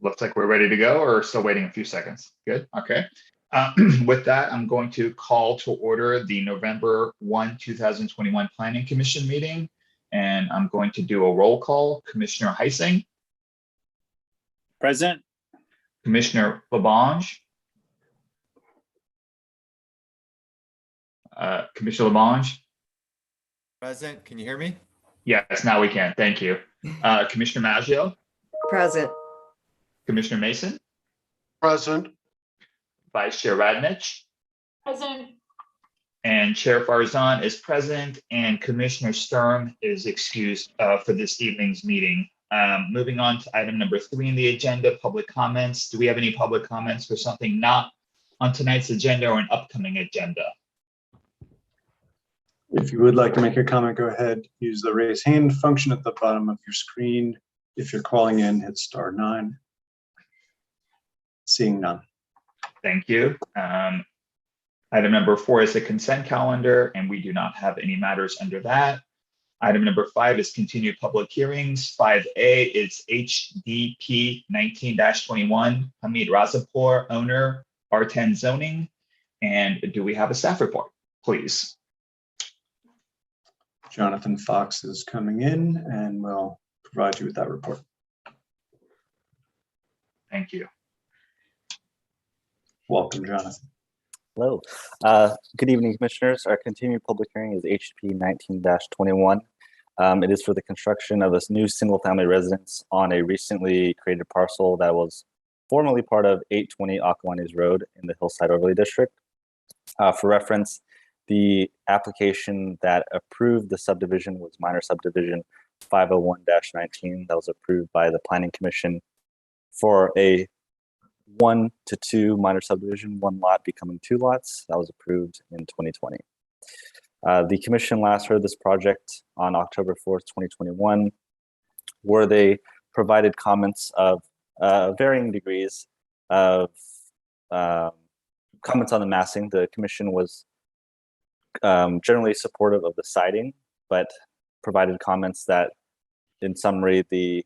Looks like we're ready to go, or still waiting a few seconds. Good, okay. With that, I'm going to call to order the November 2021 Planning Commission meeting. And I'm going to do a roll call. Commissioner Heising. Present. Commissioner Labange. Commissioner Labange. Present. Can you hear me? Yes, now we can. Thank you. Commissioner Maggio. Present. Commissioner Mason. Present. Vice Chair Radnich. Present. And Chair Farzan is present, and Commissioner Sturm is excused for this evening's meeting. Moving on to item number 3 in the agenda, public comments. Do we have any public comments for something not on tonight's agenda or an upcoming agenda? If you would like to make a comment, go ahead. Use the raise hand function at the bottom of your screen. If you're calling in, hit *9. Seeing none. Thank you. Item number 4 is the consent calendar, and we do not have any matters under that. Item number 5 is continued public hearings. 5A is HDP 19-21, Hamid Razapur, owner, R10 zoning. And do we have a staff report, please? Jonathan Fox is coming in and will provide you with that report. Thank you. Welcome, Jonathan. Hello. Good evening, Commissioners. Our continued public hearing is HP 19-21. It is for the construction of a new single-family residence on a recently created parcel that was formerly part of 820 Acalanes Road in the Hillside Overlay District. For reference, the application that approved the subdivision was minor subdivision 501-19 that was approved by the Planning Commission for a 1 to 2 minor subdivision, 1 lot becoming 2 lots. That was approved in 2020. The Commission last heard this project on October 4th, 2021, where they provided comments of varying degrees of comments on the massing. The Commission was generally supportive of the siding, but provided comments that, in summary, the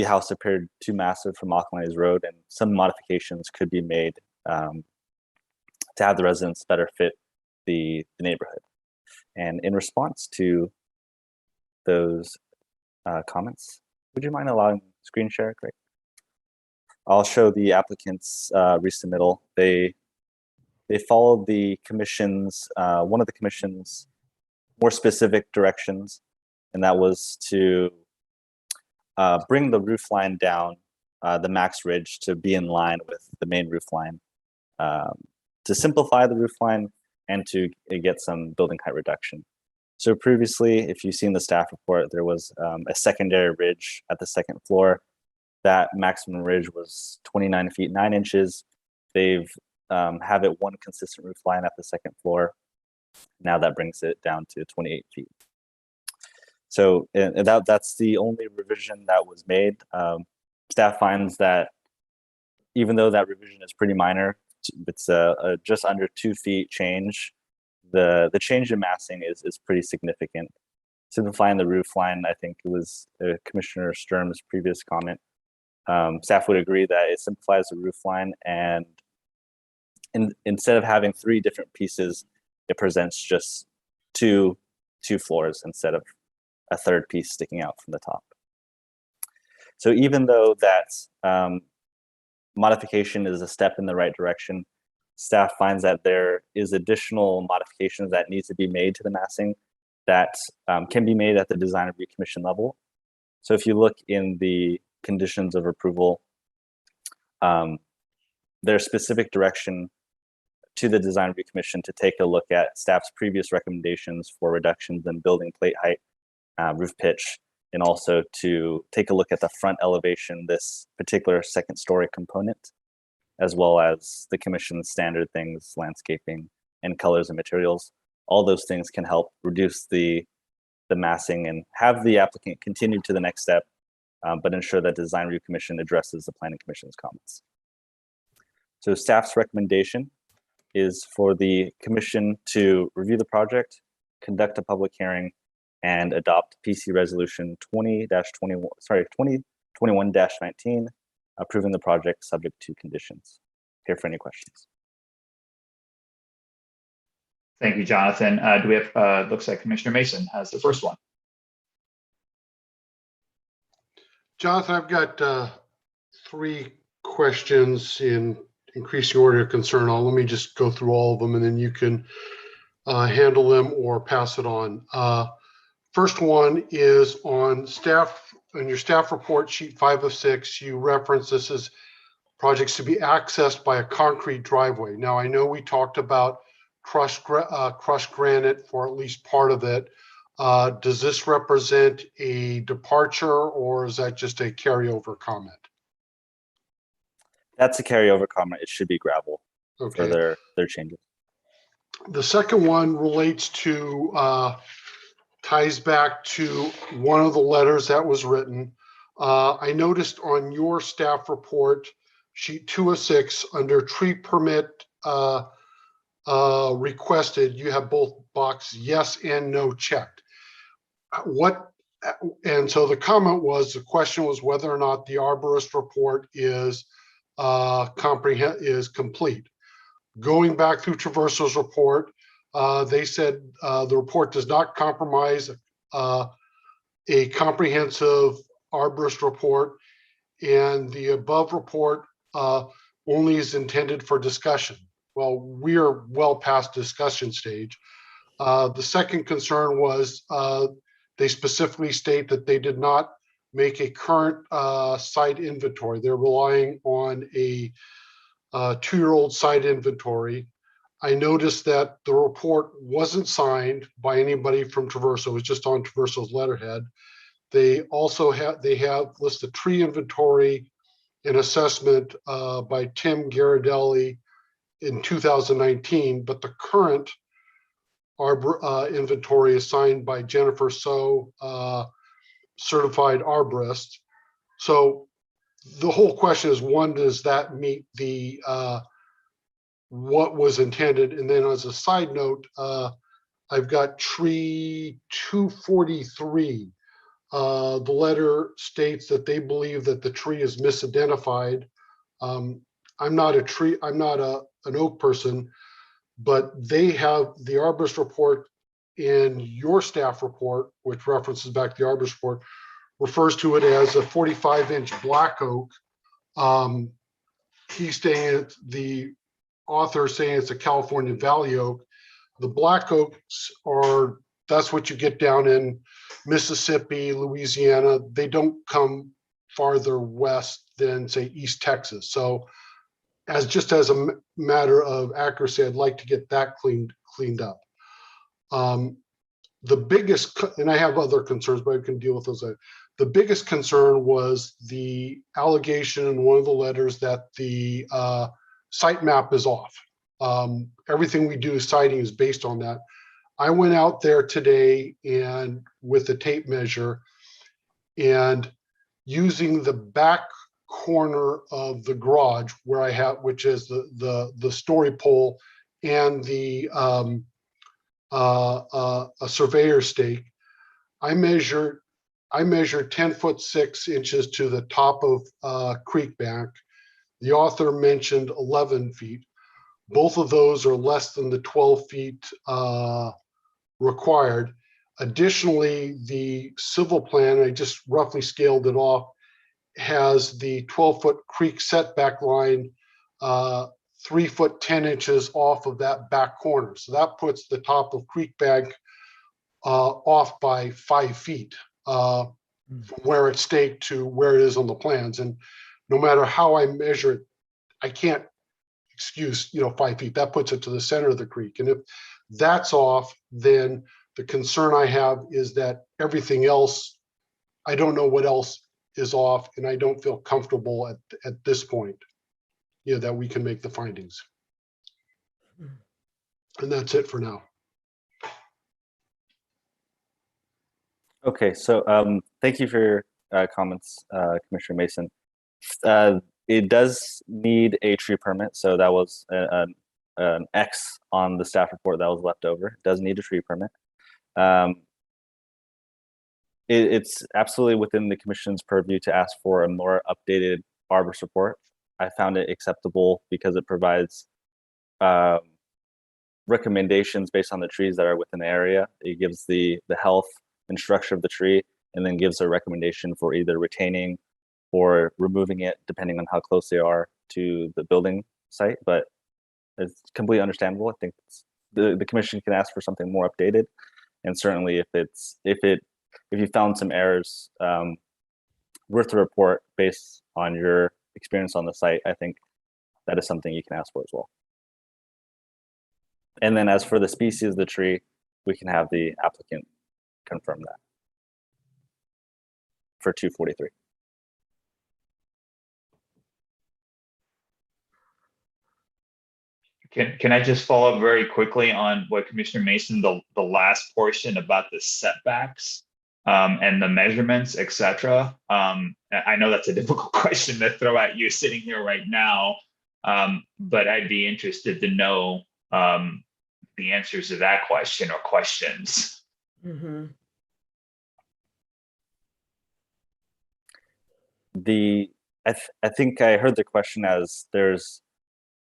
house appeared too massive from Acalanes Road, and some modifications could be made to have the residents better fit the neighborhood. And in response to those comments, would you mind allowing screen share, Greg? I'll show the applicant's resubmittal. They followed the commission's, one of the commission's more specific directions, and that was to bring the roof line down, the max ridge, to be in line with the main roof line, to simplify the roof line and to get some building height reduction. So previously, if you've seen the staff report, there was a secondary ridge at the second floor. That maximum ridge was 29 feet 9 inches. They've have it one consistent roof line at the second floor. Now that brings it down to 28 feet. So that's the only revision that was made. Staff finds that even though that revision is pretty minor, it's a just under 2 feet change. The change in massing is pretty significant. Simplifying the roof line, I think it was Commissioner Sturm's previous comment. Staff would agree that it simplifies the roof line, and instead of having 3 different pieces, it presents just two floors instead of a 3rd piece sticking out from the top. So even though that modification is a step in the right direction, staff finds that there is additional modifications that needs to be made to the massing that can be made at the design review commission level. So if you look in the conditions of approval, there's specific direction to the design review commission to take a look at staff's previous recommendations for reductions in building plate height, roof pitch, and also to take a look at the front elevation, this particular 2nd story component, as well as the commission's standard things, landscaping and colors and materials. All those things can help reduce the massing and have the applicant continue to the next step, but ensure that design review commission addresses the planning commission's comments. So staff's recommendation is for the commission to review the project, conduct a public hearing, and adopt PC Resolution 20-21, 2021-19 approving the project subject to conditions. Here for any questions. Thank you, Jonathan. Do we have, looks like Commissioner Mason has the first one. Jonathan, I've got 3 questions in increasing order of concern. Let me just go through all of them and then you can handle them or pass it on. First one is on your staff report, sheet 5 of 6, you reference this as projects to be accessed by a concrete driveway. Now, I know we talked about crushed granite for at least part of it. Does this represent a departure or is that just a carryover comment? That's a carryover comment. It should be gravel for Okay. their changes. The second one relates to, ties back to one of the letters that was written. I noticed on your staff report, sheet 2 of 6, under tree permit requested, you have both box yes and no checked. And so the comment was, the question was whether or not the arborist report is complete. Going back through Traverso's report, they said the report does not compromise a comprehensive arborist report, and the above report only is intended for discussion. Well, we are well past discussion stage. The second concern was they specifically state that they did not make a current site inventory. They're relying on a 2-year-old site inventory. I noticed that the report wasn't signed by anybody from Traverso. It was just on Traverso's letterhead. They also have listed tree inventory and assessment by Tim Garadelli in 2019, but the current inventory is signed by Jennifer So, certified arborist. So the whole question is, one, does that meet the what was intended? And then as a side note, I've got tree 243. The letter states that they believe that the tree is misidentified. I'm not an oak person, but they have the arborist report in your staff report, which references back to the arborist report, refers to it as a 45-inch black oak. He's saying the author is saying it's a California Valley oak. The black oaks that's what you get down in Mississippi, Louisiana. They don't come farther west than, say, East Texas. So as a matter of accuracy, I'd like to get that cleaned up. The biggest, and I have other concerns, but I can deal with those. The biggest concern was the allegation in one of the letters that the site map is off. Everything we do siting is based on that. I went out there today and with the tape measure and using the back corner of the garage where I have, which is the story pole and the a surveyor stake. I measured 10 foot 6 inches to the top of creek bank. The author mentioned 11 feet. Both of those are less than the 12 feet required. Additionally, the civil plan, I just roughly scaled it off, has the 12-foot creek setback line 3 foot 10 inches off of that back corner. So that puts the top of creek bank off by 5 feet from where it's staked to where it is on the plans. And no matter how I measure it, I can't excuse 5 feet. That puts it to the center of the creek. And if that's off, then the concern I have is that everything else, I don't know what else is off, and I don't feel comfortable at this point, that we can make the findings. And that's it for now. Okay, so thank you for your comments, Commissioner Mason. It does need a tree permit, so that was an X on the staff report that was left over. It does need a tree permit. It's absolutely within the commission's purview to ask for a more updated arborist report. I found it acceptable because it provides recommendations based on the trees that are within the area. It gives the health and structure of the tree, and then gives a recommendation for either retaining or removing it, depending on how close they are to the building site. But it's completely understandable. I think the commission can ask for something more updated, and certainly if you found some errors worth the report based on your experience on the site, I think that is something you can ask for as well. And then as for the species of the tree, we can have the applicant confirm that for 243. Can I just follow up very quickly on what Commissioner Mason, the last portion about the setbacks and the measurements, et cetera? I know that's a difficult question to throw at you sitting here right now, but I'd be interested to know the answers to that question or questions. Mm-hmm. I think I heard the question as there's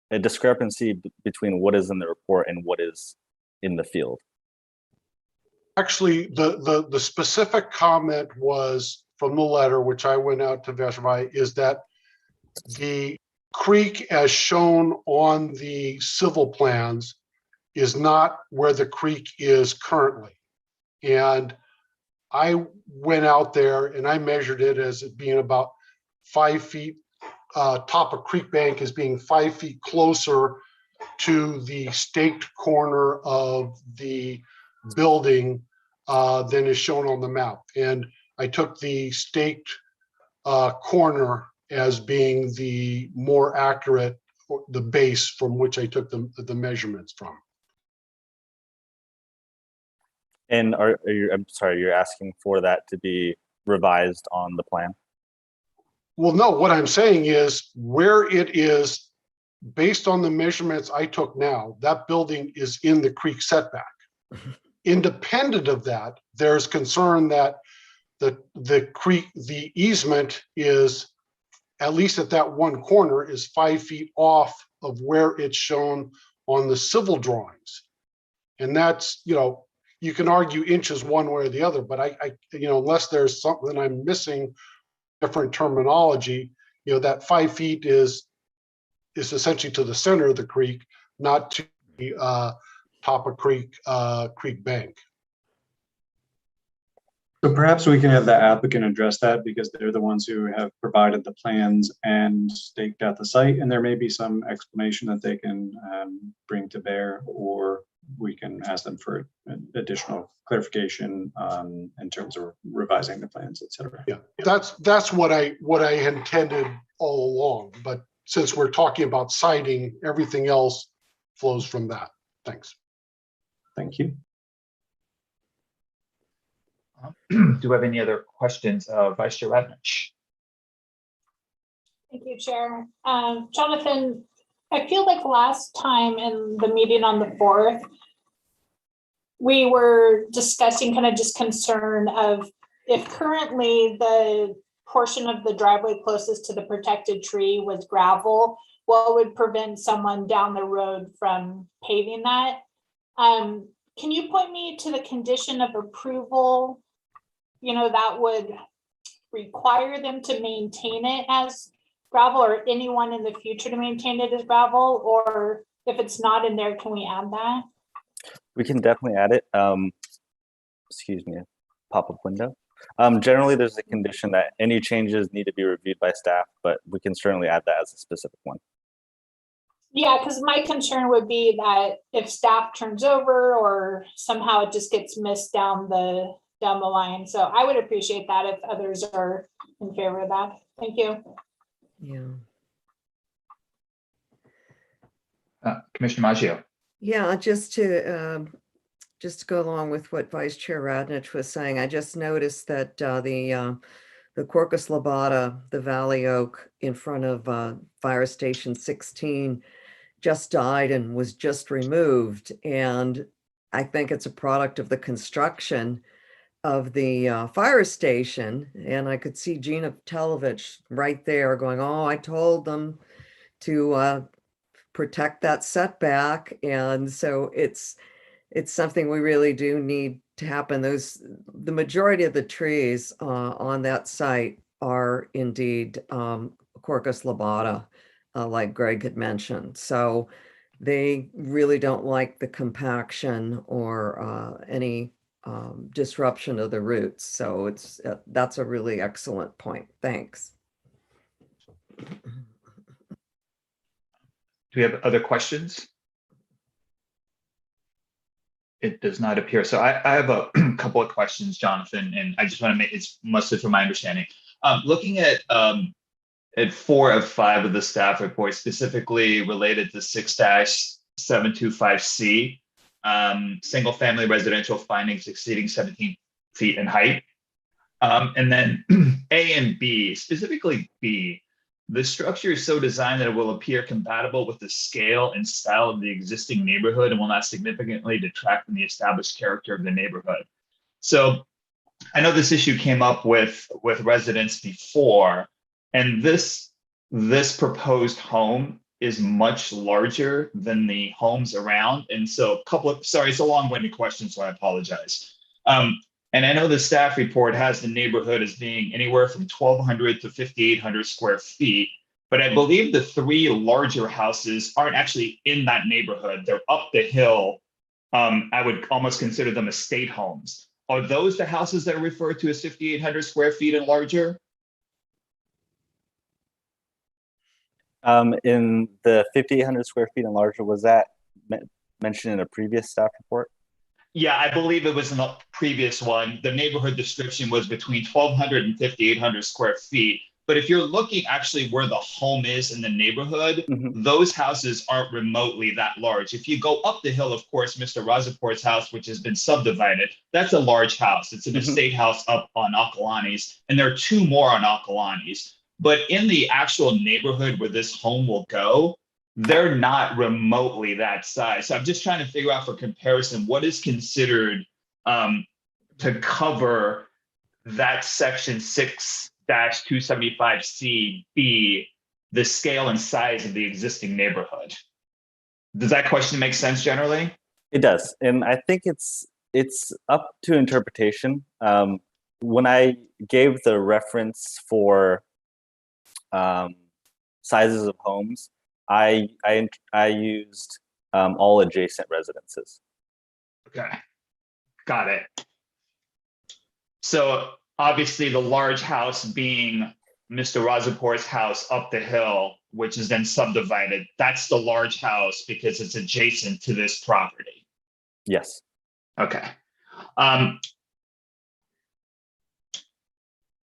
a discrepancy between what is in the report and what is in the field. Actually, the specific comment was from the letter, which I went out to verify, is that the creek as shown on the civil plans is not where the creek is currently. And I went out there and I measured it as it being about 5 feet, top of creek bank as being 5 feet closer to the staked corner of the building than is shown on the map. And I took the staked corner as being the more accurate, the base from which I took the measurements from. And are you, I'm sorry, you're asking for that to be revised on the plan? Well, no, what I'm saying is where it is based on the measurements I took now, that building is in the creek setback. Independent of that, there's concern that the creek, the easement is, at least at that one corner, is 5 feet off of where it's shown on the civil drawings. And that's, you can argue inches one way or the other, but I unless there's something I'm missing, different terminology, that 5 feet is essentially to the center of the creek, not to the top of creek bank. So perhaps we can have the applicant address that, because they're the ones who have provided the plans and staked out the site, and there may be some explanation that they can bring to bear, or we can ask them for additional clarification in terms of revising the plans, et cetera. Yeah, that's what I intended all along. But since we're talking about citing, everything else flows from that. Thanks. Thank you. Do we have any other questions of Vice Chair Radnich? Thank you, Chair. Jonathan, I feel like last time in the meeting on the 4th, we were discussing kind of just concern of if currently the portion of the driveway closest to the protected tree was gravel, what would prevent someone down the road from paving that? Can you point me to the condition of approval, that would require them to maintain it as gravel, or anyone in the future to maintain it as gravel? Or if it's not in there, can we add that? We can definitely add it. Excuse me, pop-up window. Generally, there's a condition that any changes need to be reviewed by staff, but we can certainly add that as a specific one. Yeah, because my concern would be that if staff turns over or somehow it just gets missed down the line. So I would appreciate that if others are in favor of that. Thank you. Yeah. Commissioner Maggio. Yeah, just to go along with what Vice Chair Radnich was saying, I just noticed that the Quercus lobata, the Valley Oak in front of Fire Station 16, just died and was just removed. And I think it's a product of the construction. of the fire station, and I could see Gina Telovich right there going, oh, I told them to protect that setback. And so it's something we really do need to happen. The majority of the trees on that site are indeed Quercus lobata, like Greg had mentioned. So they really don't like the compaction or any disruption of the roots. So that's a really excellent point. Thanks. Do we have other questions? It does not appear. So I have a couple of questions, Jonathan, and I just want to make it's mostly from my understanding. Looking at 4 of 5 of the staff reports, specifically related to 6-725C, single family residential findings exceeding 17 feet in height. And then A and B, specifically B, the structure is so designed that it will appear compatible with the scale and style of the existing neighborhood and will not significantly detract from the established character of the neighborhood. So I know this issue came up with residents before, and this proposed home is much larger than the homes around. And so sorry, it's a long-winded question, so I apologize. And I know the staff report has the neighborhood as being anywhere from 1,200 to 5,800 square feet, but I believe the 3 larger houses aren't actually in that neighborhood. They're up the hill. I would almost consider them estate homes. Are those the houses that are referred to as 5,800 square feet and larger? In the 5,800 square feet and larger, was that mentioned in a previous staff report? Yeah, I believe it was in the previous one. The neighborhood description was between 1,200 and 5,800 square feet. But if you're looking actually where the home is in the neighborhood, those houses aren't remotely that large. If you go up the hill, of course, Mr. Razaport's house, which has been subdivided, that's a large house. It's an estate house up on Akalani's, and there are 2 more on Akalani's. But in the actual neighborhood where this home will go, they're not remotely that size. So I'm just trying to figure out for comparison, what is considered to cover that section 6-275C the scale and size of the existing neighborhood. Does that question make sense generally? It does. And I think it's up to interpretation. When I gave the reference for sizes of homes, I used all adjacent residences. Okay, got it. So obviously the large house being Mr. Razaport's house up the hill, which is then subdivided, that's the large house because it's adjacent to this property. Yes. Okay.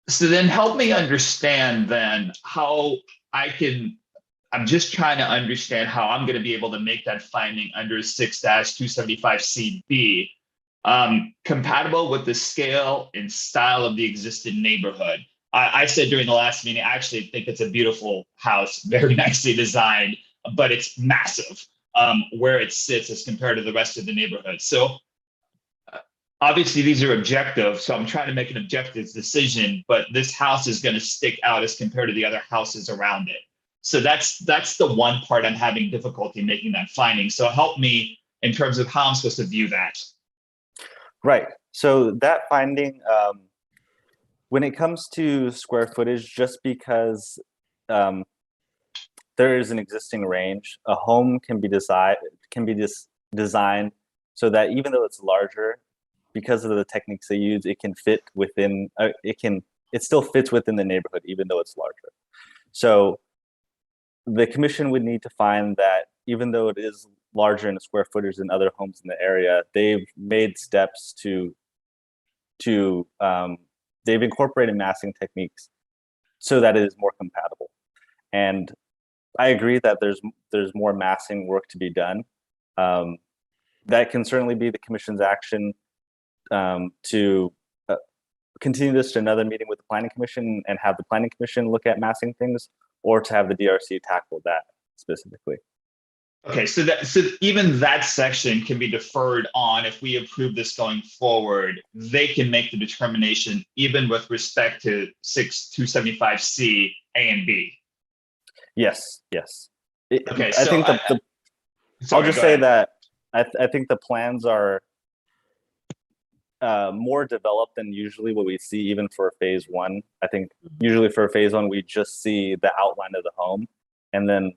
So then help me understand then how I'm just trying to understand how I'm going to be able to make that finding under 6-275CB compatible with the scale and style of the existing neighborhood. I said during the last meeting, I actually think it's a beautiful house, very nicely designed, but it's massive where it sits as compared to the rest of the neighborhood. So obviously these are objective, so I'm trying to make an objective decision, but this house is going to stick out as compared to the other houses around it. So that's the one part I'm having difficulty making that finding. So help me in terms of how I'm supposed to view that. Right. So that finding, when it comes to square footage, just because there is an existing range, a home can be designed so that even though it's larger, because of the techniques they use, it can fit within. It still fits within the neighborhood, even though it's larger. So the commission would need to find that even though it is larger in square footage than other homes in the area, they've made steps to they've incorporated massing techniques so that it is more compatible. And I agree that there's more massing work to be done. That can certainly be the commission's action to continue this to another meeting with the planning commission and have the planning commission look at massing things, or to have the DRC tackle that specifically. Okay, so even that section can be deferred on if we approve this going forward. They can make the determination even with respect to 6275C, A and B. Yes, yes. Okay, I so think I'll sorry, just go say ahead. that I think the plans are more developed than usually what we see even for phase one. I think usually for phase one, we just see the outline of the home, and then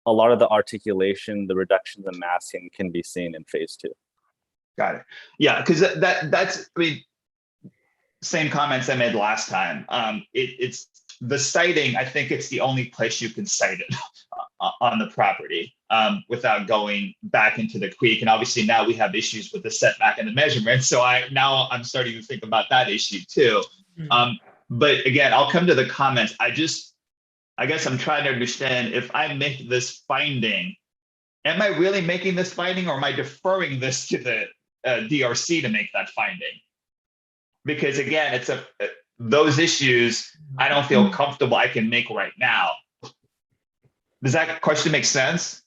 a lot of the articulation, the reductions in massing can be seen in phase two. Got it. Yeah, because that's, I mean, same comments I made last time. It's the siting. I think it's the only place you can site it on the property without going back into the creek. And obviously now we have issues with the setback and the measurement. So I'm starting to think about that issue too. But again, I'll come to the comments. I guess I'm trying to understand if I make this finding, am I really making this finding, or am I deferring this to the DRC to make that finding? Because again, it's those issues I don't feel comfortable I can make right now. Does that question make sense?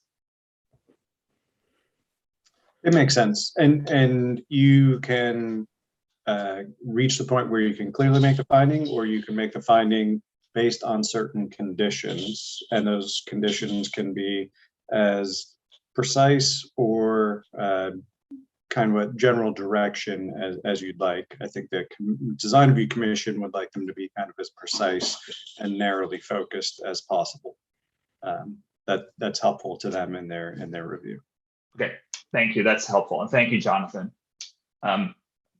It makes sense. And you can reach the point where you can clearly make a finding, or you can make the finding based on certain conditions. And those conditions can be as precise or kind of a general direction as you'd like. I think the Design Review Commission would like them to be kind of as precise and narrowly focused as possible. That's helpful to them in their review. Okay, thank you. That's helpful, and thank you, Jonathan.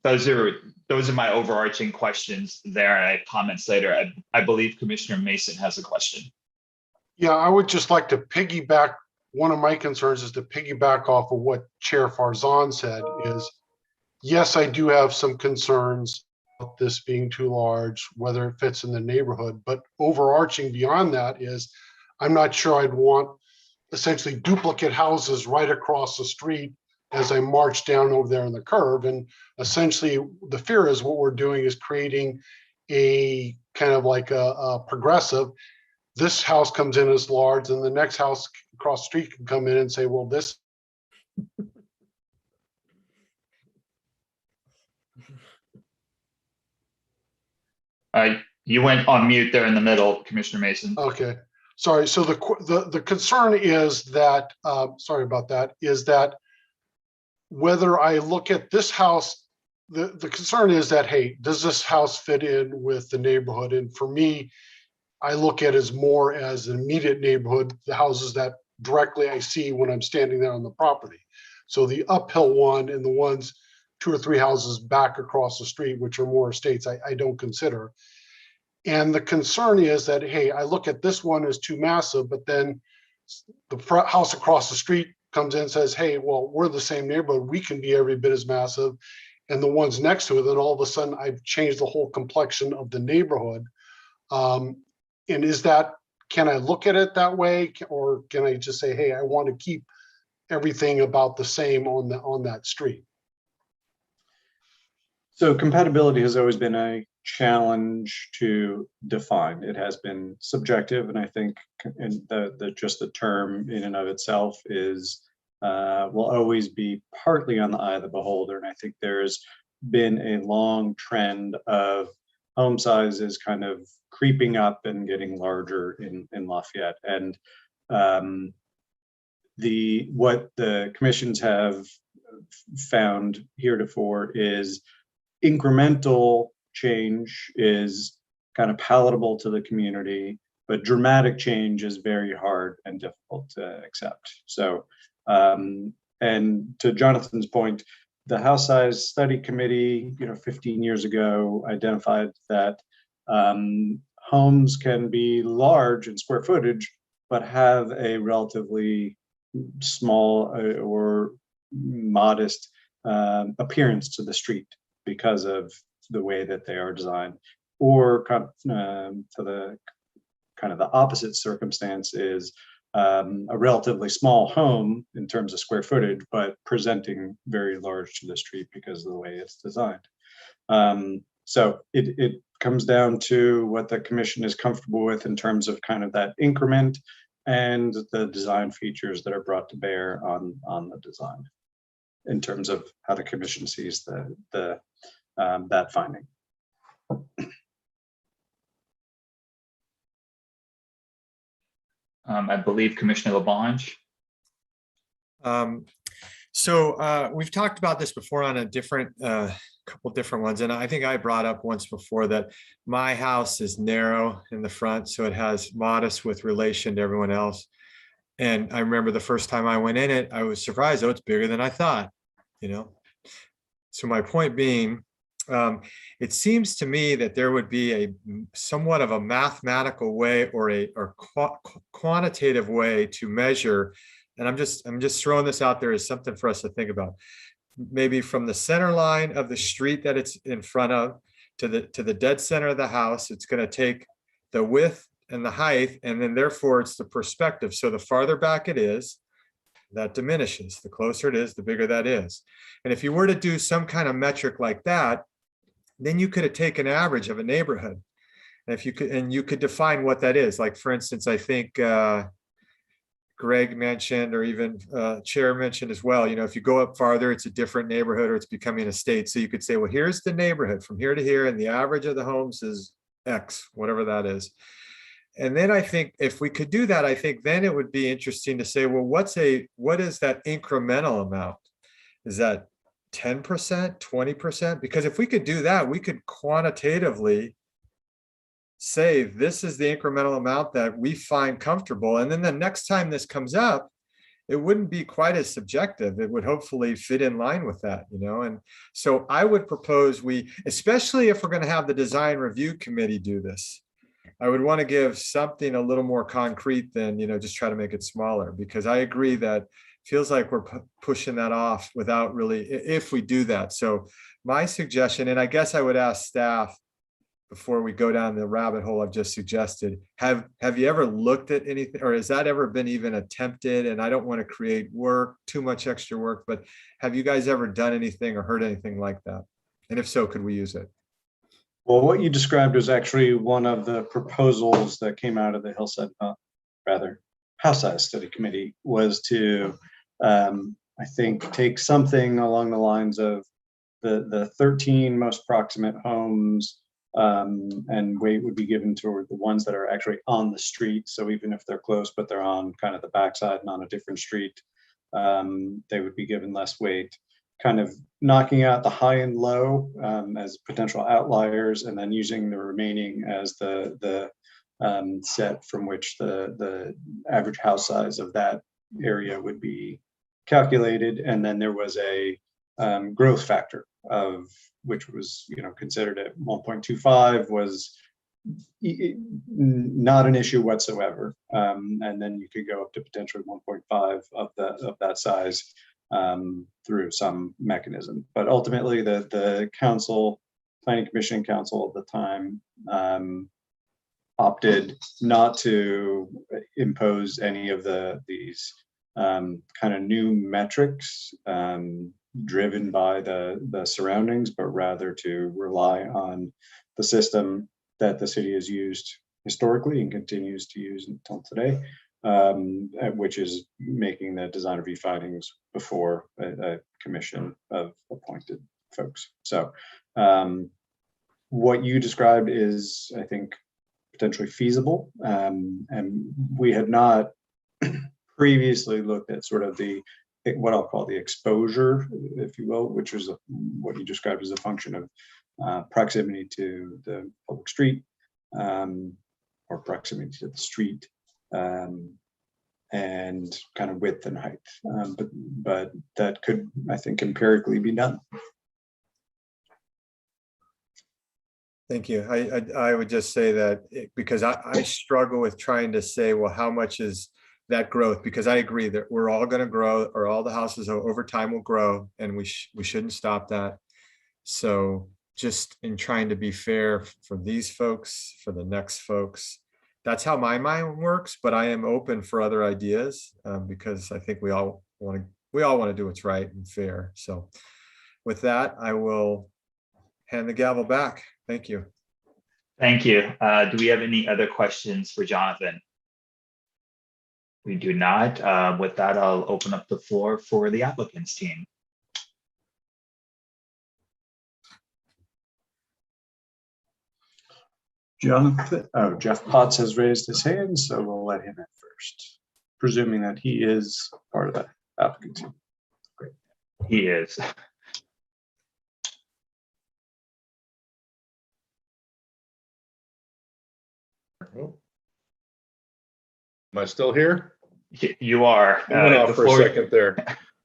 Those are my overarching questions there. I have comments later. I believe Commissioner Mason has a question. Yeah, I would just like to piggyback. One of my concerns is to piggyback off of what Chair Farzan said is, yes, I do have some concerns about this being too large, whether it fits in the neighborhood, but overarching beyond that is, I'm not sure I'd want essentially duplicate houses right across the street as I march down over there on the curve. And essentially the fear is what we're doing is creating a kind of like a progressive. This house comes in as large, and the next house across the street can come in and say, well, this. You went on mute there in the middle, Commissioner Mason. Okay, sorry. So the concern is that, sorry about that, is that whether I look at this house, the concern is that, hey, does this house fit in with the neighborhood? And for me, I look at it as more as an immediate neighborhood, the houses that directly I see when I'm standing there on the property. So the uphill one and the ones 2 or 3 houses back across the street, which are more estates, I don't consider. And the concern is that, hey, I look at this one as too massive, but then the house across the street comes in and says, hey, well, we're the same neighborhood, we can be every bit as massive. And the ones next to it, then all of a sudden I've changed the whole complexion of the neighborhood. And is that, can I look at it that way? Or can I just say, hey, I want to keep everything about the same on that street? So compatibility has always been a challenge to define. It has been subjective, and I think just the term in and of itself is will always be partly on the eye of the beholder. And I think there's been a long trend of home sizes kind of creeping up and getting larger in Lafayette. And what the commissions have found heretofore is incremental change is kind of palatable to the community, but dramatic change is very hard and difficult to accept. So, and to Jonathan's point, the House Size Study Committee, 15 years ago, identified that homes can be large in square footage, but have a relatively small or modest appearance to the street because of the way that they are designed. Or to the kind of the opposite circumstance is a relatively small home in terms of square footage, but presenting very large to the street because of the way it's designed. So it comes down to what the commission is comfortable with in terms of kind of that increment and the design features that are brought to bear on the design in terms of how the commission sees that finding. I believe Commissioner Labange. We've talked about this before on a different, couple different ones. And I think I brought up once before that my house is narrow in the front, so it has modest with relation to everyone else. And I remember the first time I went in it, I was surprised. Oh, it's bigger than I thought, you know? So my point being, it seems to me that there would be a somewhat of a mathematical way or quantitative way to measure. And I'm just throwing this out there as something for us to think about. Maybe from the center line of the street that it's in front of to the dead center of the house, it's going to take the width and the height, and then therefore it's the perspective. So the farther back it is, that diminishes. The closer it is, the bigger that is. And if you were to do some kind of metric like that, then you could have taken an average of a neighborhood. And if you could, and you could define what that is. Like, for instance, I think Greg mentioned, or even Chair mentioned as well, you know, if you go up farther, it's a different neighborhood or it's becoming a state. So you could say, well, here's the neighborhood from here to here, and the average of the homes is X, whatever that is. And then I think if we could do that, I think then it would be interesting to say, well, what is that incremental amount? Is that 10%, 20%? Because if we could do that, we could quantitatively say this is the incremental amount that we find comfortable. And then the next time this comes up, it wouldn't be quite as subjective. It would hopefully fit in line with that, you know? And so I would propose especially if we're going to have the design review committee do this, I would want to give something a little more concrete than, you know, just try to make it smaller, because I agree that feels like we're pushing that off without really, if we do that. So my suggestion, and I guess I would ask staff before we go down the rabbit hole I've just suggested, have you ever looked at anything, or has that ever been even attempted? And I don't want to create too much extra work, but have you guys ever done anything or heard anything like that? And if so, could we use it? Well, what you described was actually one of the proposals that came out of the House Size Study Committee, was to, I think, take something along the lines of the 13 most proximate homes, and weight would be given toward the ones that are actually on the street. So even if they're close, but they're on kind of the backside and on a different street, they would be given less weight, kind of knocking out the high and low as potential outliers, and then using the remaining as the set from which the average house size of that area would be calculated. And then there was a growth factor of which was, you know, considered at 1.25 was not an issue whatsoever. And then you could go up to potentially 1.5 of that size through some mechanism. But ultimately the council, planning commission council at the time, opted not to impose any of these kind of new metrics driven by the surroundings, but rather to rely on the system that the city has used historically and continues to use until today, which is making the design review findings before a commission of appointed folks. So what you described is, I think, potentially feasible. And we had not previously looked at sort of what I'll call the exposure, if you will, which was what you described as a function of proximity to the public street, or proximity to the street, and kind of width and height. But that could, I think, empirically be done. Thank you. I would just say that because I struggle with trying to say, well, how much is that growth? Because I agree that we're all going to grow, or all the houses over time will grow, and we shouldn't stop that. So just in trying to be fair for these folks, for the next folks, that's how my mind works. But I am open for other ideas, because I think we all want to do what's right and fair. So with that, I will hand the gavel back. Thank you. Thank you. Do we have any other questions for Jonathan? We do not. With that, I'll open up the floor for the applicant's team. Jeff Potts has raised his hand, so we'll let him in first, presuming that he is part of the applicant team. He is. Am I still here? You are. I went off the for a floor- second there.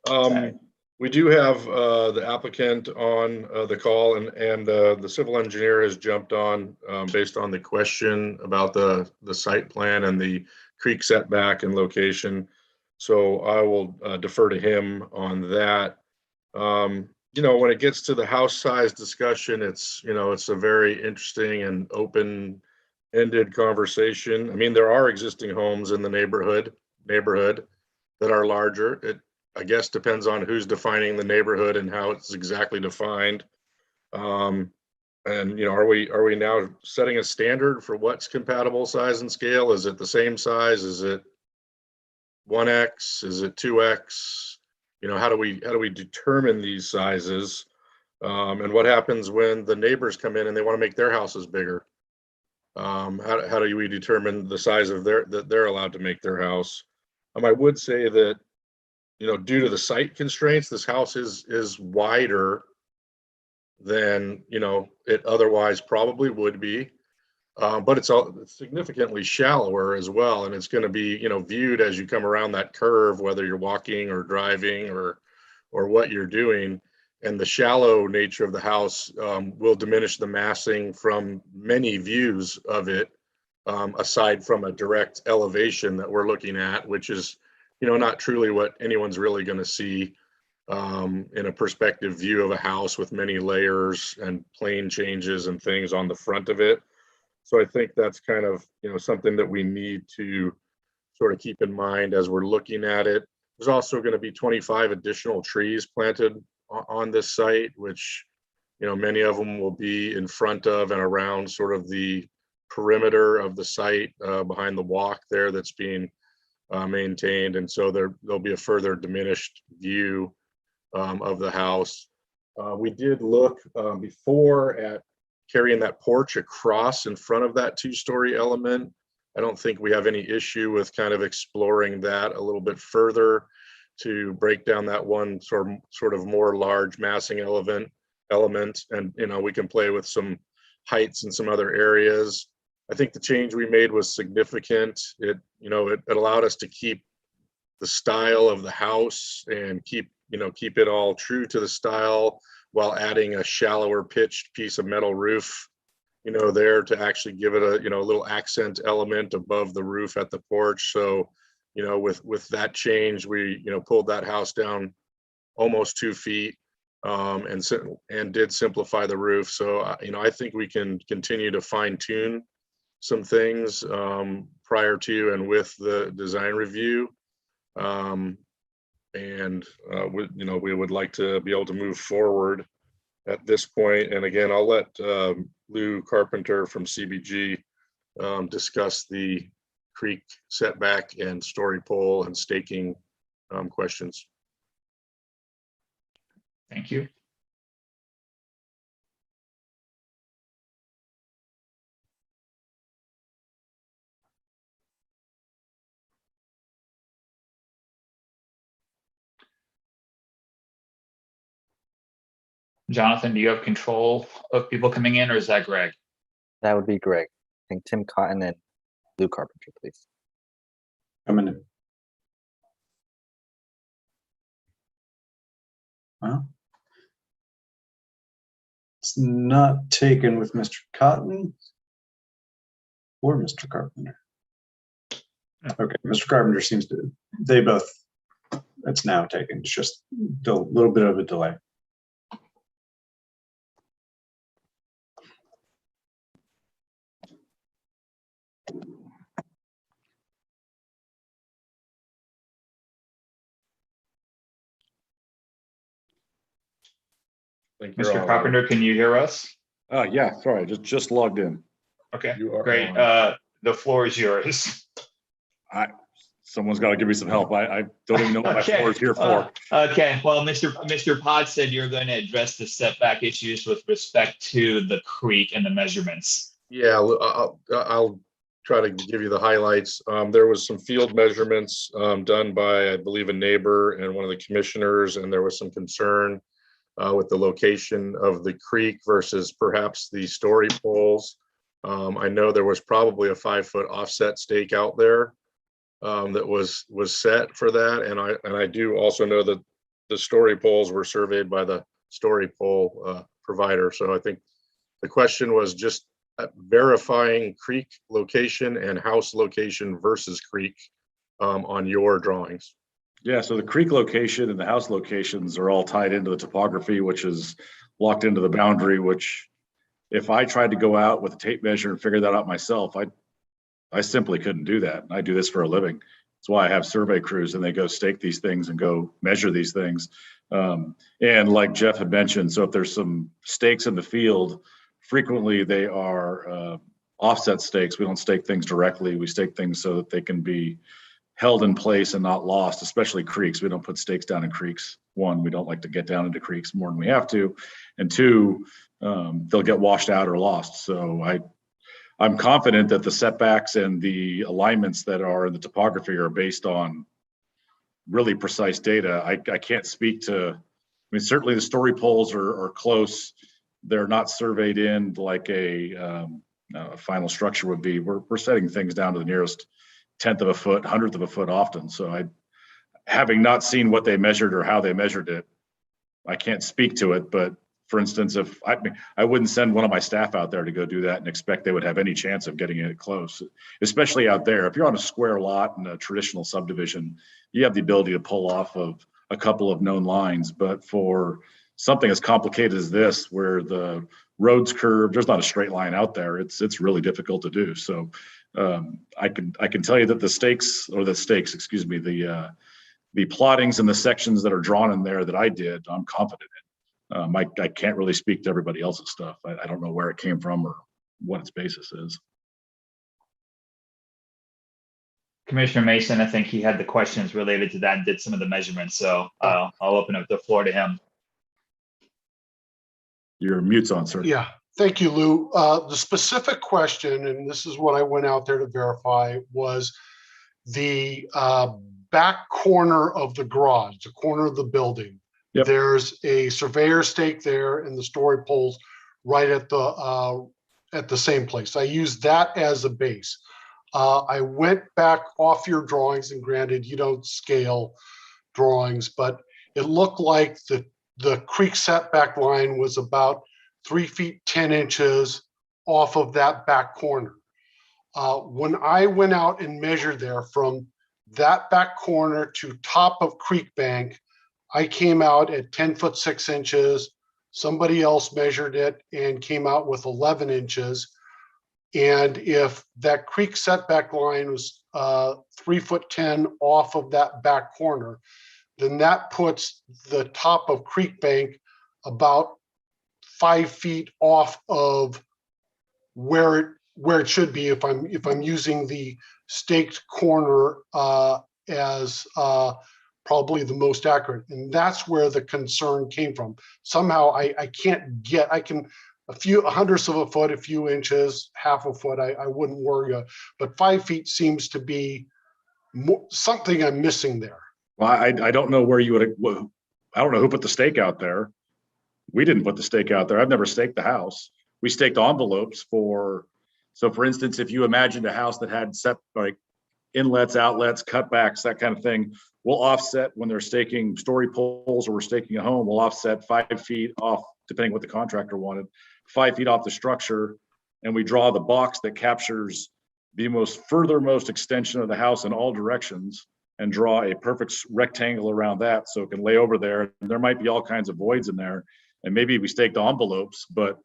Sorry. We do have the applicant on the call, and the civil engineer has jumped on based on the question about the site plan and the creek setback and location. So I will defer to him on that. You know, when it gets to the house size discussion, it's a very interesting and open-ended conversation. I mean, there are existing homes in the neighborhood that are larger. It, I guess, depends on who's defining the neighborhood and how it's exactly defined. And are we now setting a standard for what's compatible size and scale? Is it the same size? Is it 1x? Is it 2x? How do we determine these sizes? And what happens when the neighbors come in and they want to make their houses bigger? How do we determine the size of that they're allowed to make their house? I would say that, due to the site constraints, this house is wider than, it otherwise probably would be. But it's significantly shallower as well. And it's going to be, viewed as you come around that curve, whether you're walking or driving or what you're doing. And the shallow nature of the house will diminish the massing from many views of it, aside from a direct elevation that we're looking at, which is, not truly what anyone's really going to see in a perspective view of a house with many layers and plane changes and things on the front of it. So I think that's kind of, something that we need to sort of keep in mind as we're looking at it. There's also going to be 25 additional trees planted on this site, which, many of them will be in front of and around sort of the perimeter of the site behind the walk there that's being maintained. And so there'll be a further diminished view of the house. We did look before at carrying that porch across in front of that two-story element. I don't think we have any issue with kind of exploring that a little bit further to break down that one sort of more large massing element. And, we can play with some heights in some other areas. I think the change we made was significant. It allowed us to keep the style of the house and keep it all true to the style, while adding a shallower pitched piece of metal roof, there to actually give it a, a little accent element above the roof at the porch. So, with that change, we, pulled that house down almost 2 feet and did simplify the roof. So, I think we can continue to fine tune some things prior to and with the design review. We would like to be able to move forward at this point. And again, I'll let Lou Carpenter from CBG discuss the creek setback and story pole and staking questions. Thank you. Jonathan, do you have control of people coming in, or is that Greg? That would be Greg. I think Tim Cotton and Lou Carpenter, please. Coming in. Well, it's not taken with Mr. Cotton or Mr. Carpenter. Okay, Mr. Carpenter seems to, it's now taken. It's just a little bit of a delay. Mr. Carpenter, can you hear us? Yeah, sorry, just logged in. Okay, You are great. on. The floor is yours. someone's got to give me some help. I don't even know what my floor is here for. Okay, well, Mr. Pod said you're going to address the setback issues with respect to the creek and the measurements. Yeah, I'll try to give you the highlights. There was some field measurements done by, I believe, a neighbor and one of the commissioners, and there was some concern with the location of the creek versus perhaps the story poles. I know there was probably a 5-foot offset stake out there that was set for that, and I do also know that the story poles were surveyed by the story pole provider. So I think the question was just verifying creek location and house location versus creek on your drawings. Yeah, so the creek location and the house locations are all tied into the topography, which is locked into the boundary, which if I tried to go out with a tape measure and figure that out myself, I simply couldn't do that. I do this for a living. That's why I have survey crews and they go stake these things and go measure these things. And like Jeff had mentioned, so if there's some stakes in the field, frequently they are offset stakes. We don't stake things directly. We stake things so that they can be held in place and not lost, especially creeks. We don't put stakes down in creeks. One, we don't like to get down into creeks more than we have to. And two, they'll get washed out or lost. So I'm confident that the setbacks and the alignments that are in the topography are based on really precise data. I can't speak to, I mean, certainly the story poles are close. They're not surveyed in like a final structure would be. We're setting things down to the nearest 1/10 of a foot, 100th of a foot often. So having not seen what they measured or how they measured it, I can't speak to it. But for instance, if I wouldn't send one of my staff out there to go do that and expect they would have any chance of getting it close, especially out there. If you're on a square lot in a traditional subdivision, you have the ability to pull off of a couple of known lines. But for something as complicated as this, where the road's curved, there's not a straight line out there. It's really difficult to do. So I can tell you that the stakes, excuse me, the plottings and the sections that are drawn in there that I did, I'm confident in. I can't really speak to everybody else's stuff. I don't know where it came from or what its basis is. Commissioner Mason, I think he had the questions related to that and did some of the measurements. So I'll open up the floor to him. Your mute's on, sir. Yeah, thank you, Lou. The specific question, and this is what I went out there to verify, was the back corner of the garage, the corner of the building. Yep. There's a surveyor stake there and the story poles right at the same place. I used that as a base. I went back off your drawings, and granted, you don't scale drawings, but it looked like the creek setback line was about 3 feet 10 inches off of that back corner. When I went out and measured there from that back corner to top of creek bank, I came out at 10 foot 6 inches. Somebody else measured it and came out with 11 inches. And if that creek setback line was 3 foot 10 off of that back corner, then that puts the top of creek bank about 5 feet off of where it should be if I'm using the staked corner as probably the most accurate. And that's where the concern came from. Somehow I can a hundredths of a foot, a few inches, half a foot, I wouldn't worry about, but 5 feet seems to be something I'm missing there. Well, I don't know where you would, I don't know who put the stake out there. We didn't put the stake out there. I've never staked the house. We staked envelopes so for instance, if you imagined a house that had set like inlets, outlets, cutbacks, that kind of thing, we'll offset when they're staking story poles or we're staking a home, we'll offset 5 feet off, depending what the contractor wanted, 5 feet off the structure. And we draw the box that captures the furthermost extension of the house in all directions and draw a perfect rectangle around that so it can lay over there. And there might be all kinds of voids in there. And maybe we staked envelopes, but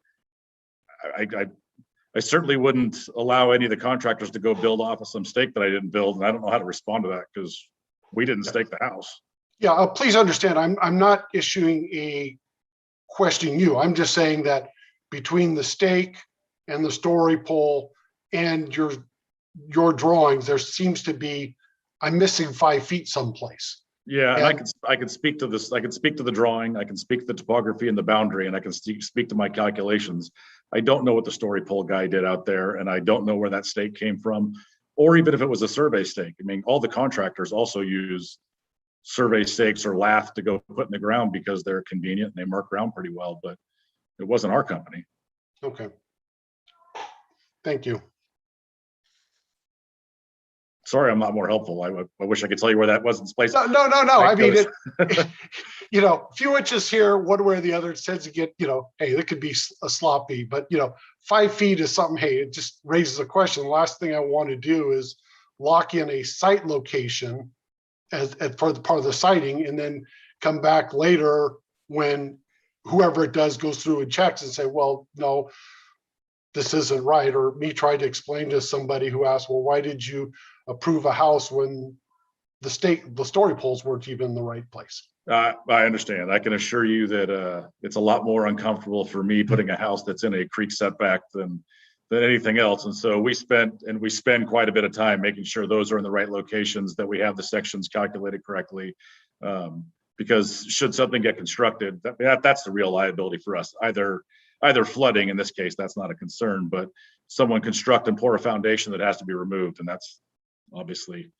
I certainly wouldn't allow any of the contractors to go build off of some stake that I didn't build. And I don't know how to respond to that because we didn't stake the house. Yeah, please understand, I'm not issuing a questioning you. I'm just saying that between the stake and the story pole and your drawings, there seems to be I'm missing 5 feet someplace. Yeah, and Yeah. I can speak to this, I can speak to the drawing, I can speak to the topography and the boundary, and I can speak to my calculations. I don't know what the story pole guy did out there, and I don't know where that stake came from, or even if it was a survey stake. I mean, all the contractors also use survey stakes or lath to go put in the ground because they're convenient and they mark ground pretty well, but it wasn't our company. Okay. Thank you. Sorry, I'm not more helpful. I wish I could tell you where that was in place. No. I mean, a few inches here, one way or the other, it tends to get, hey, it could be a sloppy, but 5 feet is something, hey, it just raises a question. The last thing I want to do is lock in a site location as for the part of the siting and then come back later when whoever it does goes through and checks and say, well, no, this isn't right. Or me trying to explain to somebody who asked, well, why did you approve a house when the story poles weren't even in the right place? I understand. I can assure you that it's a lot more uncomfortable for me putting a house that's in a creek setback than anything else. And so we spend quite a bit of time making sure those are in the right locations, that we have the sections calculated correctly. Because should something get constructed, that's the real liability for us. Either flooding, in this case, that's not a concern, but someone construct and pour a foundation that has to be removed. And that's obviously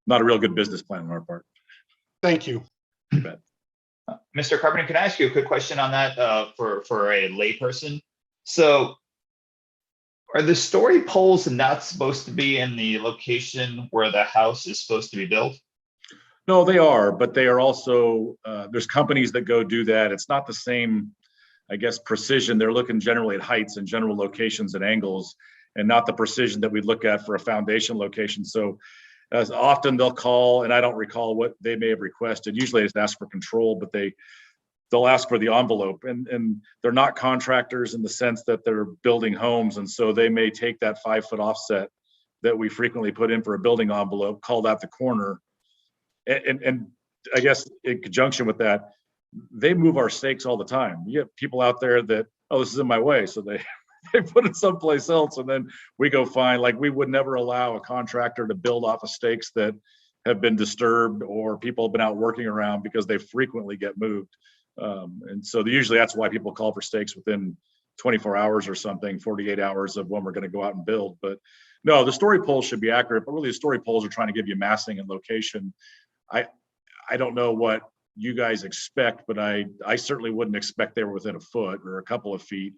not a real good business plan on our part. Thank you. You bet. Mr. Carpenter, can I ask you a quick question on that for a layperson? So are the story poles not supposed to be in the location where the house is supposed to be built? No, they are, but they are also, there's companies that go do that. It's not the same, I guess, precision. They're looking generally at heights and general locations and angles, and not the precision that we look at for a foundation location. So as often they'll call, and I don't recall what they may have requested. Usually it's asked for control, but they'll ask for the envelope, and they're not contractors in the sense that they're building homes. And so they may take that 5-foot offset that we frequently put in for a building envelope, call that the corner. And I guess in conjunction with that, they move our stakes all the time. You have people out there that, oh, this is in my way. So they put it someplace else, and then we go find, like, we would never allow a contractor to build off of stakes that have been disturbed or people have been out working around, because they frequently get moved. And so usually that's why people call for stakes within 24 hours or something, 48 hours of when we're going to go out and build. But no, the story poles should be accurate, but really the story poles are trying to give you massing and location. I don't know what you guys expect, but I certainly wouldn't expect they were within a foot or a couple of feet.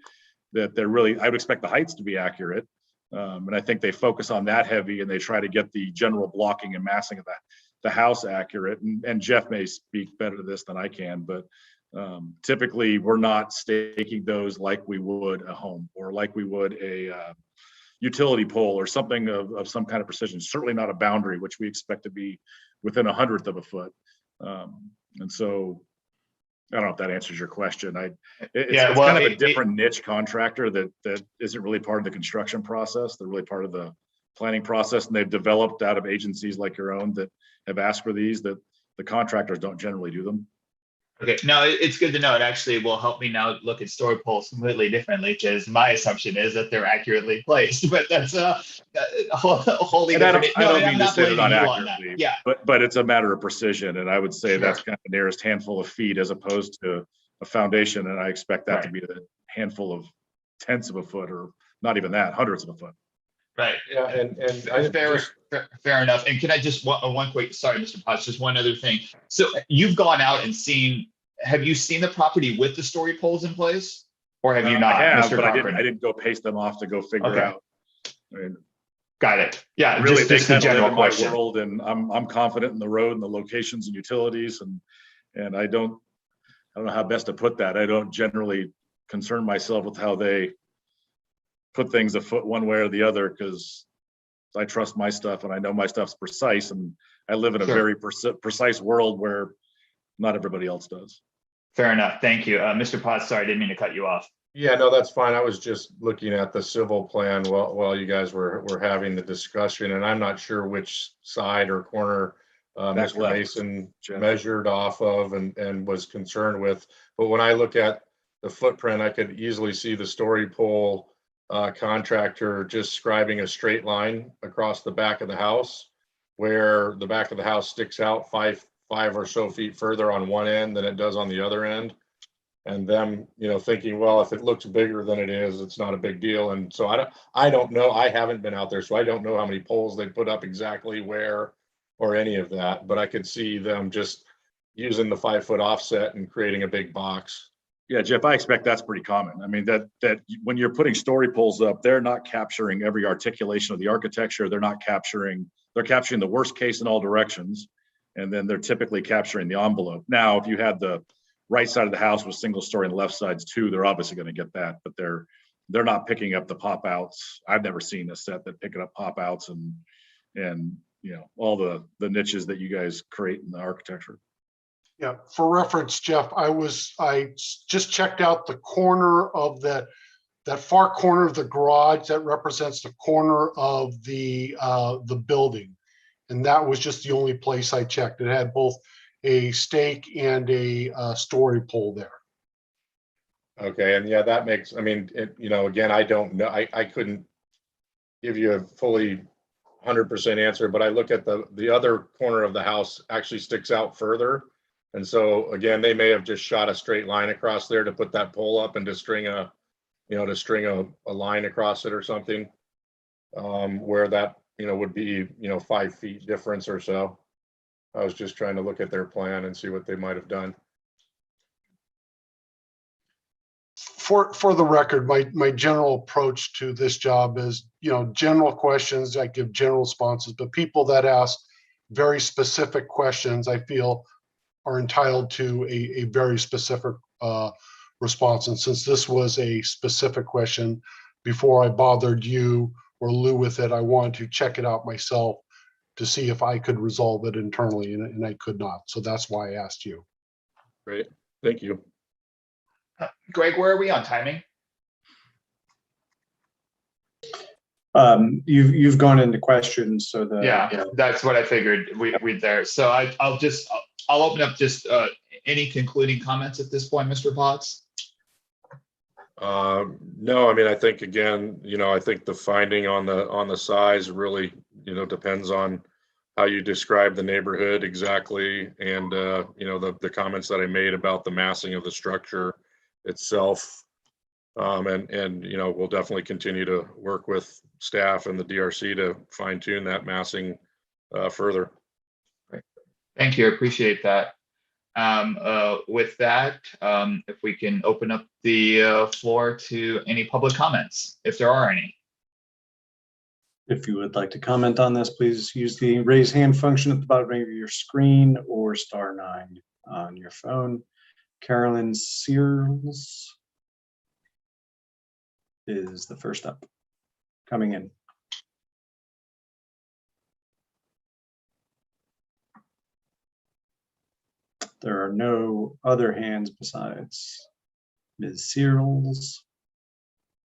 That they're really, I would expect the heights to be accurate. And I think they focus on that heavy, and they try to get the general blocking and massing of the house accurate. And Jeff may speak better to this than I can, but typically we're not staking those like we would a home or like we would a utility pole or something of some kind of precision. Certainly not a boundary, which we expect to be within 1/100th of a foot. And so I don't know if that answers your question. It's kind of a different niche contractor that isn't really part of the construction process. They're really part of the planning process, and they've developed out of agencies like your own that have asked for these, that the contractors don't generally do them. Okay, no, it's good to know. It actually will help me now look at story poles completely differently, because my assumption is that they're accurately placed, but that's a wholly different. I don't mean to say they're not accurately, yeah, but it's a matter of precision, and I would say that's kind of the nearest handful of feet as opposed to a foundation, and I expect that to be the handful of tenths of a foot, or not even that, 100ths of a foot. Right. Yeah, and I Fair enough. And can I just one quick, sorry, Mr. Potts, just one other thing. So you've gone out and have you seen the property with the story poles in place, or have you not? I have, Mr. but Carpenter? I didn't go paste them off to go figure out. I mean, got it. Yeah, really, just a general question. World, and I'm confident in the road and the locations and utilities, and I don't know how best to put that. I don't generally concern myself with how they put things a foot one way or the other, because I trust my stuff and I know my stuff's precise, and I live in a very precise world where not everybody else does. Fair enough. Thank you. Mr. Potts, sorry, I didn't mean to cut you off. Yeah, no, that's fine. I was just looking at the civil plan while you guys were having the discussion, and I'm not sure which side or corner Mr. Mason measured off of and was concerned with. But when I look at the footprint, I could easily see the story pole contractor just scribing a straight line across the back of the house. where the back of the house sticks out five or so feet further on one end than it does on the other end. And them, thinking, well, if it looks bigger than it is, it's not a big deal. And so I don't know. I haven't been out there, so I don't know how many poles they put up exactly where or any of that. But I could see them just using the 5-foot offset and creating a big box. Yeah, Jeff, I expect that's pretty common. I mean, that when you're putting story poles up, they're not capturing every articulation of the architecture. They're capturing the worst case in all directions. And then they're typically capturing the envelope. Now, if you had the right side of the house with single story and the left sides too, they're obviously going to get that, but they're not picking up the pop outs. I've never seen a set that picking up pop outs and all the niches that you guys create in the architecture. Yeah, for reference, Jeff, I just checked out the corner of that far corner of the garage that represents the corner of the building. And that was just the only place I checked. It had both a stake and a story pole there. Okay, and yeah, that makes, again, I don't know. I couldn't give you a fully 100% answer, but I look at the other corner of the house actually sticks out further. And so again, they may have just shot a straight line across there to put that pole up and to string a line across it or something, where that, would be, 5 feet difference or so. I was just trying to look at their plan and see what they might have done. For the record, my general approach to this job is, general questions, I give general responses, but people that ask very specific questions, I feel are entitled to a very specific response. And since this was a specific question, before I bothered you or Lou with it, I wanted to check it out myself to see if I could resolve it internally, and I could not. So that's why I asked you. Great, thank you. Greg, where are we on timing? You've gone into questions, so That's what I figured we'd there. So I'll open up just any concluding comments at this point, Mr. Potts. No, I think again, I think the finding on the size really, depends on how you describe the neighborhood exactly, and the comments that I made about the massing of the structure itself, and we'll definitely continue to work with staff and the DRC to fine tune that massing further. Great. Thank you. I appreciate that. With that, if we can open up the floor to any public comments, if there are any. If you would like to comment on this, please use the raise hand function at the bottom of your screen or *9 on your phone. Carolyn Sears is the first up, coming in. There are no other hands besides Ms. Searles.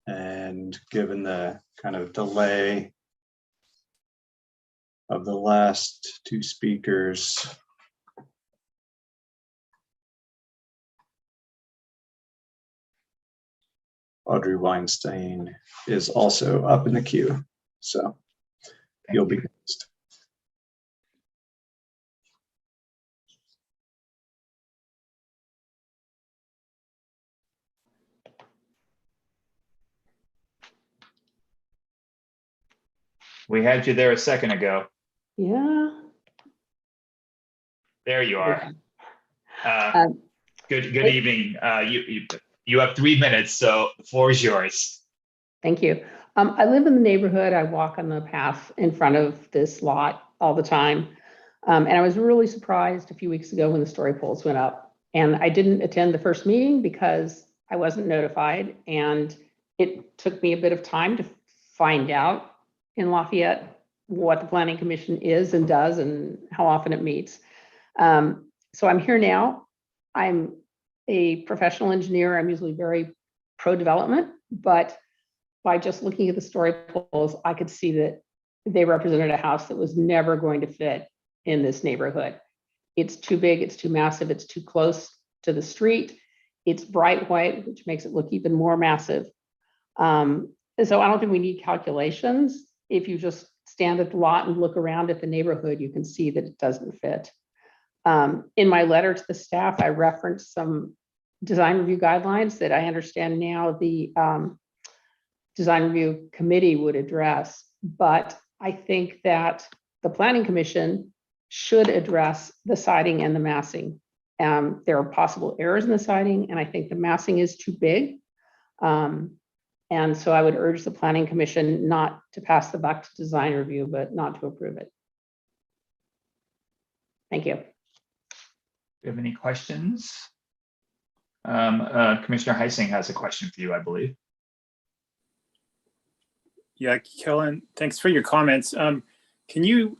And given the kind of delay of the last two speakers, Audrey Weinstein is also up in the queue. So you'll be next. We had you there a second ago. Yeah. There you are. Good evening. You have 3 minutes, so the floor is yours. Thank you. I live in the neighborhood. I walk on the path in front of this lot all the time. And I was really surprised a few weeks ago when the story poles went up. And I didn't attend the first meeting because I wasn't notified. And it took me a bit of time to find out in Lafayette what the Planning Commission is and does and how often it meets. So I'm here now. I'm a professional engineer. I'm usually very pro-development, but by just looking at the story poles, I could see that they represented a house that was never going to fit in this neighborhood. It's too big, it's too massive, it's too close to the street. It's bright white, which makes it look even more massive. So I don't think we need calculations. If you just stand at the lot and look around at the neighborhood, you can see that it doesn't fit. In my letter to the staff, I referenced some design review guidelines that I understand now the design review committee would address, but I think that the planning commission should address the siding and the massing. There are possible errors in the siding, and I think the massing is too big. And so I would urge the planning commission not to pass the buck to design review, but not to approve it. Thank you. Do you have any questions? Commissioner Heising has a question for you, I believe. Yeah, Kellen, thanks for your comments. Can you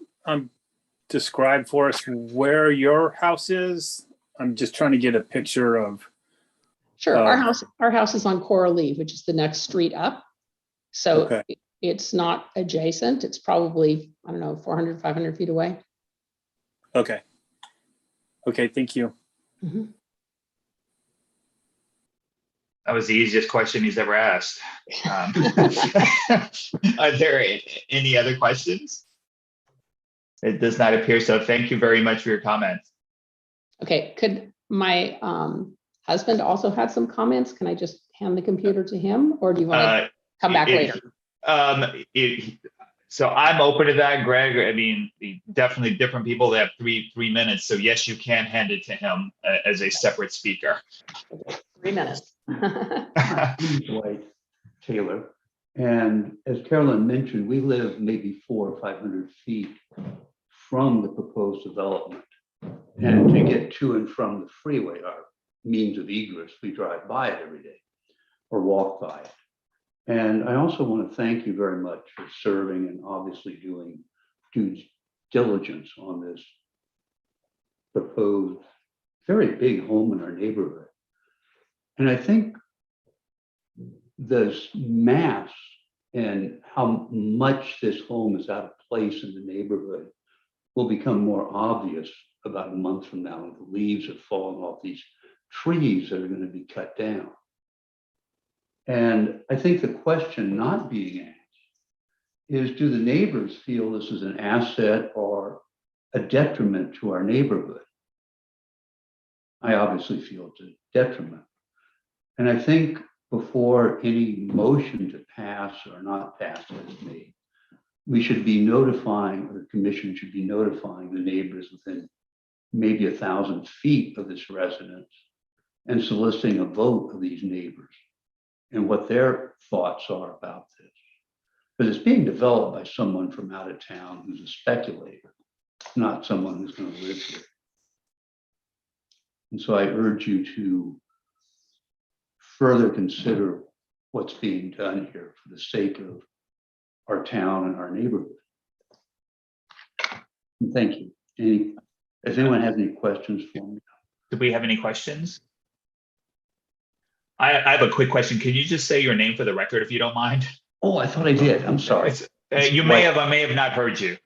describe for us where your house is? I'm just trying to get a picture of. Sure. Our house is on Coral Leaf, which is the next street up. So Okay. it's not adjacent. It's probably, I don't know, 400, 500 feet away. Okay. Okay, thank you. Mhm. That was the easiest question he's ever asked. Are there any other questions? It does not appear so. Thank you very much for your comments. Okay, could my husband also had some comments? Can I just hand the computer to him, or do you want to come back later? So I'm open to that, Greg. I mean, definitely different people that have three minutes. So yes, you can hand it to him as a separate speaker. 3 minutes. Dwight Taylor. And as Carolyn mentioned, we live maybe 400 or 500 feet from the proposed development. And to get to and from the freeway, our means of egress, we drive by it every day or walk by it. And I also want to thank you very much for serving and obviously doing due diligence on this proposed very big home in our neighborhood. And I think the mass and how much this home is out of place in the neighborhood will become more obvious about a month from now when the leaves have fallen off these trees that are going to be cut down. And I think the question not being asked is, do the neighbors feel this is an asset or a detriment to our neighborhood? I obviously feel it's a detriment. And I think before any motion to pass or not pass is made, we should be notifying, or the commission should be notifying the neighbors within maybe 1,000 feet of this residence and soliciting a vote of these neighbors and what their thoughts are about this. Because it's being developed by someone from out of town who's a speculator, not someone who's going to live here. And so I urge you to further consider what's being done here for the sake of our town and our neighborhood. And thank you. If anyone has any questions for me. Do we have any questions? I have a quick question. Can you just say your name for the record if you don't mind? Oh, I thought I did. I'm sorry. You may have, I may have not heard you.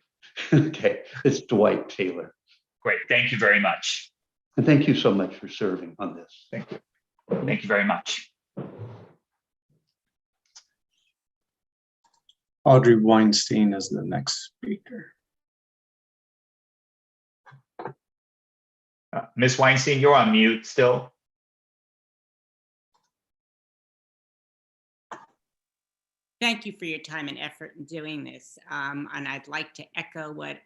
Okay, it's Dwight Taylor. Great, thank you very much. And thank you so much for serving on this. Thank you. Thank you very much. Audrey Weinstein is the next speaker. Ms. Weinstein, you're on mute still. Thank you for your time and effort in doing this. And I'd like to echo what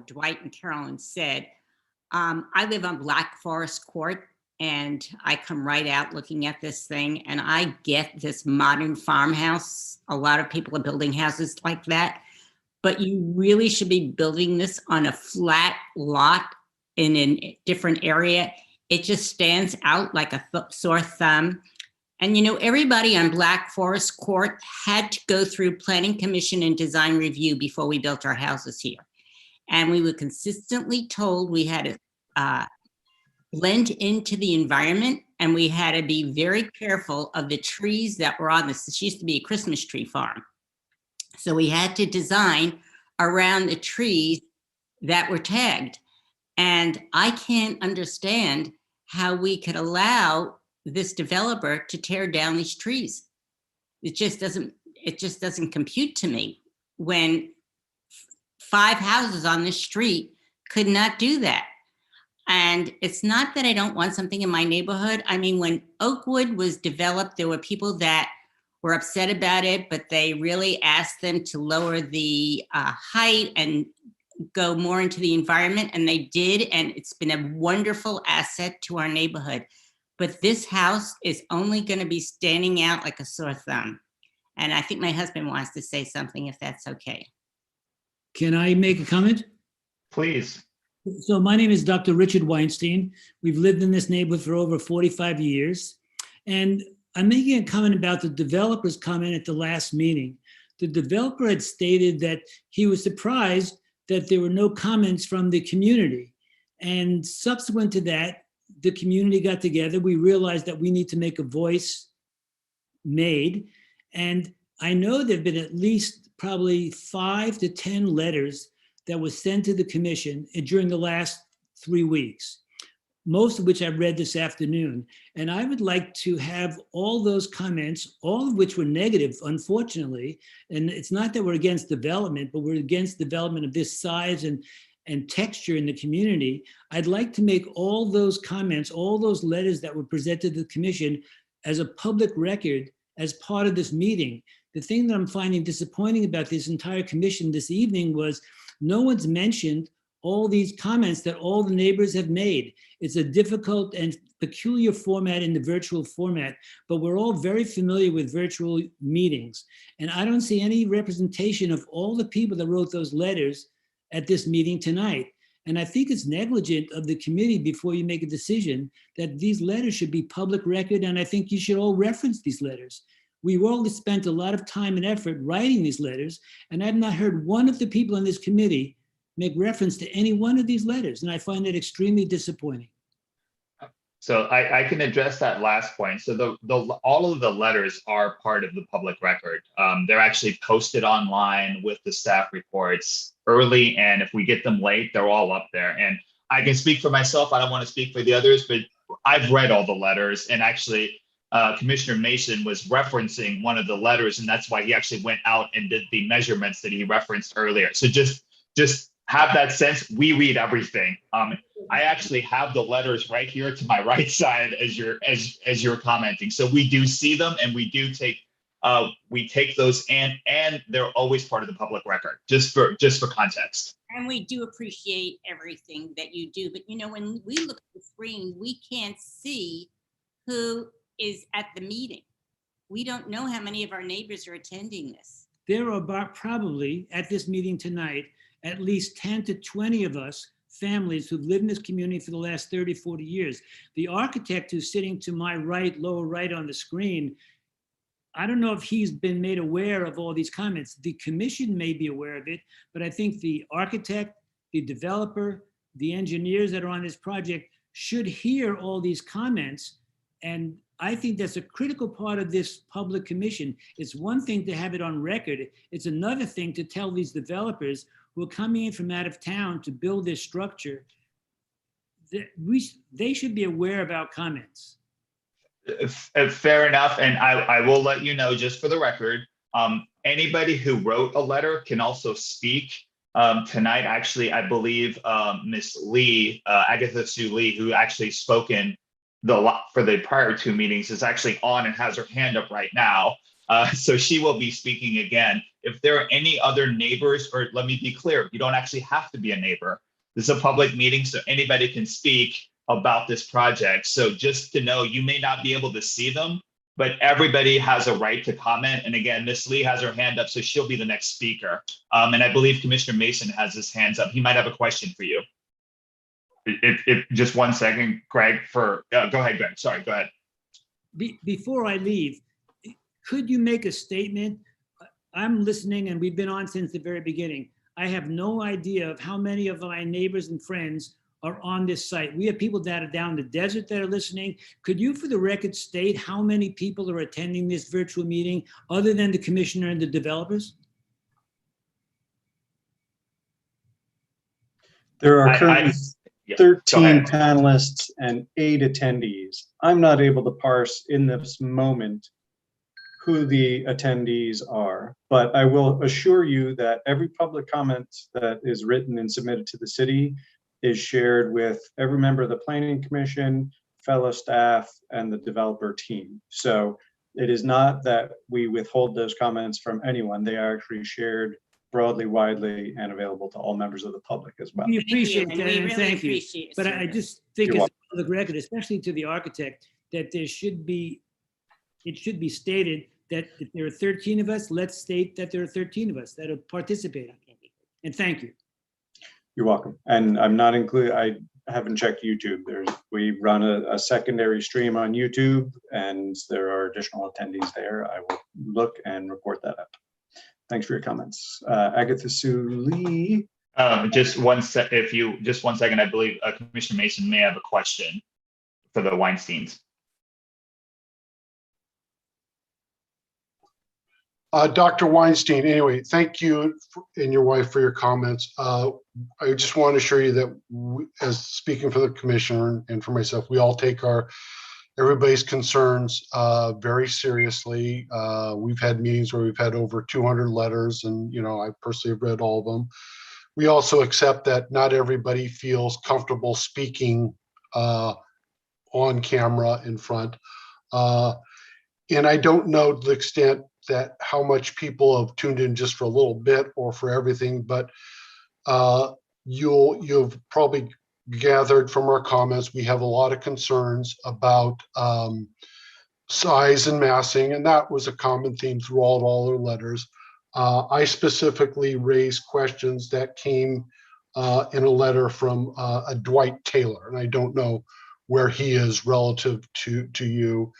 Dwight and Carolyn said. I live on Black Forest Court, and I come right out looking at this thing, and I get this modern farmhouse. A lot of people are building houses like that, but you really should be building this on a flat lot in a different area. It just stands out like a sore thumb. And you know, everybody on Black Forest Court had to go through planning commission and design review before we built our houses here. And we were consistently told we had to blend into the environment, and we had to be very careful of the trees that were on this. This used to be a Christmas tree farm. So we had to design around the trees that were tagged. And I can't understand how we could allow this developer to tear down these trees. It just doesn't compute to me when 5 houses on the street could not do that. And it's not that I don't want something in my neighborhood. I mean, when Oakwood was developed, there were people that were upset about it, but they really asked them to lower the height and go more into the environment, and they did, and it's been a wonderful asset to our neighborhood. But this house is only going to be standing out like a sore thumb. And I think my husband wants to say something, if that's okay. Can I make a comment? Please. So my name is Dr. Richard Weinstein. We've lived in this neighborhood for over 45 years. And I'm making a comment about the developer's comment at the last meeting. The developer had stated that he was surprised that there were no comments from the community. And subsequent to that, the community got together. We realized that we need to make a voice made. And I know there've been at least probably 5 to 10 letters that was sent to the commission during the last 3 weeks, most of which I read this afternoon. And I would like to have all those comments, all of which were negative, unfortunately. And it's not that we're against development, but we're against development of this size and texture in the community. I'd like to make all those comments, all those letters that were presented to the commission as a public record as part of this meeting. The thing that I'm finding disappointing about this entire commission this evening was no one's mentioned all these comments that all the neighbors have made. It's a difficult and peculiar format in the virtual format, but we're all very familiar with virtual meetings. And I don't see any representation of all the people that wrote those letters at this meeting tonight. And I think it's negligent of the committee before you make a decision that these letters should be public record. And I think you should all reference these letters. We all spent a lot of time and effort writing these letters, and I've not heard one of the people on this committee make reference to any one of these letters. And I find that extremely disappointing. So I can address that last point. So all of the letters are part of the public record. They're actually posted online with the staff reports early, and if we get them late, they're all up there. And I can speak for myself. I don't want to speak for the others, but I've read all the letters, and actually Commissioner Mason was referencing one of the letters, and that's why he actually went out and did the measurements that he referenced earlier. So just have that sense. We read everything. I actually have the letters right here to my right side as you're commenting. So we do see them, and we do take those, and they're always part of the public record, just for context. And we do appreciate everything that you do. But when we look at the screen, we can't see who is at the meeting. We don't know how many of our neighbors are attending this. There are about probably at this meeting tonight, at least 10 to 20 of us families who've lived in this community for the last 30, 40 years. The architect who's sitting to my right, lower right on the screen, I don't know if he's been made aware of all these comments. The commission may be aware of it, but I think the architect, the developer, the engineers that are on this project should hear all these comments. And I think that's a critical part of this public commission. It's one thing to have it on record. It's another thing to tell these developers who are coming in from out of town to build this structure that they should be aware of our comments. Fair enough. And I will let you know, just for the record, anybody who wrote a letter can also speak tonight. Actually, I believe Miss Lee, Agatha Sue Lee, who actually spoken for the prior 2 meetings, is actually on and has her hand up right now. So she will be speaking again. If there are any other neighbors, or let me be clear, you don't actually have to be a neighbor. This is a public meeting, so anybody can speak about this project. So just to know, you may not be able to see them, but everybody has a right to comment. And again, Miss Lee has her hand up, so she'll be the next speaker. And I believe Commissioner Mason has his hands up. He might have a question for you. If just 1 second, Greg, go ahead, Greg. Sorry, go ahead. Before I leave, could you make a statement? I'm listening, and we've been on since the very beginning. I have no idea of how many of my neighbors and friends are on this site. We have people that are down the desert that are listening. Could you, for the record, state how many people are attending this virtual meeting other than the commissioner and the developers? There are currently Yeah, 13 panelists and 8 attendees. I'm not able to parse in this moment who the attendees are, but I will assure you that every public comment that is written and submitted to the city is shared with every member of the Planning Commission, fellow staff, and the developer team. So it is not that we withhold those comments from anyone. They are actually shared broadly, widely, and available to all members of the public as well. We appreciate and that, we and really thank you. appreciate But I service. just think You're as a public record, especially to the architect, that there should be, it should be stated that if there are 13 of us, let's state that there are 13 of us that are participating. And thank you. You're welcome. And I'm not included, I haven't checked YouTube. We run a secondary stream on YouTube, and there are additional attendees there. I will look and report that up. Thanks for your comments. Agatha Sue Lee. Just one second, I believe Commissioner Mason may have a question for the Weinsteins. Dr. Weinstein, anyway, thank you and your wife for your comments. I just want to assure you that as speaking for the commissioner and for myself, we all take everybody's concerns very seriously. We've had meetings where we've had over 200 letters, and I personally have read all of them. We also accept that not everybody feels comfortable speaking on camera in front. And I don't know the extent that how much people have tuned in just for a little bit or for everything, but you've probably gathered from our comments, we have a lot of concerns about size and massing, and that was a common theme throughout all our letters. I specifically raised questions that came in a letter from a Dwight Taylor, and I don't know where he is relative to you.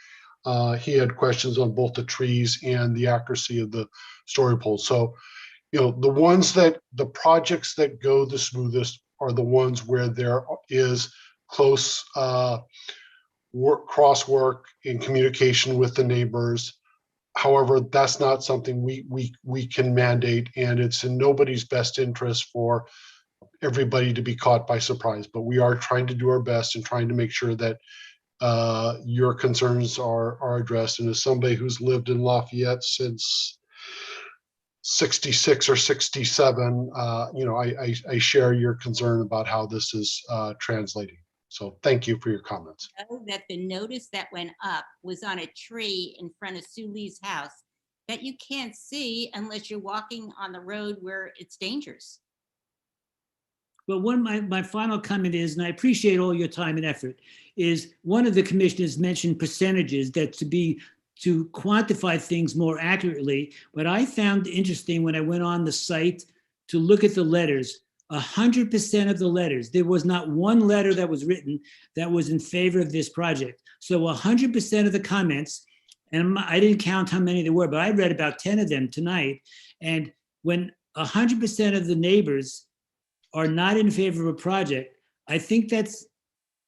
He had questions on both the trees and the accuracy of the story poles. So, the projects that go the smoothest are the ones where there is close crosswork in communication with the neighbors. However, that's not something we can mandate, and it's in nobody's best interest for everybody to be caught by surprise. But we are trying to do our best and trying to make sure that your concerns are addressed. And as somebody who's lived in Lafayette since 66 or 67, I share your concern about how this is translating. So thank you for your comments. Know that the notice that went up was on a tree in front of Sue Lee's house that you can't see unless you're walking on the road where it's dangerous. But my final comment is, and I appreciate all your time and effort, is one of the commissioners mentioned percentages that to quantify things more accurately. What I found interesting when I went on the site to look at the letters, 100% of the letters, there was not one letter that was written that was in favor of this project. So 100% of the comments, and I didn't count how many there were, but I read about 10 of them tonight. And when 100% of the neighbors are not in favor of a project, I think that's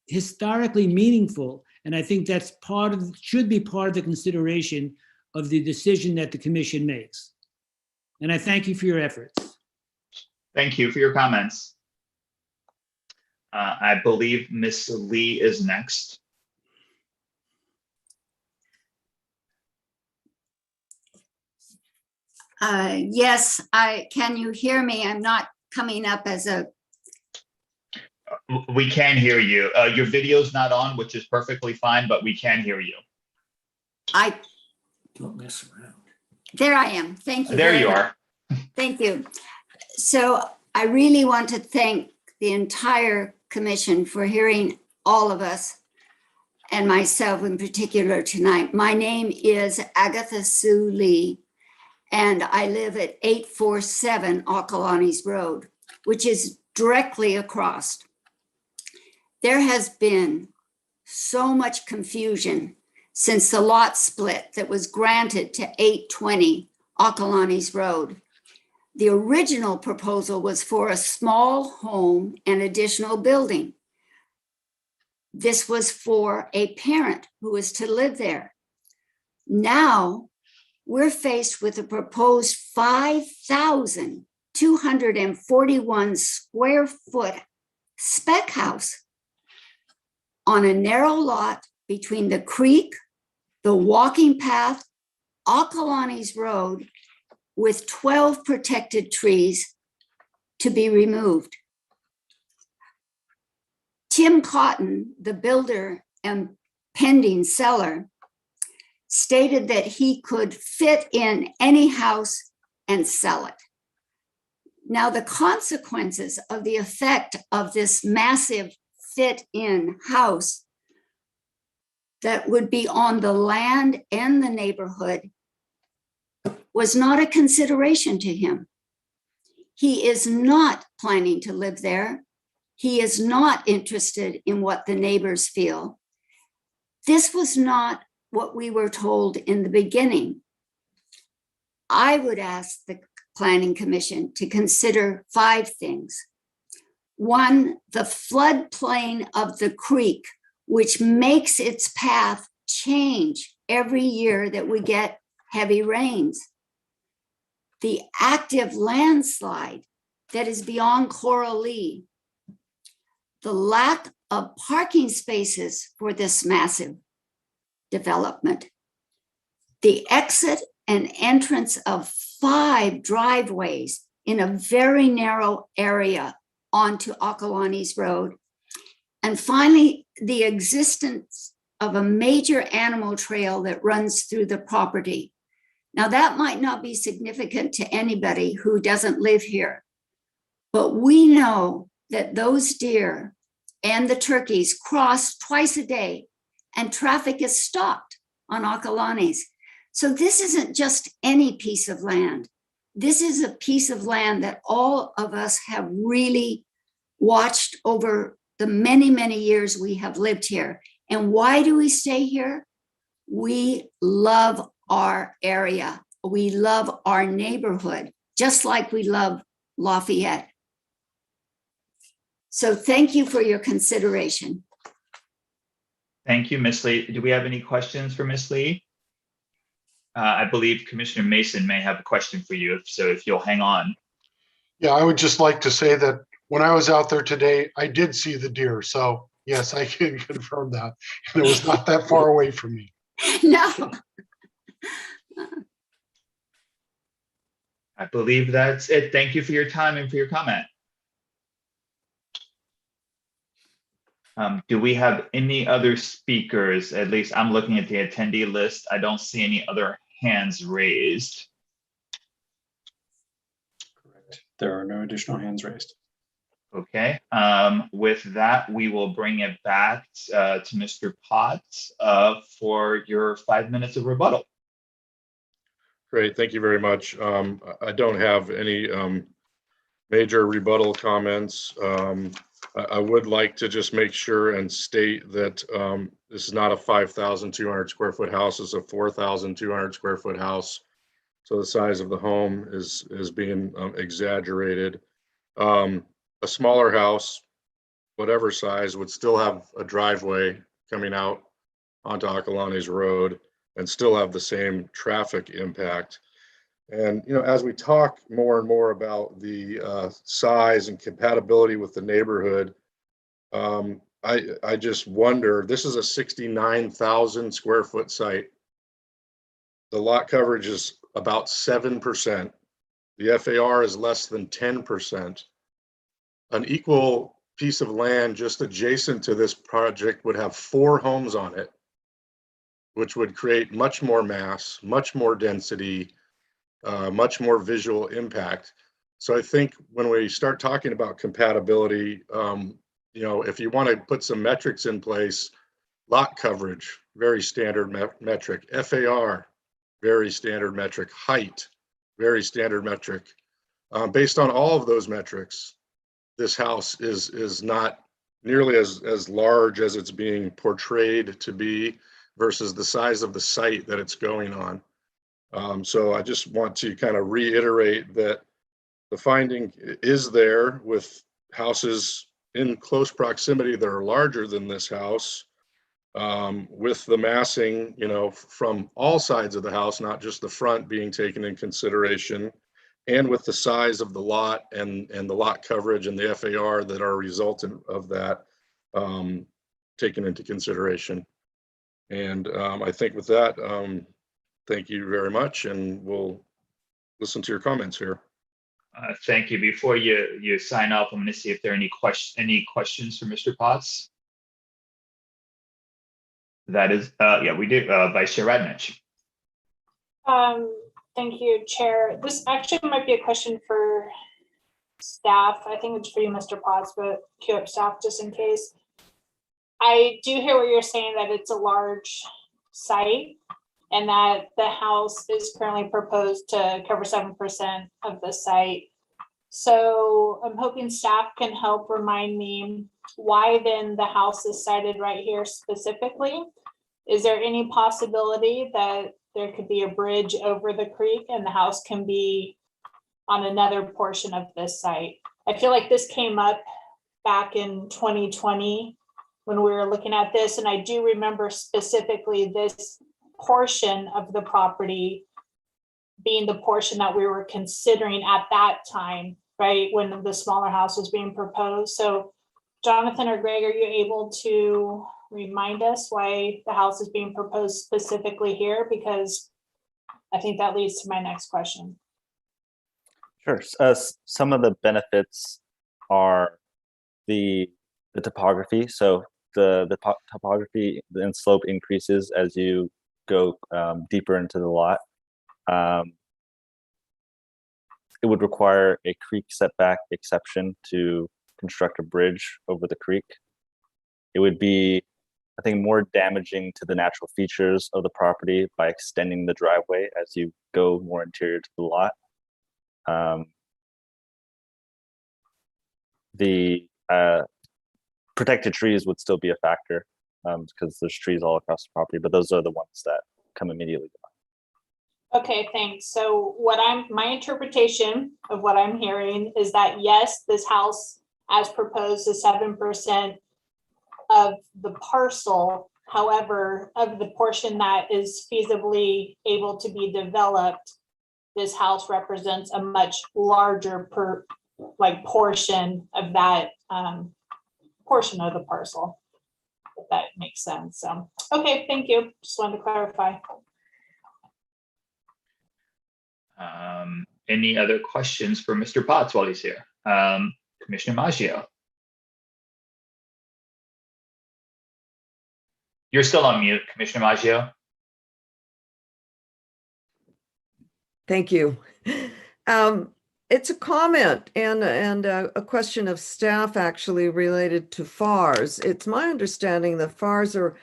historically meaningful. And I think that's should be part of the consideration of the decision that the commission makes. And I thank you for your efforts. Thank you for your comments. I believe Ms. Lee is next. Yes, can you hear me? I'm not coming up as a. We can hear you. Your video's not on, which is perfectly fine, but we can hear you. Don't mess around. There I am. Thank you. There you are. Thank you. So I really want to thank the entire commission for hearing all of us and myself in particular tonight. My name is Agatha Sue Lee, and I live at 847 Ocalanis Road, which is directly across. There has been so much confusion since the lot split that was granted to 820 Ocalanis Road. The original proposal was for a small home and additional building. This was for a parent who was to live there. Now we're faced with a proposed 5,241 square foot spec house on a narrow lot between the creek, the walking path, Akalani's Road with 12 protected trees to be removed. Tim Cotton, the builder and pending seller, stated that he could fit in any house and sell it. Now, the consequences of the effect of this massive fit-in house that would be on the land and the neighborhood was not a consideration to him. He is not planning to live there. He is not interested in what the neighbors feel. This was not what we were told in the beginning. I would ask the Planning Commission to consider 5 things. 1, the floodplain of the creek, which makes its path change every year that we get heavy rains. The active landslide that is beyond Coralie. The lack of parking spaces for this massive development. The exit and entrance of 5 driveways in a very narrow area onto Akalani's Road. And finally, the existence of a major animal trail that runs through the property. Now, that might not be significant to anybody who doesn't live here, but we know that those deer and the turkeys cross twice a day and traffic is stopped on Akalani's. So this isn't just any piece of land. This is a piece of land that all of us have really watched over the many, many years we have lived here. And why do we stay here? We love our area. We love our neighborhood, just like we love Lafayette. So thank you for your consideration. Thank you, Ms. Lee. Do we have any questions for Ms. Lee? I believe Commissioner Mason may have a question for you, so if you'll hang on. Yeah, I would just like to say that when I was out there today, I did see the deer. So yes, I can confirm that. And it was not that far away from me. No. I believe that's it. Thank you for your time and for your comment. Do we have any other speakers? At least I'm looking at the attendee list. I don't see any other hands raised. Correct. There are no additional hands raised. Okay. With that, we will bring it back to Mr. Potts for your 5 minutes of rebuttal. Great, thank you very much. I don't have any major rebuttal comments. I would like to just make sure and state that this is not a 5,200 square foot house, it's a 4,200 square foot house. So the size of the home is being exaggerated. A smaller house, whatever size, would still have a driveway coming out onto Akalani's Road and still have the same traffic impact. And, you know, as we talk more and more about the size and compatibility with the neighborhood, I just wonder, this is a 69,000 square foot site. The lot coverage is about 7%. The FAR is less than 10%. An equal piece of land just adjacent to this project would have 4 homes on it, which would create much more mass, much more density, much more visual impact. So I think when we start talking about compatibility, you know, if you want to put some metrics in place, lot coverage, very standard metric, FAR, very standard metric, height, very standard metric. Based on all of those metrics, this house is not nearly as large as it's being portrayed to be versus the size of the site that it's going on. So I just want to kind of reiterate that the finding is there with houses in close proximity that are larger than this house, with the massing, you know, from all sides of the house, not just the front being taken in consideration, and with the size of the lot and the lot coverage and the FAR that are resultant of that taken into consideration. And I think with that, Thank you very much, and we'll listen to your comments here. Thank you. Before you sign off, I'm going to see if there are any questions for Mr. Potts. That is, yeah, we do. Vice Chair Radnich. Thank you, Chair. This actually might be a question for staff. I think it's for you, Mr. Potts, but queue up staff just in case. I do hear what you're saying, that it's a large site and that the house is currently proposed to cover 7% of the site. So I'm hoping staff can help remind me why then the house is cited right here specifically. Is there any possibility that there could be a bridge over the creek and the house can be on another portion of this site? I feel like this came up back in 2020 when we were looking at this, and I do remember specifically this portion of the property being the portion that we were considering at that time, right, when the smaller house was being proposed. So Jonathan or Greg, are you able to remind us why the house is being proposed specifically here? Because I think that leads to my next question. Sure. Some of the benefits are the topography. So the topography and slope increases as you go deeper into the lot. It would require a creek setback exception to construct a bridge over the creek. It would be, I think, more damaging to the natural features of the property by extending the driveway as you go more interior to the lot. The protected trees would still be a factor because there's trees all across the property, but those are the ones that come immediately to mind. Okay, thanks. So my interpretation of what I'm hearing is that yes, this house as proposed is 7% of the parcel. However, of the portion that is feasibly able to be developed, this house represents a much larger portion of that portion of the parcel, if that makes sense. So, okay, thank you. Just wanted to clarify. Any other questions for Mr. Potts while he's here? Commissioner Maggio. You're still on mute, Commissioner Maggio. Thank you. It's a comment and a question of staff actually related to FARs. It's my understanding that FARs are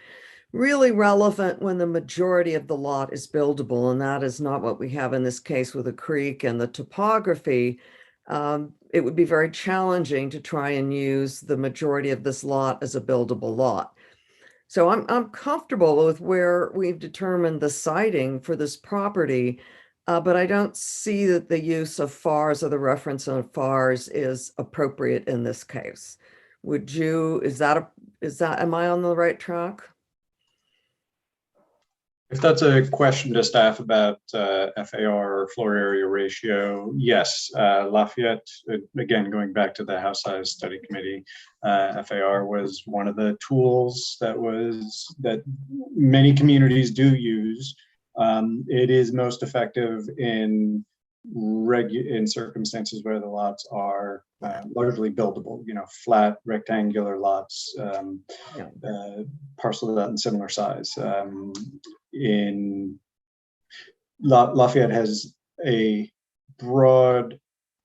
really relevant when the majority of the lot is buildable, and that is not what we have in this case with a creek and the topography. It would be very challenging to try and use the majority of this lot as a buildable lot. So I'm comfortable with where we've determined the siting for this property, but I don't see that the use of FARs or the reference on FARs is appropriate in this case. Would you, am I on the right track? If that's a question to staff about FAR or floor area ratio, yes. Lafayette, again, going back to the house size study committee, FAR was one of the tools that many communities do use. It is most effective in circumstances where the lots are largely buildable, flat rectangular lots, parcels that in similar size. In Lafayette has a broad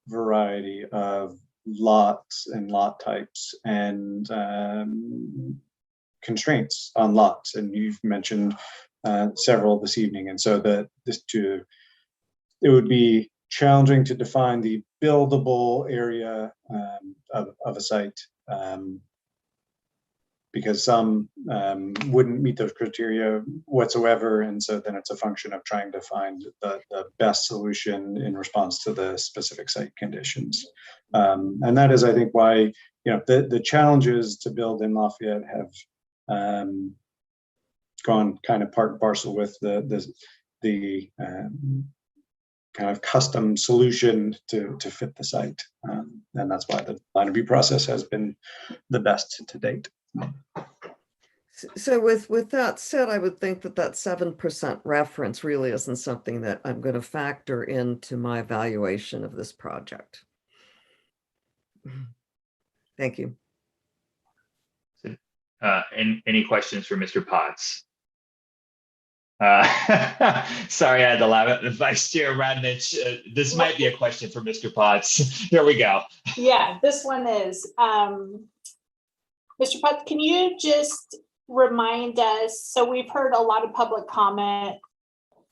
variety of lots and lot types and constraints on lots, and you've mentioned several this evening, and so it would be challenging to define the buildable area of a site because some wouldn't meet those criteria whatsoever, and so then it's a function of trying to find the best solution in response to the specific site conditions. And that is, I think, why the challenges to build in Lafayette have gone kind of part and parcel with the kind of custom solution to fit the site. And that's why the design review process has been the best to date. So with that said, I would think that that 7% reference really isn't something that I'm going to factor into my evaluation of this project. Thank you. Any questions for Mr. Potts? Sorry, I had to laugh at the Vice Chair Radnich. This might be a question for Mr. Potts. Here we go. Yeah, this one is, Mr. Potts, can you just remind us, so we've heard a lot of public comment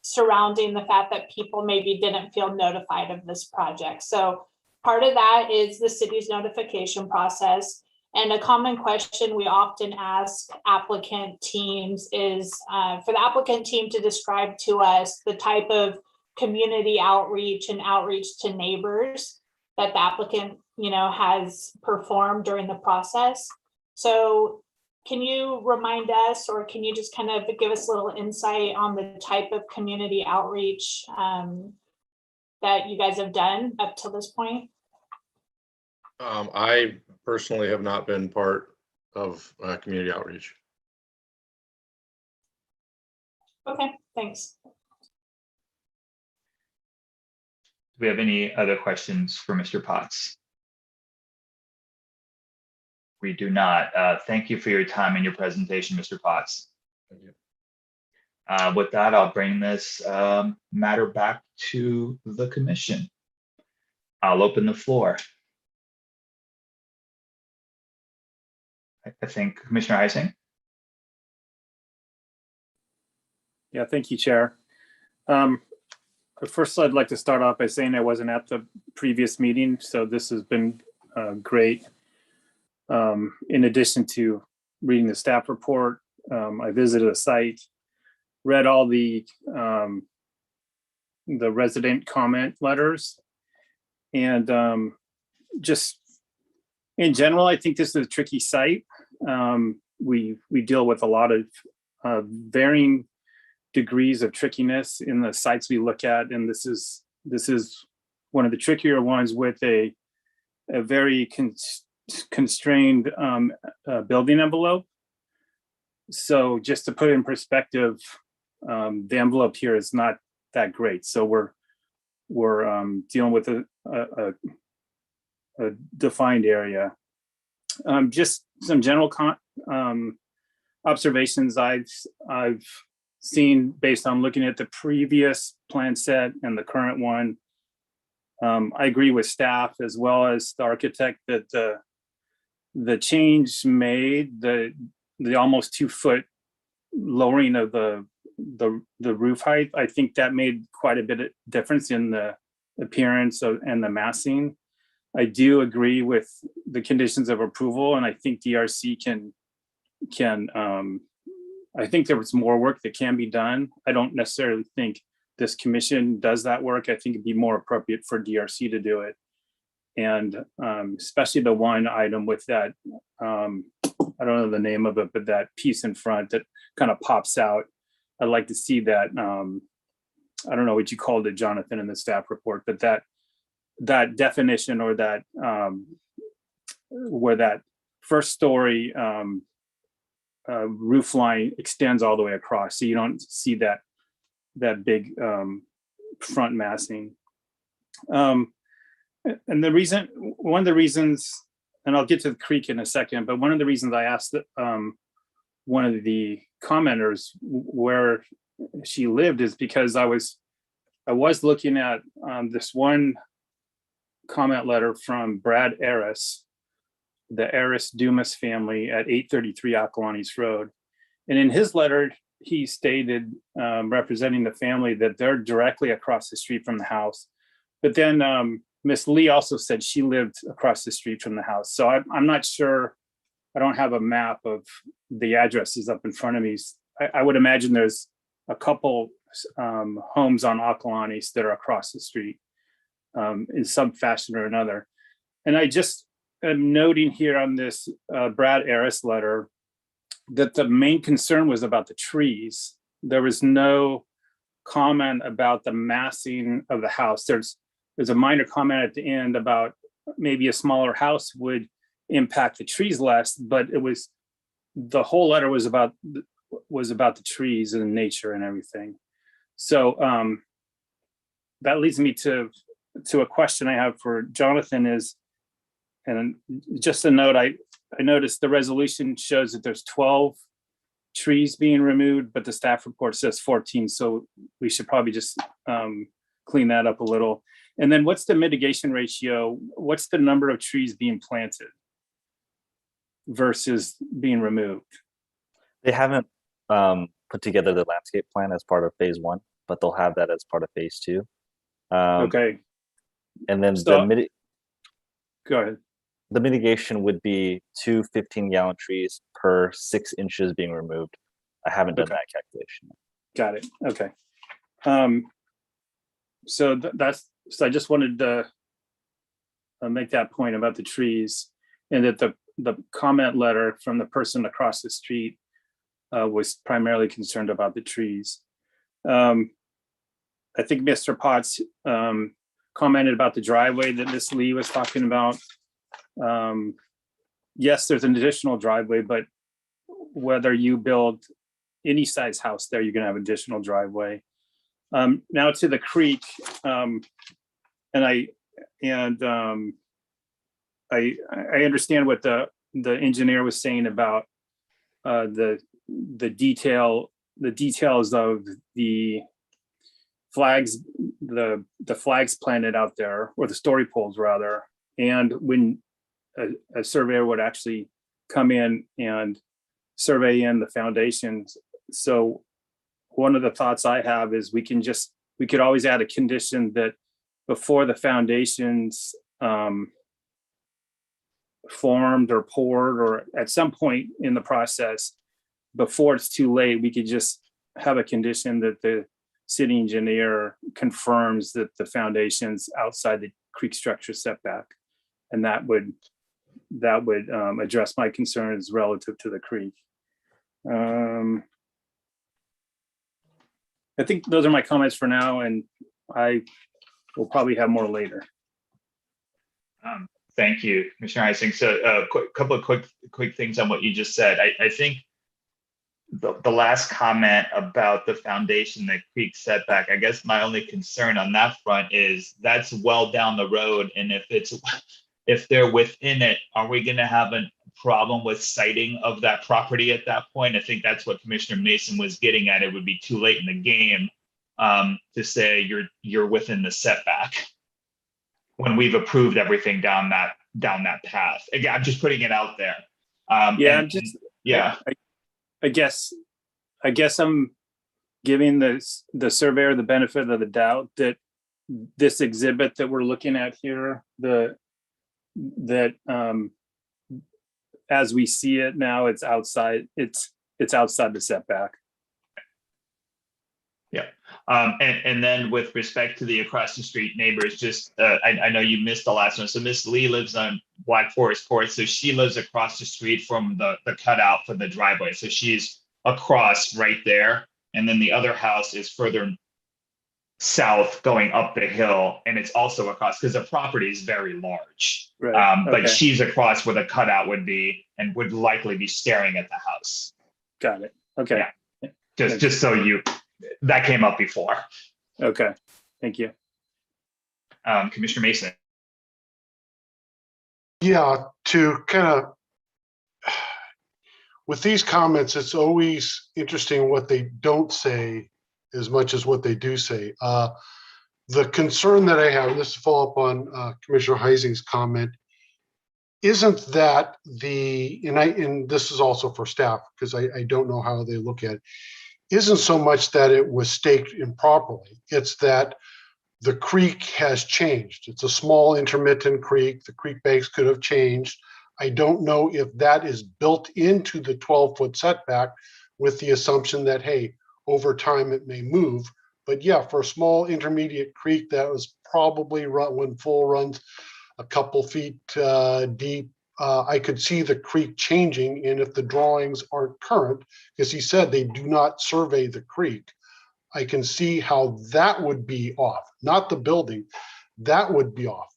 surrounding the fact that people maybe didn't feel notified of this project. So part of that is the city's notification process. And a common question we often ask applicant teams is for the applicant team to describe to us the type of community outreach and outreach to neighbors that the applicant, has performed during the process. So can you remind us, or can you just kind of give us a little insight on the type of community outreach that you guys have done up to this point? I personally have not been part of community outreach. Okay, thanks. Do we have any other questions for Mr. Potts? We do not. Thank you for your time and your presentation, Mr. Potts. Thank you. With that, I'll bring this matter back to the commission. I'll open the floor. I think Commissioner Heising. Yeah, thank you, Chair. First, I'd like to start off by saying I wasn't at the previous meeting, so this has been great. In addition to reading the staff report, I visited a site, read all the resident comment letters, and just in general, I think this is a tricky site. We deal with a lot of varying degrees of trickiness in the sites we look at, and this is one of the trickier ones with a very constrained building envelope. So just to put it in perspective, the envelope here is not that great. So we're dealing with a defined area. Just some general observations I've seen based on looking at the previous plan set and the current one. I agree with staff as well as the architect that the change made, the almost 2-foot lowering of the roof height, I think that made quite a bit of difference in the appearance and the massing. I do agree with the conditions of approval, and I think DRC can I think there was more work that can be done. I don't necessarily think this commission does that work. I think it'd be more appropriate for DRC to do it. And especially the one item with that, I don't know the name of it, but that piece in front that kind of pops out. I'd like to see that, I don't know what you called it, Jonathan, in the staff report, but that definition, or that where that first story roof line extends all the way across, so you don't see that big front massing. And one of the reasons, and I'll get to the creek in a second, but one of the reasons I asked one of the commenters where she lived is because I was looking at this one comment letter from Brad Aris, the Aris Dumas family at 833 Acalanes Road. And in his letter, he stated, representing the family, that they're directly across the street from the house. But then Miss Lee also said she lived across the street from the house. So I'm not sure, I don't have a map of the addresses up in front of me. I would imagine there's a couple homes on Acalanes that are across the street in some fashion or another. And I just am noting here on this Brad Aris letter that the main concern was about the trees. There was no comment about the massing of the house. There's a minor comment at the end about maybe a smaller house would impact the trees less, but it was the whole letter was about the trees and nature and everything. So that leads me to a question I have for Jonathan is, and just a note, I noticed the resolution shows that there's 12 trees being removed, but the staff report says 14. So we should probably just clean that up a little. And then what's the mitigation ratio? What's the number of trees being planted versus being removed? They haven't put together the landscape plan as part of phase 1, but they'll have that as part of phase 2. Okay. And then So, go ahead. The mitigation would be 2 15-gallon trees per 6 inches being removed. I haven't done that calculation. Got it. Okay. So so I just wanted to make that point about the trees, and that the comment letter from the person across the street was primarily concerned about the trees. I think Mr. Potts commented about the driveway that Ms. Lee was talking about. Yes, there's an additional driveway, but whether you build any size house there, you're gonna have additional driveway. Now to the creek, and I understand what the engineer was saying about the details of the flags, the flags planted out there, or the story poles rather, and when a surveyor would actually come in and survey in the foundations. So one of the thoughts I have is we could always add a condition that before the foundations formed or poured, or at some point in the process, before it's too late, we could just have a condition that the city engineer confirms that the foundation's outside the creek structure setback. And that would address my concerns relative to the creek. I think those are my comments for now, and I will probably have more later. Thank you, Commissioner Heising. So a couple of quick things on what you just said. I think the last comment about the foundation, the creek setback, I guess my only concern on that front is that's well down the road. And if they're within it, are we going to have a problem with siting of that property at that point? I think that's what Commissioner Mason was getting at. It would be too late in the game to say you're within the setback when we've approved everything down that path. Again, I'm just putting it out there. I guess I'm giving the surveyor the benefit of the doubt that this exhibit that we're looking at here, as we see it now, it's outside the setback. Yeah. And then with respect to the across the street neighbors, just I know you missed the last one. So Miss Lee lives on Black Forest Court. So she lives across the street from the cutout for the driveway. So she's across right there. And then the other house is further south going up the hill. And it's also across because the property is very large. Right. But she's across where the cutout would be and would likely be staring at the house. Got it. Okay. Yeah. Just so that came up before. Okay, thank you. Commissioner Mason. Yeah, to kind of, with these comments, it's always interesting what they don't say as much as what they do say. The concern that I have, and this to follow up on Commissioner Heising's comment, isn't that and this is also for staff, because I don't know how they look at it, isn't so much that it was staked improperly. It's that the creek has changed. It's a small intermittent creek. The creek banks could have changed. I don't know if that is built into the 12-foot setback with the assumption that, hey, over time it may move. But yeah, for a small intermediate creek that was probably when full runs a couple feet deep, I could see the creek changing. And if the drawings aren't current, because he said they do not survey the creek, I can see how that would be off, not the building, that would be off.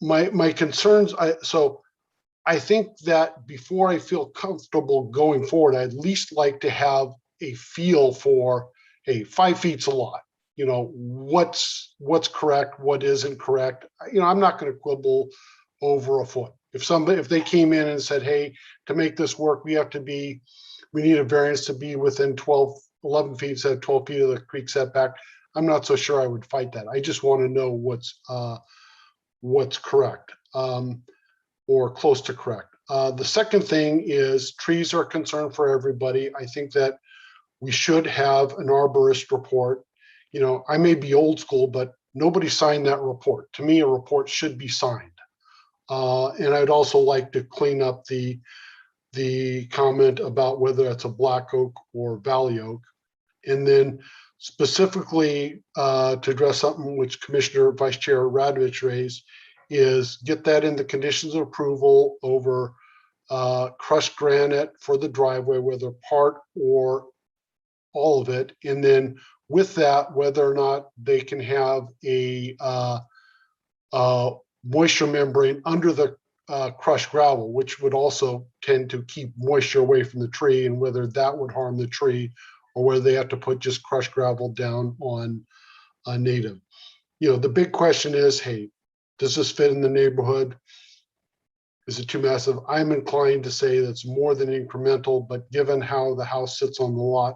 My concerns, so I think that before I feel comfortable going forward, I'd at least like to have a feel for, hey, 5 feet's a lot. You know, what's correct, what isn't correct. You know, I'm not going to quibble over a foot. If they came in and said, hey, to make this work, we need a variance to be within 11 feet instead of 12 feet of the creek setback, I'm not so sure I would fight that. I just want to know what's correct, or close to correct. The second thing is trees are a concern for everybody. I think that we should have an arborist report. You know, I may be old school, but nobody signed that report. To me, a report should be signed. And I'd also like to clean up the comment about whether it's a black oak or valley oak. And then specifically to address something which Commissioner Vice Chair Radovich raised, is get that in the conditions of approval over crushed granite for the driveway, whether part or all of it. And then with that, whether or not they can have a moisture membrane under the crushed gravel, which would also tend to keep moisture away from the tree, and whether that would harm the tree, or whether they have to put just crushed gravel down on a native. You know, the big question is, hey, does this fit in the neighborhood? Is it too massive? I'm inclined to say that's more than incremental, but given how the house sits on the lot,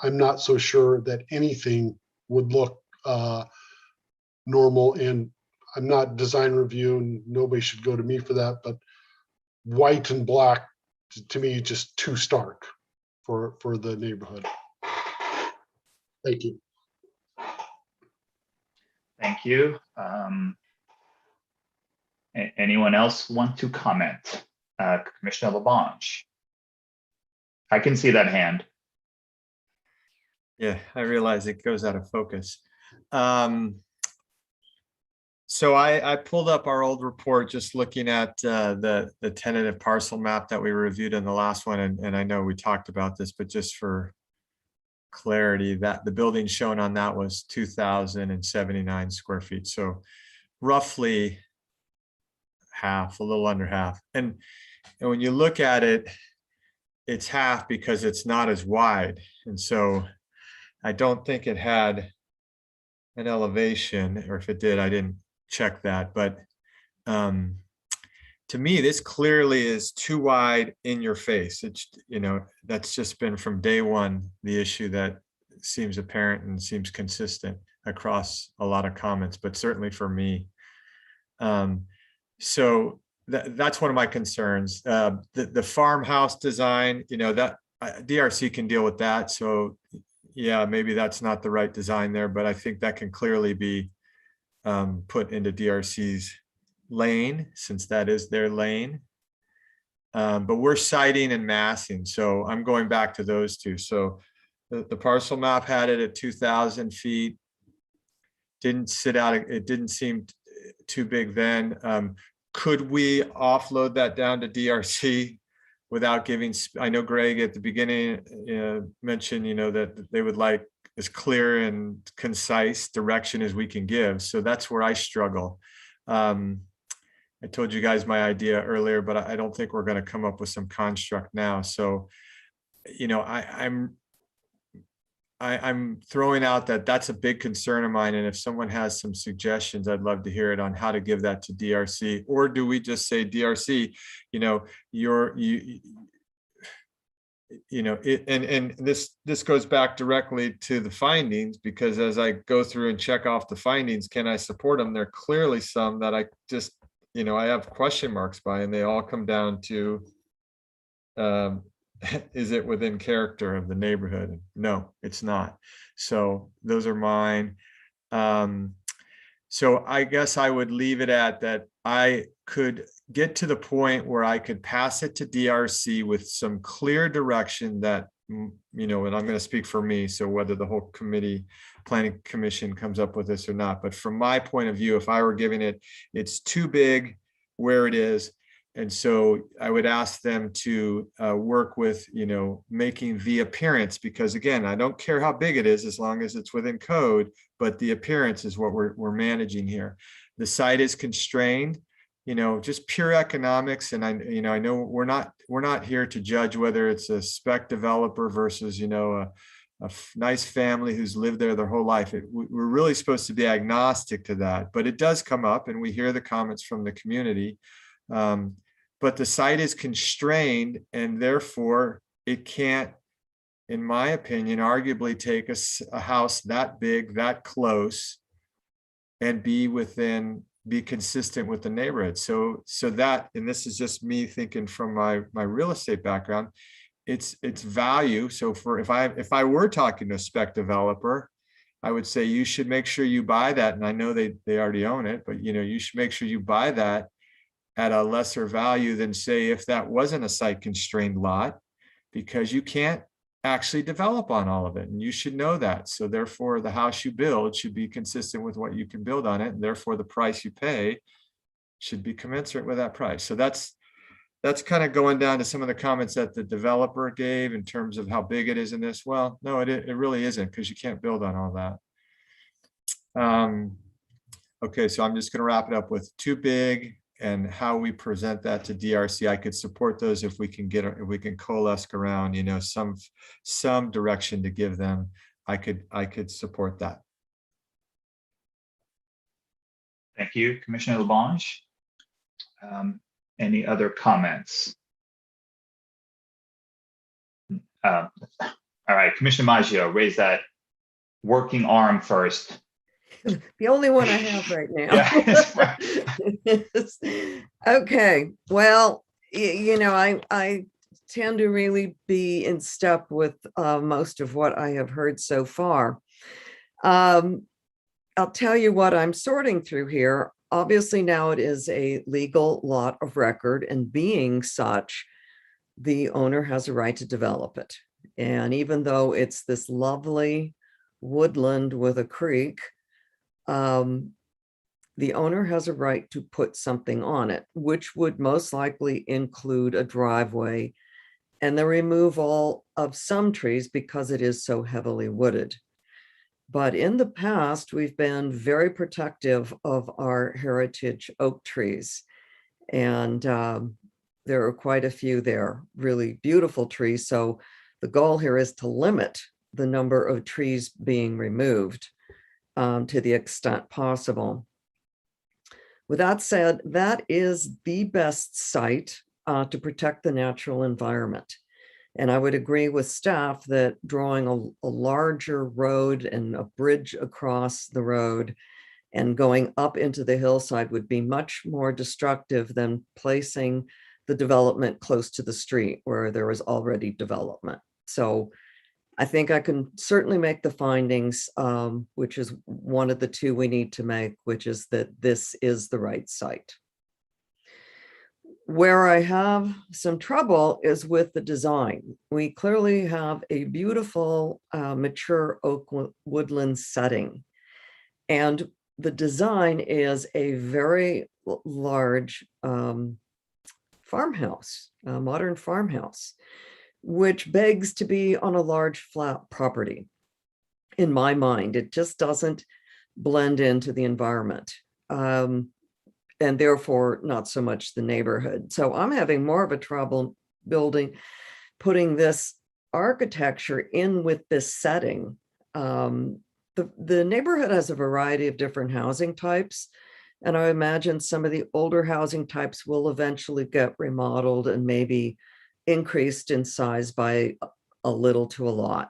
I'm not so sure that anything would look normal. And I'm not design review, and nobody should go to me for that, but white and black to me just too stark for the neighborhood. Thank you. Thank you. Anyone else want to comment? Commissioner LaBonge. I can see that hand. Yeah, I realize it goes out of focus. So I pulled up our old report, just looking at the tentative parcel map that we reviewed in the last one. And I know we talked about this, but just for clarity, that the building shown on that was 2,079 square feet. So roughly half, a little under half. And when you look at it, it's half because it's not as wide. And so I don't think it had an elevation, or if it did, I didn't check that. But to me, this clearly is too wide in your face. It's, you know, that's just been from day one, the issue that seems apparent and seems consistent across a lot of comments, but certainly for me. So that's one of my concerns. The farmhouse design, you know, that DRC can deal with that. So yeah, maybe that's not the right design there, but I think that can clearly be put into DRC's lane, since that is their lane. But we're siting and massing, so I'm going back to those two. So the parcel map had it at 2,000 feet. Didn't sit out, it didn't seem too big then. Could we offload that down to DRC without giving, I know Greg at the beginning mentioned, you know, that they would like as clear and concise direction as we can give. So that's where I struggle. I told you guys my idea earlier, but I don't think we're going to come up with some construct now. So, you know, I'm throwing out that that's a big concern of mine. And if someone has some suggestions, I'd love to hear it on how to give that to DRC. Or do we just say, DRC, you know, and this goes back directly to the findings, because as I go through and check off the findings, can I support them? There are clearly some that I just, you know, I have question marks by, and they all come down to, is it within character of the neighborhood? No, it's not. So those are mine. So I guess I would leave it at that. I could get to the point where I could pass it to DRC with some clear direction that, you know, and I'm going to speak for me, so whether the whole planning commission comes up with this or not, but from my point of view, if I were giving it, it's too big where it is. And so I would ask them to work with, you know, making the appearance, because again, I don't care how big it is as long as it's within code, but the appearance is what we're managing here. The site is constrained. just pure economics. And I know we're not here to judge whether it's a spec developer versus, a nice family who's lived there their whole life. We're really supposed to be agnostic to that, but it does come up and we hear the comments from the community. But the site is constrained and therefore it can't, in my opinion, arguably take a house that big, that close and be consistent with the neighborhood. So that, and this is just me thinking from my real estate background, it's value. So if I were talking to a spec developer, I would say you should make sure you buy that. And I know they already own it, but you should make sure you buy that at a lesser value than, say, if that wasn't a site constrained lot, because you can't actually develop on all of it. And you should know that. So therefore the house you build should be consistent with what you can build on it. And therefore the price you pay should be commensurate with that price. So that's kind of going down to some of the comments that the developer gave in terms of how big it is in this. Well, no, it really isn't, because you can't build on all that. Okay, so I'm just going to wrap it up with too big and how we present that to DRC. I could support those if we can coalesce around, some direction to give them. I could support that. Thank you, Commissioner Labange. Any other comments? All right, Commissioner Maggio, raise that working arm first. The only one I have right now. Yeah. Okay, well, I tend to really be in step with most of what I have heard so far. I'll tell you what I'm sorting through here. Obviously, now it is a legal lot of record, and being such, the owner has a right to develop it. And even though it's this lovely woodland with a creek, the owner has a right to put something on it, which would most likely include a driveway and the removal of some trees because it is so heavily wooded. But in the past, we've been very protective of our heritage oak trees. And there are quite a few there, really beautiful trees. So the goal here is to limit the number of trees being removed to the extent possible. With that said, that is the best site to protect the natural environment. And I would agree with staff that drawing a larger road and a bridge across the road and going up into the hillside would be much more destructive than placing the development close to the street where there is already development. So I think I can certainly make the findings, which is one of the two we need to make, which is that this is the right site. Where I have some trouble is with the design. We clearly have a beautiful mature oak woodland setting. And the design is a very large farmhouse, a modern farmhouse, which begs to be on a large flat property. In my mind, it just doesn't blend into the environment. And therefore not so much the neighborhood. So I'm having more of a trouble putting this architecture in with this setting. The neighborhood has a variety of different housing types. And I imagine some of the older housing types will eventually get remodeled and maybe increased in size by a little to a lot.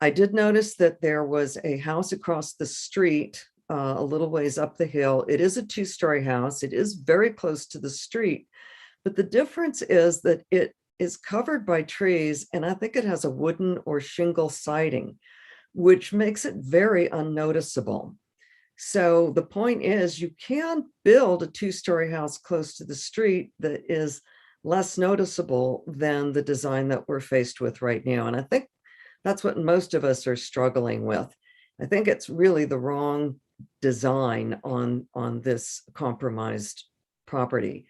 I did notice that there was a house across the street a little ways up the hill. It is a two-story house. It is very close to the street, but the difference is that it is covered by trees, and I think it has a wooden or shingle siding, which makes it very unnoticeable. So the point is, you can build a two-story house close to the street that is less noticeable than the design that we're faced with right now. And I think that's what most of us are struggling with. I think it's really the wrong design on this compromised property.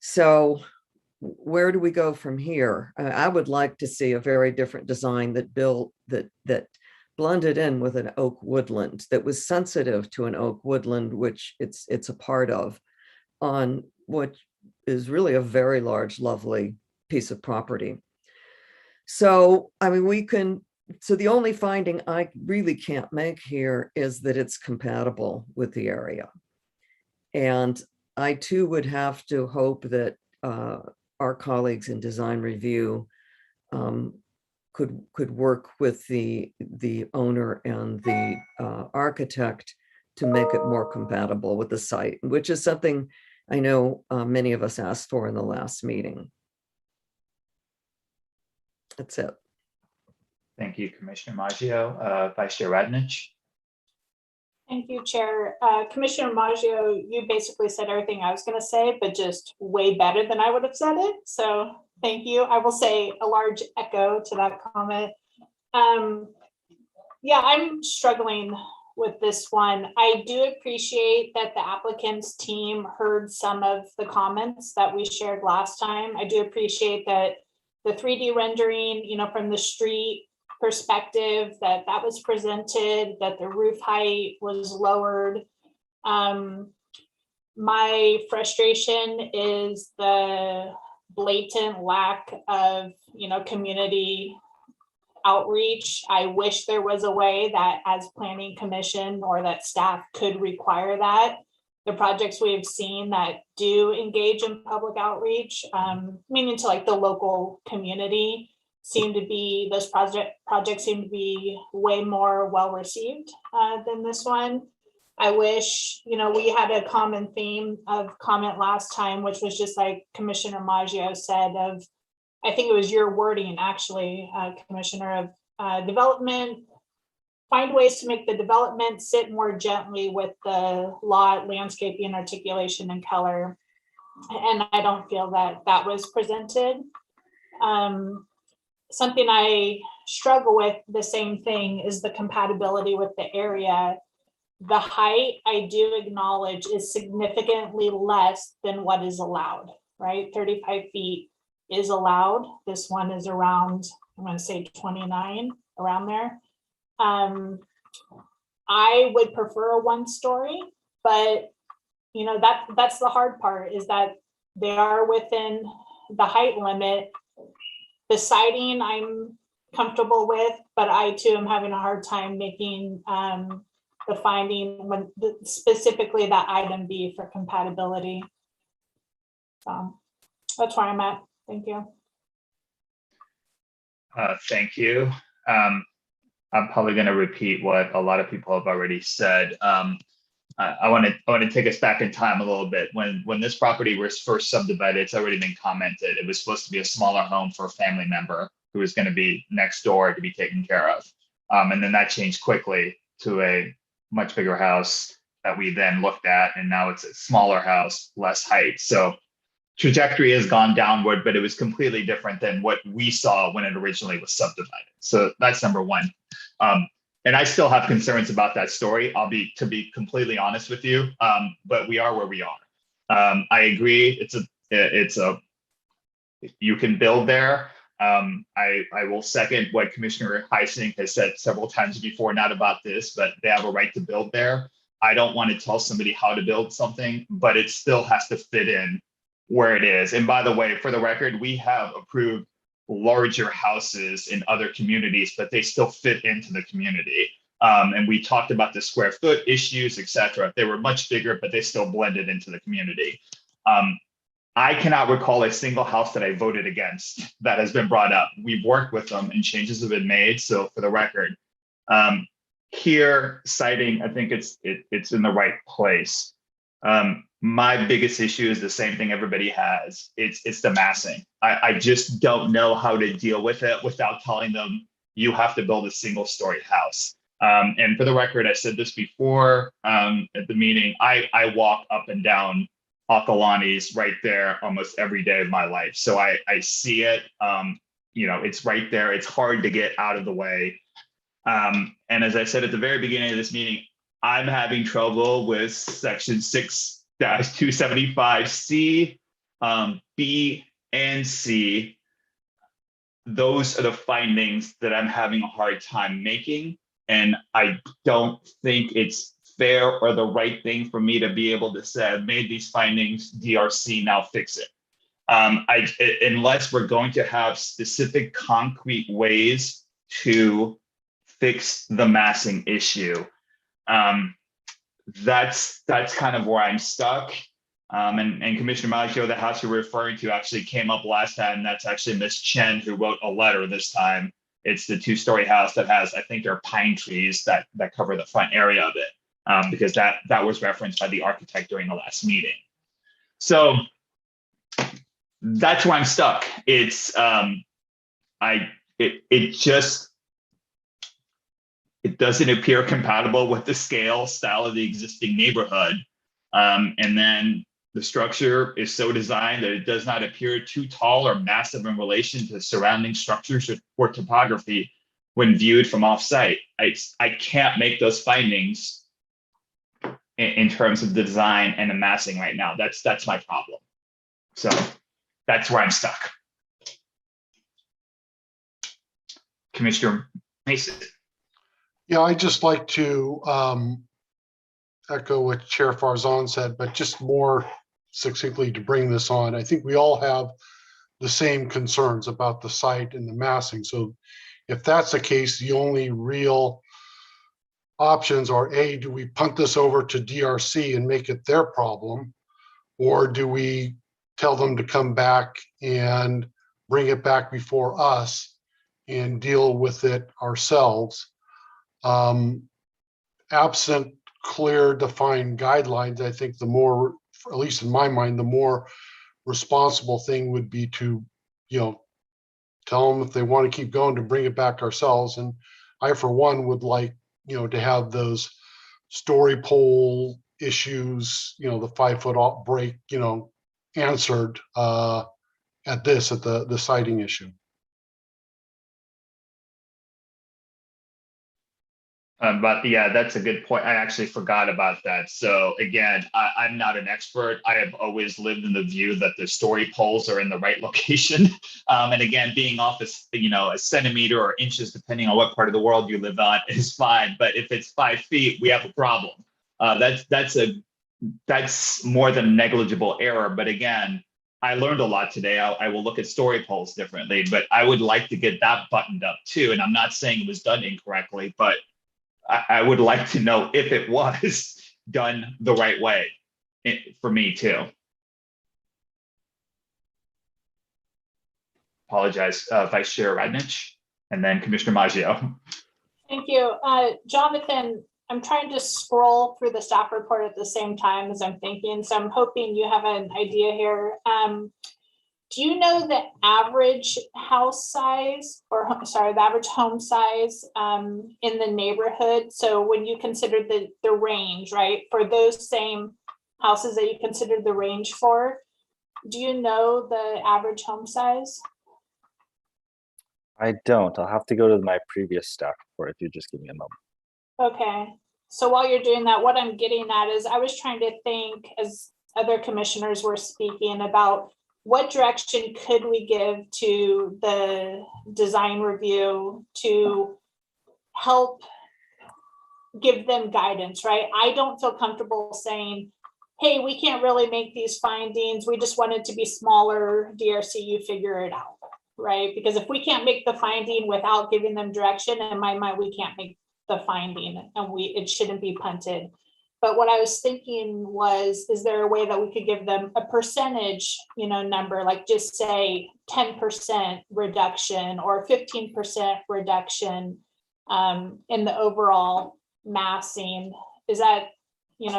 So where do we go from here? I would like to see a very different design that blended in with an oak woodland, that was sensitive to an oak woodland, which it's a part of. on what is really a very large, lovely piece of property. So, I mean, so the only finding I really can't make here is that it's compatible with the area. And I too would have to hope that our colleagues in design review could work with the owner and the architect to make it more compatible with the site, which is something I know many of us asked for in the last meeting. That's it. Thank you, Commissioner Maggio. Vice Chair Radnich. Thank you, Chair. Commissioner Maggio, you basically said everything I was going to say, but just way better than I would have said it. So thank you. I will say a large echo to that comment. Yeah, I'm struggling with this one. I do appreciate that the applicant's team heard some of the comments that we shared last time. I do appreciate that the 3D rendering, from the street perspective, that was presented, that the roof height was lowered. My frustration is the blatant lack of, community outreach. I wish there was a way that as planning commission or that staff could require that. The projects we have seen that do engage in public outreach, meaning to like the local community, those projects seem to be way more well received than this one. I wish, we had a common theme of comment last time, which was just like Commissioner Maggio said, I think it was your wording actually, Commissioner, of development, find ways to make the development sit more gently with the lot, landscaping, articulation, and color. And I don't feel that was presented. Something I struggle with, the same thing, is the compatibility with the area. The height, I do acknowledge, is significantly less than what is allowed, right? 35 feet is allowed. This one is around, I'm going to say 29, around there. I would prefer a 1-story, but that's the hard part, is that they are within the height limit. The siding I'm comfortable with, but I too am having a hard time making the finding when specifically that item B for compatibility. So that's where I'm at. Thank you. Thank you. I'm probably going to repeat what a lot of people have already said. I want to take us back in time a little bit. When this property was first subdivided, it's already been commented. It was supposed to be a smaller home for a family member who was going to be next door to be taken care of. And then that changed quickly to a much bigger house that we then looked at, and now it's a smaller house, less height. So trajectory has gone downward, but it was completely different than what we saw when it originally was subdivided. So that's number one. And I still have concerns about that story. To be completely honest with you, but we are where we are. I agree. You can build there. I will second what Commissioner Heising has said several times before, not about this, but they have a right to build there. I don't want to tell somebody how to build something, but it still has to fit in where it is. And by the way, for the record, we have approved larger houses in other communities, but they still fit into the community. And we talked about the square foot issues, et cetera. They were much bigger, but they still blended into the community. I cannot recall a single house that I voted against that has been brought up. We've worked with them and changes have been made. So for the record, here citing, I think it's in the right place. My biggest issue is the same thing everybody has. It's the massing. I just don't know how to deal with it without telling them you have to build a single-story house. And for the record, I said this before at the meeting. I walk up and down Akalani's right there almost every day of my life, so I see it. It's right there. It's hard to get out of the way. And as I said at the very beginning of this meeting, I'm having trouble with section 6-275C, B, and C. Those are the findings that I'm having a hard time making. And I don't think it's fair or the right thing for me to be able to say, I've made these findings, DRC, now fix it. Unless we're going to have specific concrete ways to fix the massing issue, that's kind of where I'm stuck. And Commissioner Maggio, the house you're referring to actually came up last time. That's actually Miss Chen who wrote a letter this time. It's the 2-story house that has, I think, there are pine trees that cover the front area of it, because that was referenced by the architect during the last meeting. So that's where I'm stuck. It's it doesn't appear compatible with the style of the existing neighborhood. And then the structure is so designed that it does not appear too tall or massive in relation to surrounding structures or topography when viewed from off-site. I can't make those findings in terms of the design and the massing right now. That's my problem. So that's where I'm stuck. Commissioner Mason. Yeah, I'd just like to echo what Chair Farzan said, but just more succinctly to bring this on. I think we all have the same concerns about the site and the massing. So if that's the case, the only real options are, A, do we punt this over to DRC and make it their problem? Or do we tell them to come back and bring it back before us and deal with it ourselves? Absent clear defined guidelines, I think the more, at least in my mind, the more responsible thing would be to, tell them if they want to keep going to bring it back ourselves. And I, for one, would like, to have those story pole issues, the 5-foot break, answered at the sighting issue. But yeah, that's a good point. I actually forgot about that. So again, I'm not an expert. I have always lived in the view that the story poles are in the right location. And again, being off a centimeter or inches, depending on what part of the world you live on, is fine. But if it's 5 feet, we have a problem. That's more than a negligible error. But again, I learned a lot today. I will look at story poles differently, but I would like to get that buttoned up too. And I'm not saying it was done incorrectly, but I would like to know if it was done the right way for me too. Apologize, Vice Chair Radnich, and then Commissioner Maggio. Thank you. Jonathan, I'm trying to scroll through the staff report at the same time as I'm thinking, so I'm hoping you have an idea here. Do you know the average house size, or sorry, the average home size in the neighborhood? So when you consider the range, right, for those same houses that you considered the range for, do you know the average home size? I don't. I'll have to go to my previous staff report if you just give me a moment. Okay. So while you're doing that, what I'm getting at is I was trying to think, as other commissioners were speaking, about what direction could we give to the design review to help give them guidance, right? I don't feel comfortable saying, hey, we can't really make these findings. We just want it to be smaller. DRC, you figure it out, right? Because if we can't make the finding without giving them direction, in my mind, we can't make the finding, and it shouldn't be punted. But what I was thinking was, is there a way that we could give them a percentage, number, like just say 10% reduction or 15% reduction in the overall massing? Is that,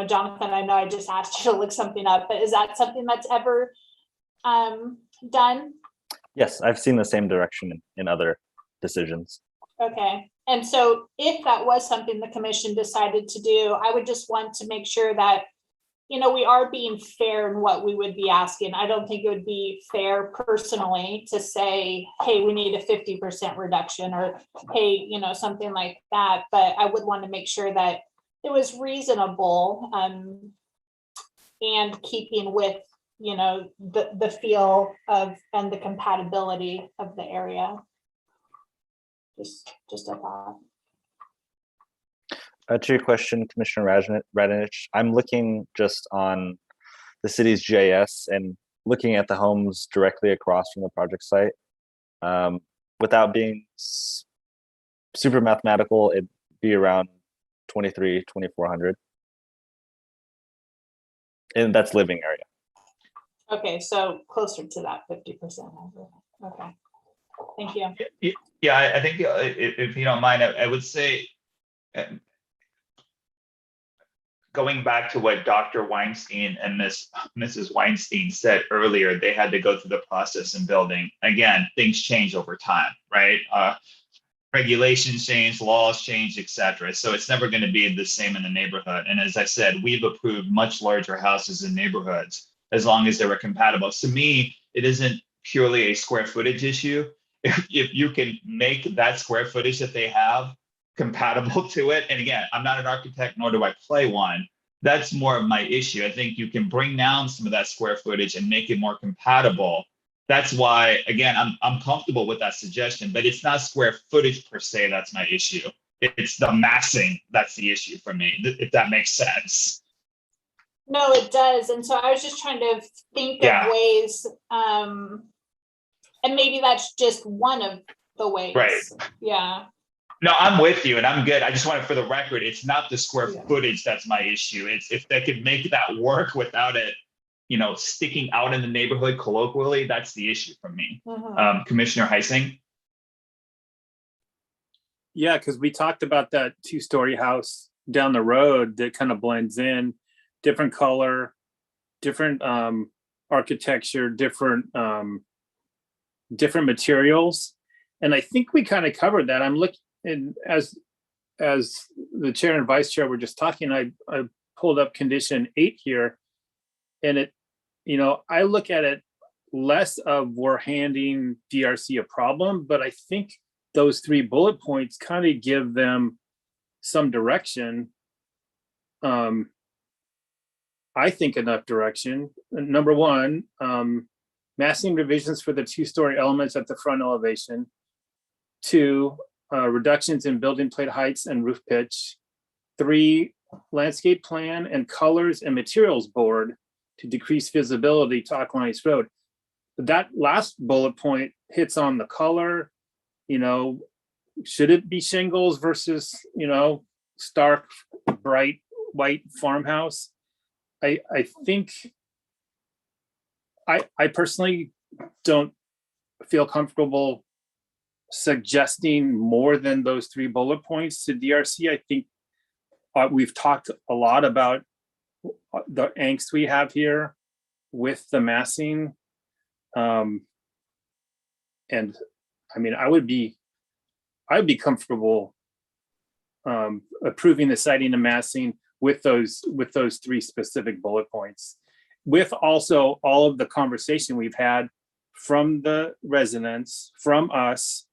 Jonathan, I know I just asked you to look something up, but is that something that's ever done? Yes, I've seen the same direction in other decisions. Okay. And so if that was something the commission decided to do, I would just want to make sure that, we are being fair in what we would be asking. I don't think it would be fair personally to say, hey, we need a 50% reduction, or, hey, something like that. But I would want to make sure that it was reasonable and keeping with, the feel of and the compatibility of the area. Just a thought. To your question, Commissioner Radonich, I'm looking just on the city's GIS and looking at the homes directly across from the project site. Without being super mathematical, it'd be around 2,400. And that's living area. Okay, so closer to that 50%. Okay, thank you. Yeah, I think if you don't mind, I would say, going back to what Dr. Weinstein and Mrs. Weinstein said earlier, they had to go through the process in building. Again, things change over time, right? Regulations change, laws change, etc. So it's never going to be the same in the neighborhood. And as I said, we've approved much larger houses in neighborhoods as long as they were compatible. To me, it isn't purely a square footage issue. If you can make that square footage that they have compatible to it, and again, I'm not an architect, nor do I play one. That's more of my issue. I think you can bring down some of that square footage and make it more compatible. That's why, again, I'm comfortable with that suggestion, but it's not square footage per se that's my issue. It's the massing that's the issue for me, if that makes sense. No, it does. And so I was just trying to think of ways, and maybe that's just one of the ways. Right. Yeah. No, I'm with you and I'm good. I just want it for the record. It's not the square footage that's my issue. It's if they could make that work without it, sticking out in the neighborhood colloquially, that's the issue for me. Commissioner Heising? Yeah, because we talked about that 2-story house down the road that kind of blends in, different color, different architecture, different materials. And I think we kind of covered that. I'm looking, and as the chair and vice chair were just talking, I pulled up condition 8 here, and it, I look at it less of we're handing DRC a problem, but I think those 3 bullet points kind of give them some direction. I think enough direction. Number 1, massing revisions for the 2-story elements at the front elevation. 2, reductions in building plate heights and roof pitch. 3, landscape plan and colors and materials board to decrease visibility to Aquanites Road. That last bullet point hits on the color, should it be shingles versus, stark, bright, white farmhouse? I think I personally don't feel comfortable suggesting more than those 3 bullet points to DRC. I think we've talked a lot about the angst we have here with the massing. And I mean, I would be comfortable approving the siting and massing with those 3 specific bullet points, with also all of the conversation we've had from the residents, from us,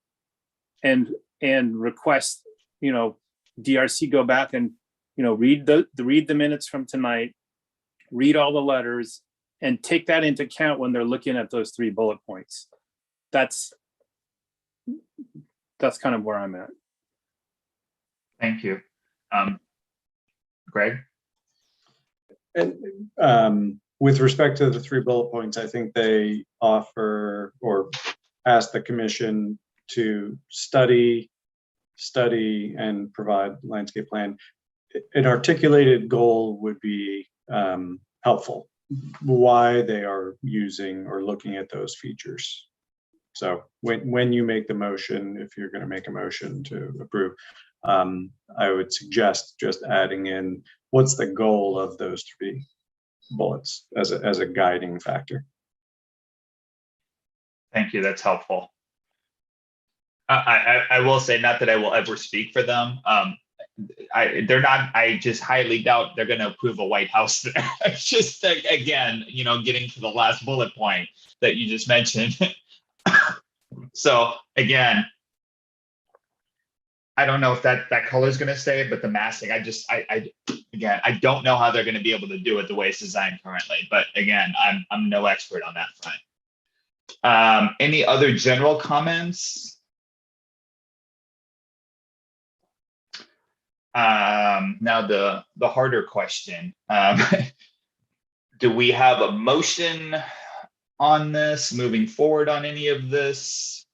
and request, DRC go back and, read the minutes from tonight, read all the letters, and take that into account when they're looking at those 3 bullet points. That's kind of where I'm at. Thank you. Greg? And with respect to the 3 bullet points, I think they offer or ask the commission to study and provide landscape plan. An articulated goal would be helpful, why they are using or looking at those features. So when you make the motion, if you're going to make a motion to approve, I would suggest just adding in what's the goal of those 3 bullets as a guiding factor. Thank you. That's helpful. I will say, not that I will ever speak for them. I just highly doubt they're going to approve a White House there. It's just, again, getting to the last bullet point that you just mentioned. So again, I don't know if that color is going to stay, but the massing, again, I don't know how they're going to be able to do it the way it's designed currently. But again, I'm no expert on that front. Any other general comments? Now the harder question. Do we have a motion on this, moving forward on any of this?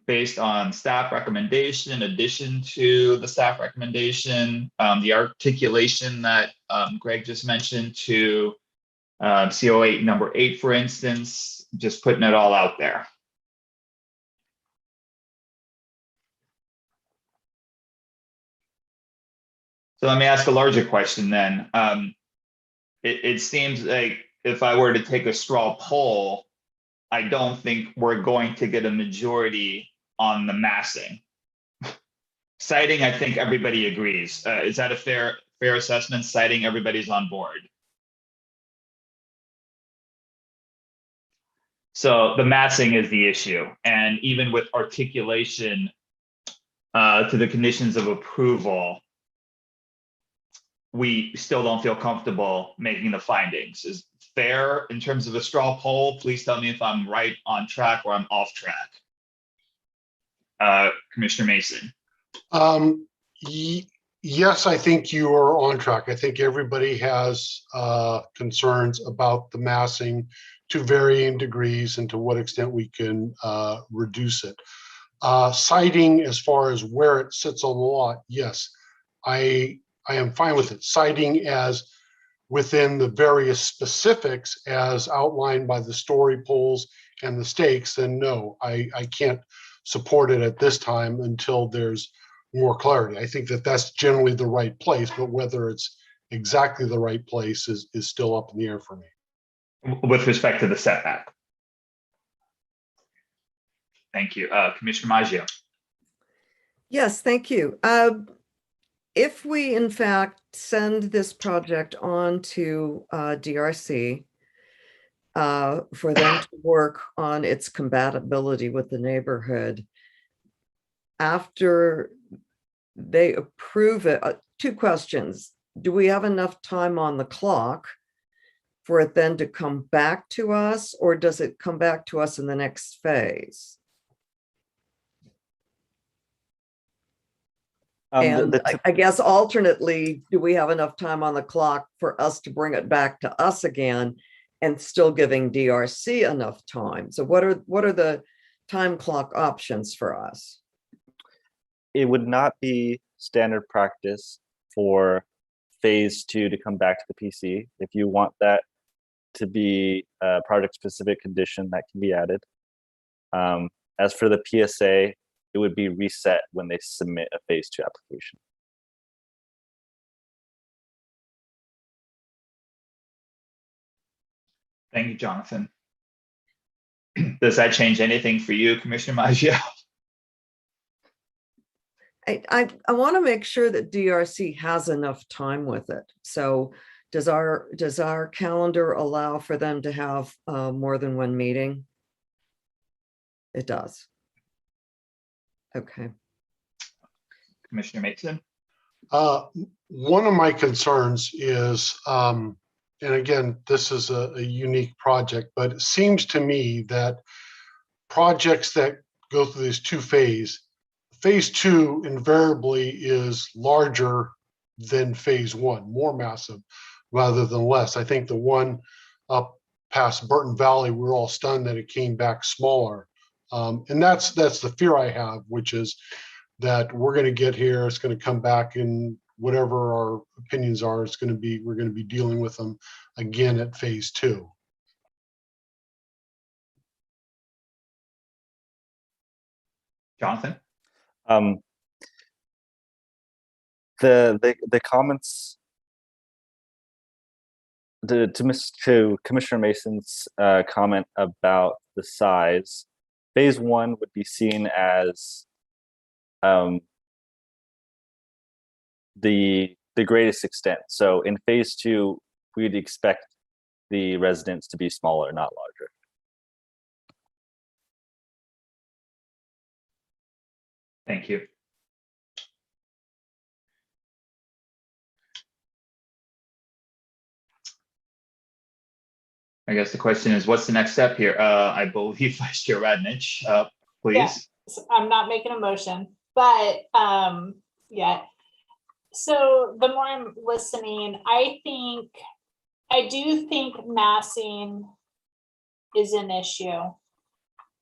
Based on staff recommendation, in addition to the staff recommendation, the articulation that Greg just mentioned to COA number 8, for instance, just putting it all out there. So let me ask a larger question then. It seems like if I were to take a straw poll, I don't think we're going to get a majority on the massing. Citing, I think everybody agrees. Is that a fair assessment? Citing, everybody's on board. So the massing is the issue. And even with articulation to the conditions of approval, we still don't feel comfortable making the findings. Is fair in terms of a straw poll? Please tell me if I'm right on track or I'm off track. Commissioner Mason. Yes, I think you are on track. I think everybody has concerns about the massing to varying degrees and to what extent we can reduce it. Citing as far as where it sits on the lot, yes, I am fine with it. Citing as within the various specifics as outlined by the story polls and the stakes, then no, I can't support it at this time until there's more clarity. I think that that's generally the right place, but whether it's exactly the right place is still up in the air for me. With respect to the setback. Thank you. Commissioner Maggio. Yes, thank you. If we in fact send this project on to DRC for them to work on its compatibility with the neighborhood, after they approve it, 2 questions. Do we have enough time on the clock for it then to come back to us, or does it come back to us in the next phase? And I guess alternately, do we have enough time on the clock for us to bring it back to us again and still giving DRC enough time? So what are the time clock options for us? It would not be standard practice for phase 2 to come back to the PC. If you want that to be a project specific condition, that can be added. As for the PSA, it would be reset when they submit a phase 2 application. Thank you, Jonathan. Does that change anything for you, Commissioner Maggio? I want to make sure that DRC has enough time with it. So does our calendar allow for them to have more than one meeting? It does. Okay. Commissioner Mason. One of my concerns is, and again, this is a unique project, but it seems to me that projects that go through these 2 phases, phase 2 invariably is larger than phase 1, more massive rather than less. I think the one up past Burton Valley, we're all stunned that it came back smaller. And that's the fear I have, which is that we're going to get here, it's going to come back, and whatever our opinions are, we're going to be dealing with them again at phase 2. Jonathan. The comments to Commissioner Mason's comment about the size, phase 1 would be seen as the greatest extent. So in phase 2, we'd expect the residents to be smaller, not larger. Thank you. I guess the question is, what's the next step here? I believe Vice Chair Radnich, please. Yeah, I'm not making a motion, but yeah, So the more I'm listening, I do think massing is an issue.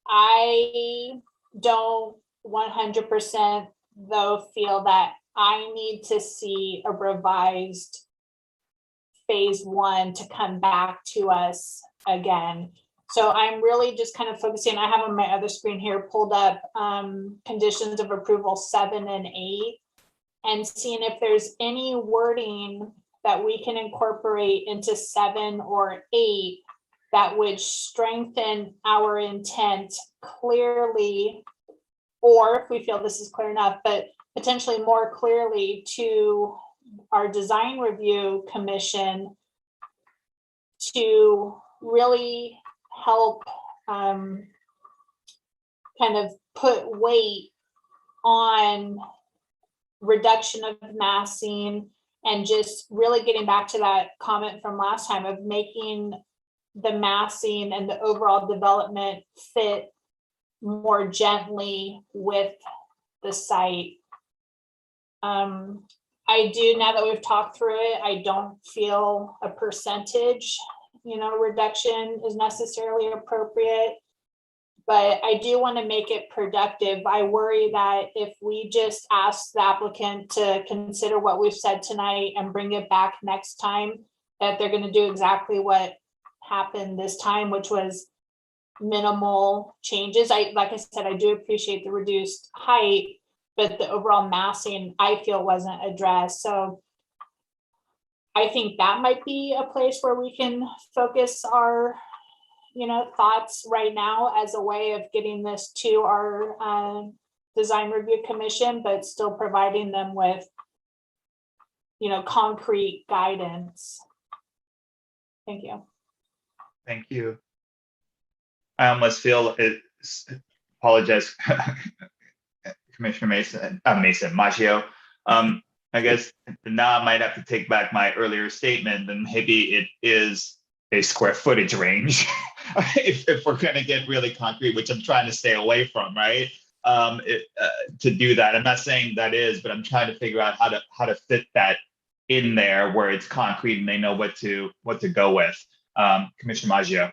I don't 100% though feel that I need to see a revised phase 1 to come back to us again. So I'm really just kind of focusing, I have on my other screen here pulled up conditions of approval 7 and 8, and seeing if there's any wording that we can incorporate into 7 or 8 that would strengthen our intent clearly, or if we feel this is clear enough, but potentially more clearly to our design review commission to really help kind of put weight on reduction of massing, and just really getting back to that comment from last time of making the massing and the overall development fit more gently with the site. I do, now that we've talked through it, I don't feel a percentage, reduction is necessarily appropriate. But I do want to make it productive. I worry that if we just ask the applicant to consider what we've said tonight and bring it back next time, that they're going to do exactly what happened this time, which was minimal changes. Like I said, I do appreciate the reduced height, but the overall massing I feel wasn't addressed. So I think that might be a place where we can focus our thoughts right now as a way of getting this to our design review commission, but still providing them with, concrete guidance. Thank you. Thank you. I almost feel apologize, Commissioner Maggio. I guess now I might have to take back my earlier statement, and maybe it is a square footage range if we're going to get really concrete, which I'm trying to stay away from, right? To do that. I'm not saying that is, but I'm trying to figure out how to fit that in there where it's concrete and they know what to go with. Commissioner Maggio.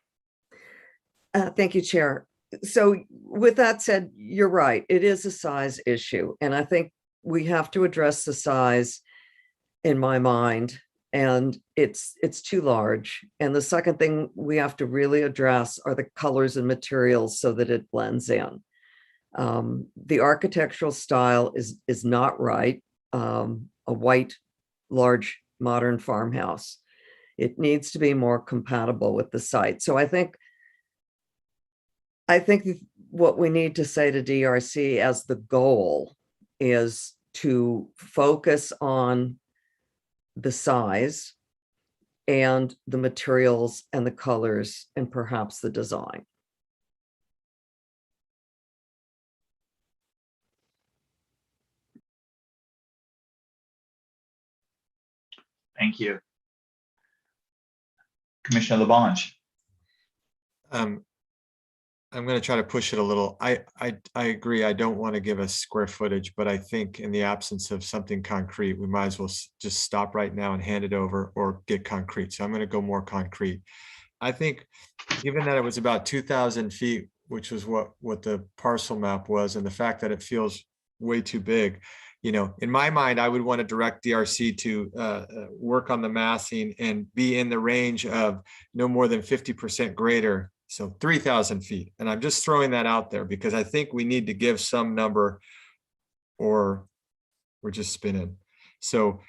Thank you, Chair. So with that said, you're right. It is a size issue. And I think we have to address the size in my mind, and it's too large. And the second thing we have to really address are the colors and materials so that it blends in. The architectural style is not right. A white, large, modern farmhouse. It needs to be more compatible with the site. So I think what we need to say to DRC as the goal is to focus on the size and the materials and the colors and perhaps the design. Thank you. Commissioner Labange. I'm going to try to push it a little. I agree. I don't want to give a square footage, but I think in the absence of something concrete, we might as well just stop right now and hand it over or get concrete. So I'm going to go more concrete. I think given that it was about 2,000 feet, which was what the parcel map was, and the fact that it feels way too big, in my mind, I would want to direct DRC to work on the massing and be in the range of no more than 50% greater. So 3,000 feet. And I'm just throwing that out there because I think we need to give some number or we're just spinning. So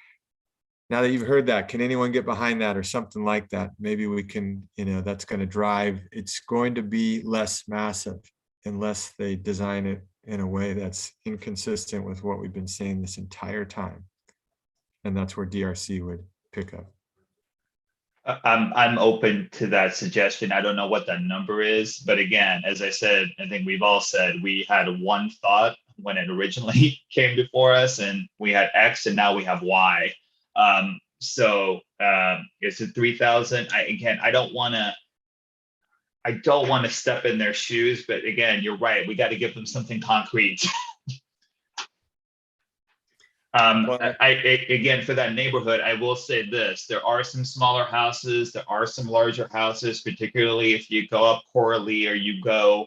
now that you've heard that, can anyone get behind that or something like that? Maybe we can, that's going to drive, it's going to be less massive unless they design it in a way that's inconsistent with what we've been saying this entire time. And that's where DRC would pick up. I'm open to that suggestion. I don't know what that number is, but again, as I said, I think we've all said we had one thought when it originally came before us, and we had X, and now we have Y. So it's a 3,000. I don't want to step in their shoes, but again, you're right. We got to give them something concrete. Again, for that neighborhood, I will say this, there are some smaller houses, there are some larger houses, particularly if you go up Coralie or you go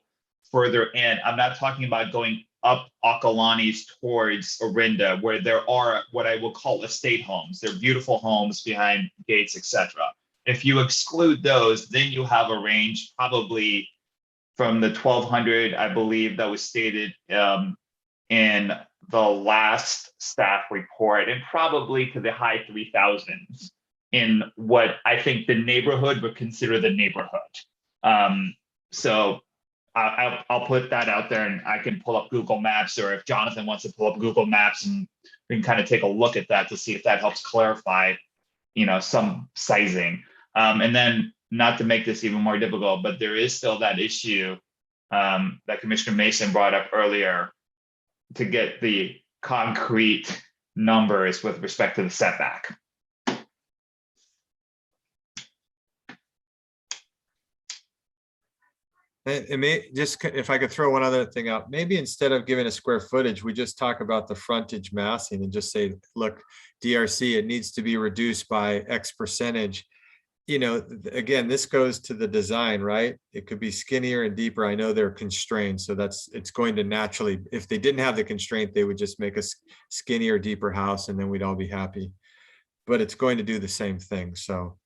further in. I'm not talking about going up Akalani's towards Orinda, where there are what I will call estate homes. They're beautiful homes behind gates, etc. If you exclude those, then you have a range probably from the 1,200, I believe, that was stated in the last staff report, and probably to the high 3,000s in what I think the neighborhood would consider the neighborhood. So I'll put that out there, and I can pull up Google Maps, or if Jonathan wants to pull up Google Maps, and we can kind of take a look at that to see if that helps clarify, some sizing. And then, not to make this even more difficult, but there is still that issue that Commissioner Mason brought up earlier, to get the concrete numbers with respect to the setback. It may just, if I could throw one other thing out, maybe instead of giving a square footage, we just talk about the frontage massing and just say, look, DRC, it needs to be reduced by X percentage. Again, this goes to the design, right? It could be skinnier and deeper. I know they're constrained, so it's going to naturally, if they didn't have the constraint, they would just make a skinnier, deeper house, and then we'd all be happy. But it's going to do the same thing. So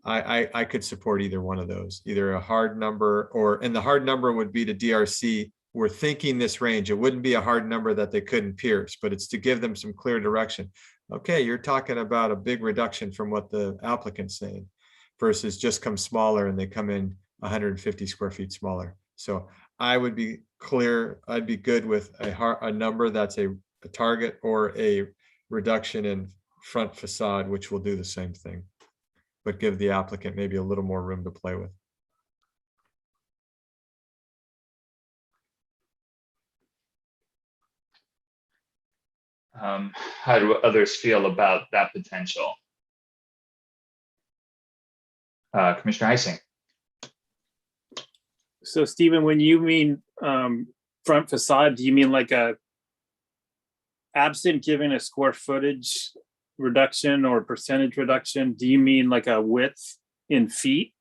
I could support either one of those, either a hard number and the hard number would be to DRC. We're thinking this range. It wouldn't be a hard number that they couldn't pierce, but it's to give them some clear direction. Okay, you're talking about a big reduction from what the applicant's saying, versus just come smaller and they come in 150 square feet smaller. So I would be clear, I'd be good with a number that's a target or a reduction in front facade, which will do the same thing, but give the applicant maybe a little more room to play with. How do others feel about that potential? Commissioner Heising. So Stephen, when you mean front facade, do you mean like absent giving a square footage reduction or percentage reduction? Do you mean like a width in feet,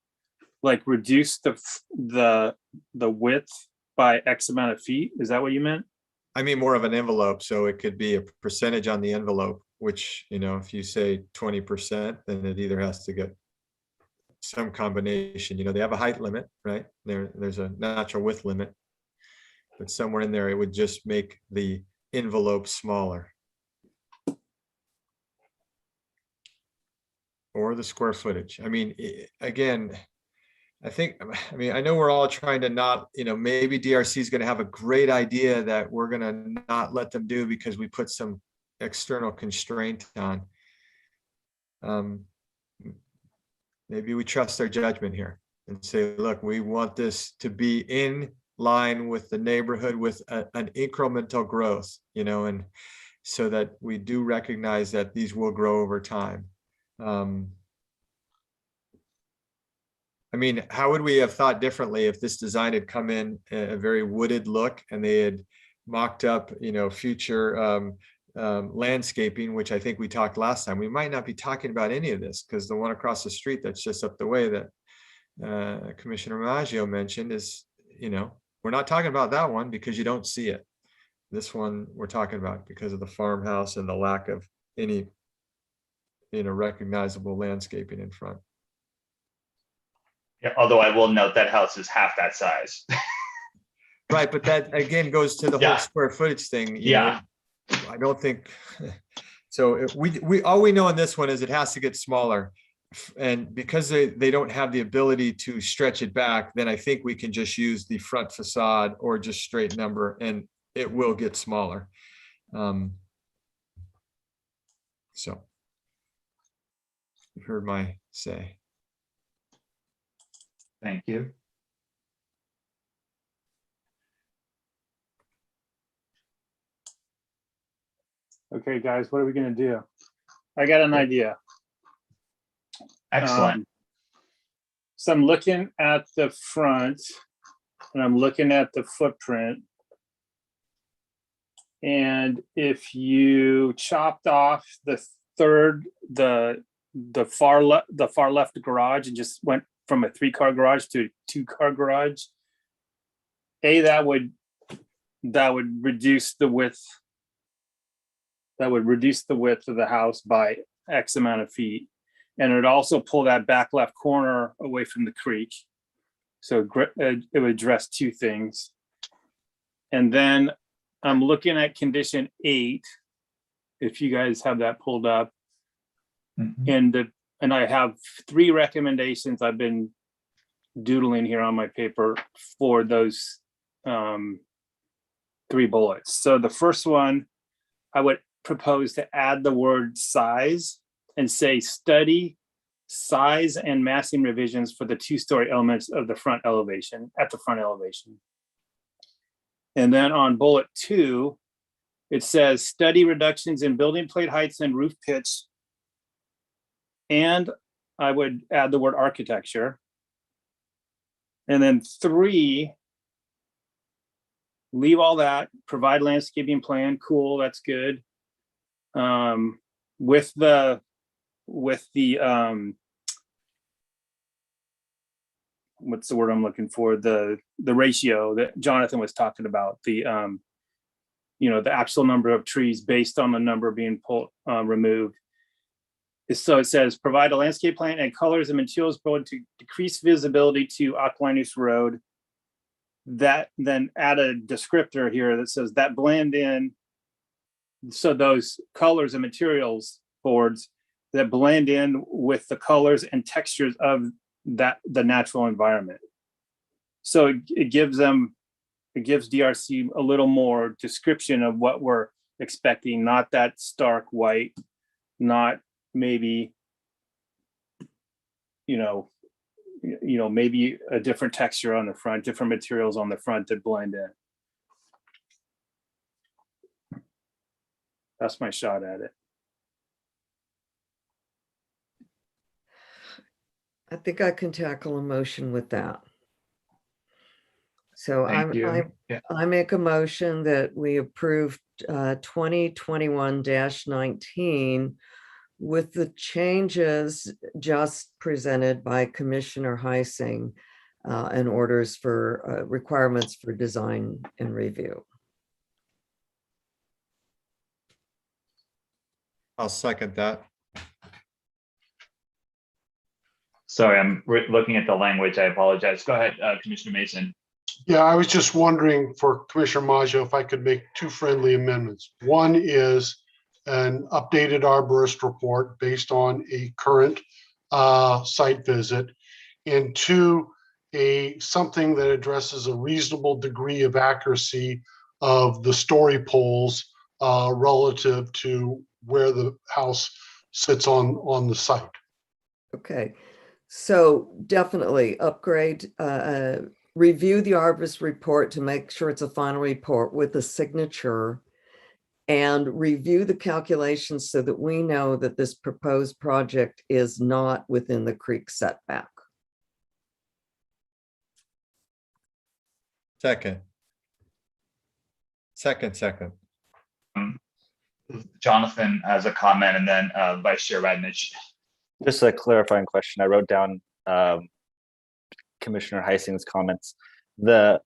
like reduce the width by X amount of feet? Is that what you meant? I mean more of an envelope, so it could be a percentage on the envelope, which, if you say 20%, then it either has to get some combination. They have a height limit, right? There's a natural width limit, but somewhere in there, it would just make the envelope smaller. Or the square footage. I mean, again, I know we're all trying to not, maybe DRC is going to have a great idea that we're going to not let them do because we put some external constraint on. Maybe we trust their judgment here and say, look, we want this to be in line with the neighborhood with an incremental growth, and so that we do recognize that these will grow over time. I mean, how would we have thought differently if this design had come in a very wooded look and they had mocked up, future landscaping, which I think we talked last time. We might not be talking about any of this because the one across the street that's just up the way that Commissioner Maggio mentioned is, we're not talking about that one because you don't see it. This one we're talking about because of the farmhouse and the lack of any, recognizable landscaping in front. Yeah, although I will note that house is half that size. Right, but that again goes to the whole square footage thing. you know. I don't think so. We all we know on this one is it has to get smaller, and because they don't have the ability to stretch it back, then I think we can just use the front facade or just straight number, and it will get smaller. So you've heard my say. Thank you. Okay, guys, what are we gonna do? I got an idea. Excellent. So I'm looking at the front and I'm looking at the footprint. And if you chopped off the third, the far left garage and just went from a 3-car garage to a 2-car garage, that would reduce the width. That would reduce the width of the house by X amount of feet. And it would also pull that back left corner away from the creek. So it would address 2 things. And then I'm looking at condition 8, if you guys have that pulled up. Mhm. And I have 3 recommendations I've been doodling here on my paper for those 3 bullets. So the first one, I would propose to add the word size and say study size and massing revisions for the 2-story elements of the front elevation, at the front elevation. And then on bullet 2, it says study reductions in building plate heights and roof pitch. And I would add the word architecture. And then 3, leave all that, provide landscaping plan, cool, that's good. With the what's the word I'm looking for? The ratio that Jonathan was talking about, the actual number of trees based on the number being removed. So it says provide a landscape plan and colors and materials going to decrease visibility to Aquinas Road. That then add a descriptor here that says that blend in. So those colors and materials boards that blend in with the colors and textures of the natural environment. So it gives DRC a little more description of what we're expecting, not that stark white, not maybe, maybe a different texture on the front, different materials on the front that blend in. That's my shot at it. I think I can tackle a motion with that. So Thank you. Yeah. I make a motion that we approve 2021-19 with the changes just presented by Commissioner Heising and orders for requirements for design and review. I'll second that. Sorry, I'm looking at the language. I apologize. Go ahead, Commissioner Mason. Yeah, I was just wondering for Commissioner Maggio if I could make 2 friendly amendments. One is an updated arborist report based on a current site visit. And 2, something that addresses a reasonable degree of accuracy of the story poles relative to where the house sits on the site. Okay, so definitely upgrade, review the arborist report to make sure it's a final report with a signature, and review the calculations so that we know that this proposed project is not within the creek setback. Second. Jonathan has a comment, and then Vice Chair Radnich. Just a clarifying question. I wrote down Commissioner Heising's comments. The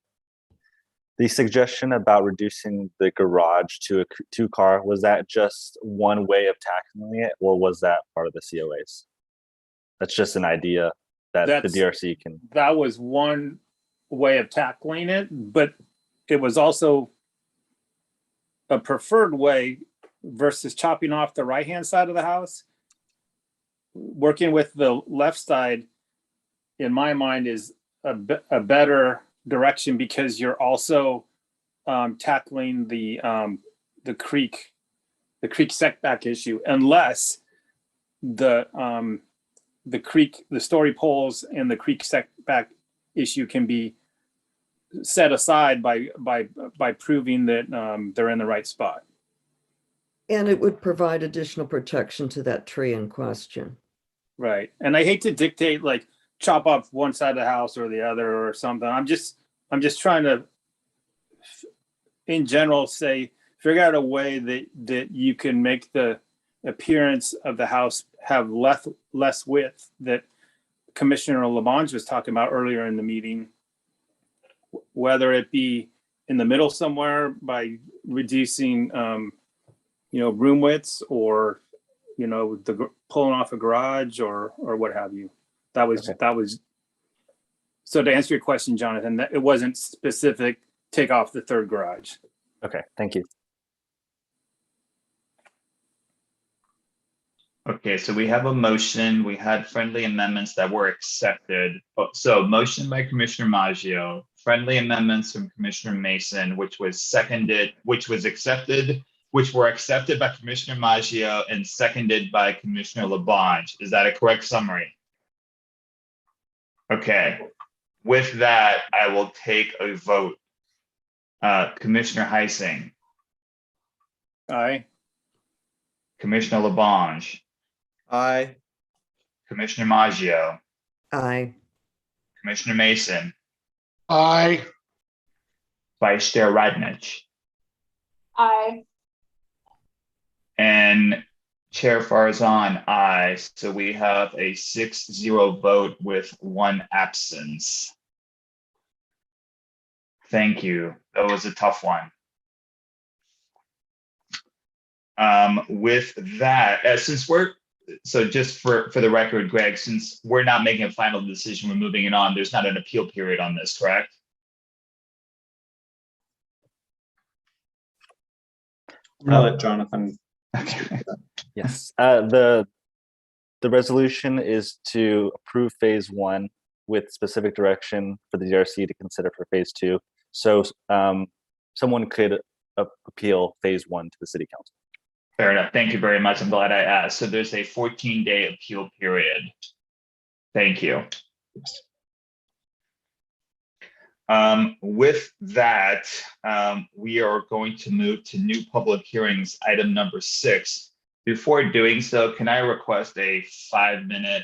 suggestion about reducing the garage to a 2-car, was that just one way of tackling it, or was that part of the COAs? That's just an idea that the DRC can. That was one way of tackling it, but it was also a preferred way versus chopping off the right-hand side of the house. Working with the left side, in my mind, is a better direction because you're also tackling the creek setback issue, unless the story poles and the creek setback issue can be set aside by proving that they're in the right spot. And it would provide additional protection to that tree in question. Right. And I hate to dictate, like, chop off one side of the house or the other or something. I'm just trying to, in general, say figure out a way that you can make the appearance of the house have less width that Commissioner Labange was talking about earlier in the meeting, whether it be in the middle somewhere by reducing, room widths, or, pulling off a garage or what have you. That was, so to answer your question, Jonathan, that it wasn't specific, take off the third garage. Okay, thank you. Okay, so we have a motion. We had friendly amendments that were accepted. So motion by Commissioner Maggio, friendly amendments from Commissioner Mason, which were accepted by Commissioner Maggio and seconded by Commissioner Labange. Is that a correct summary? Okay, with that, I will take a vote. Commissioner Heising, Aye. Commissioner Labange, Aye. Commissioner Maggio, Aye. Commissioner Mason, Aye. Vice Chair Radnich, Aye. and Chair Farzan, aye. So we have a 6-0 vote with 1 absence. Thank you. That was a tough one. With that, so just for the record, Greg, since we're not making a final decision, we're moving it on. There's not an appeal period on this, correct? I'm gonna let Jonathan. Okay. Yes, the resolution is to approve phase 1 with specific direction for the DRC to consider for phase 2. So someone could appeal phase 1 to the city council. Fair enough. Thank you very much. I'm glad I asked. So there's a 14-day appeal period. Thank you. With that, we are going to move to new public hearings, item number 6. Before doing so, can I request a 5-minute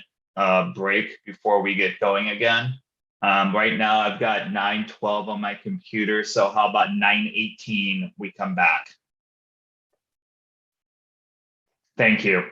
break before we get going again? Right now, I've got 9:12 on my computer, so how about 9:18 we come back? Thank you.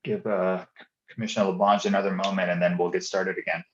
give Commissioner Labange another moment and then we'll get started again.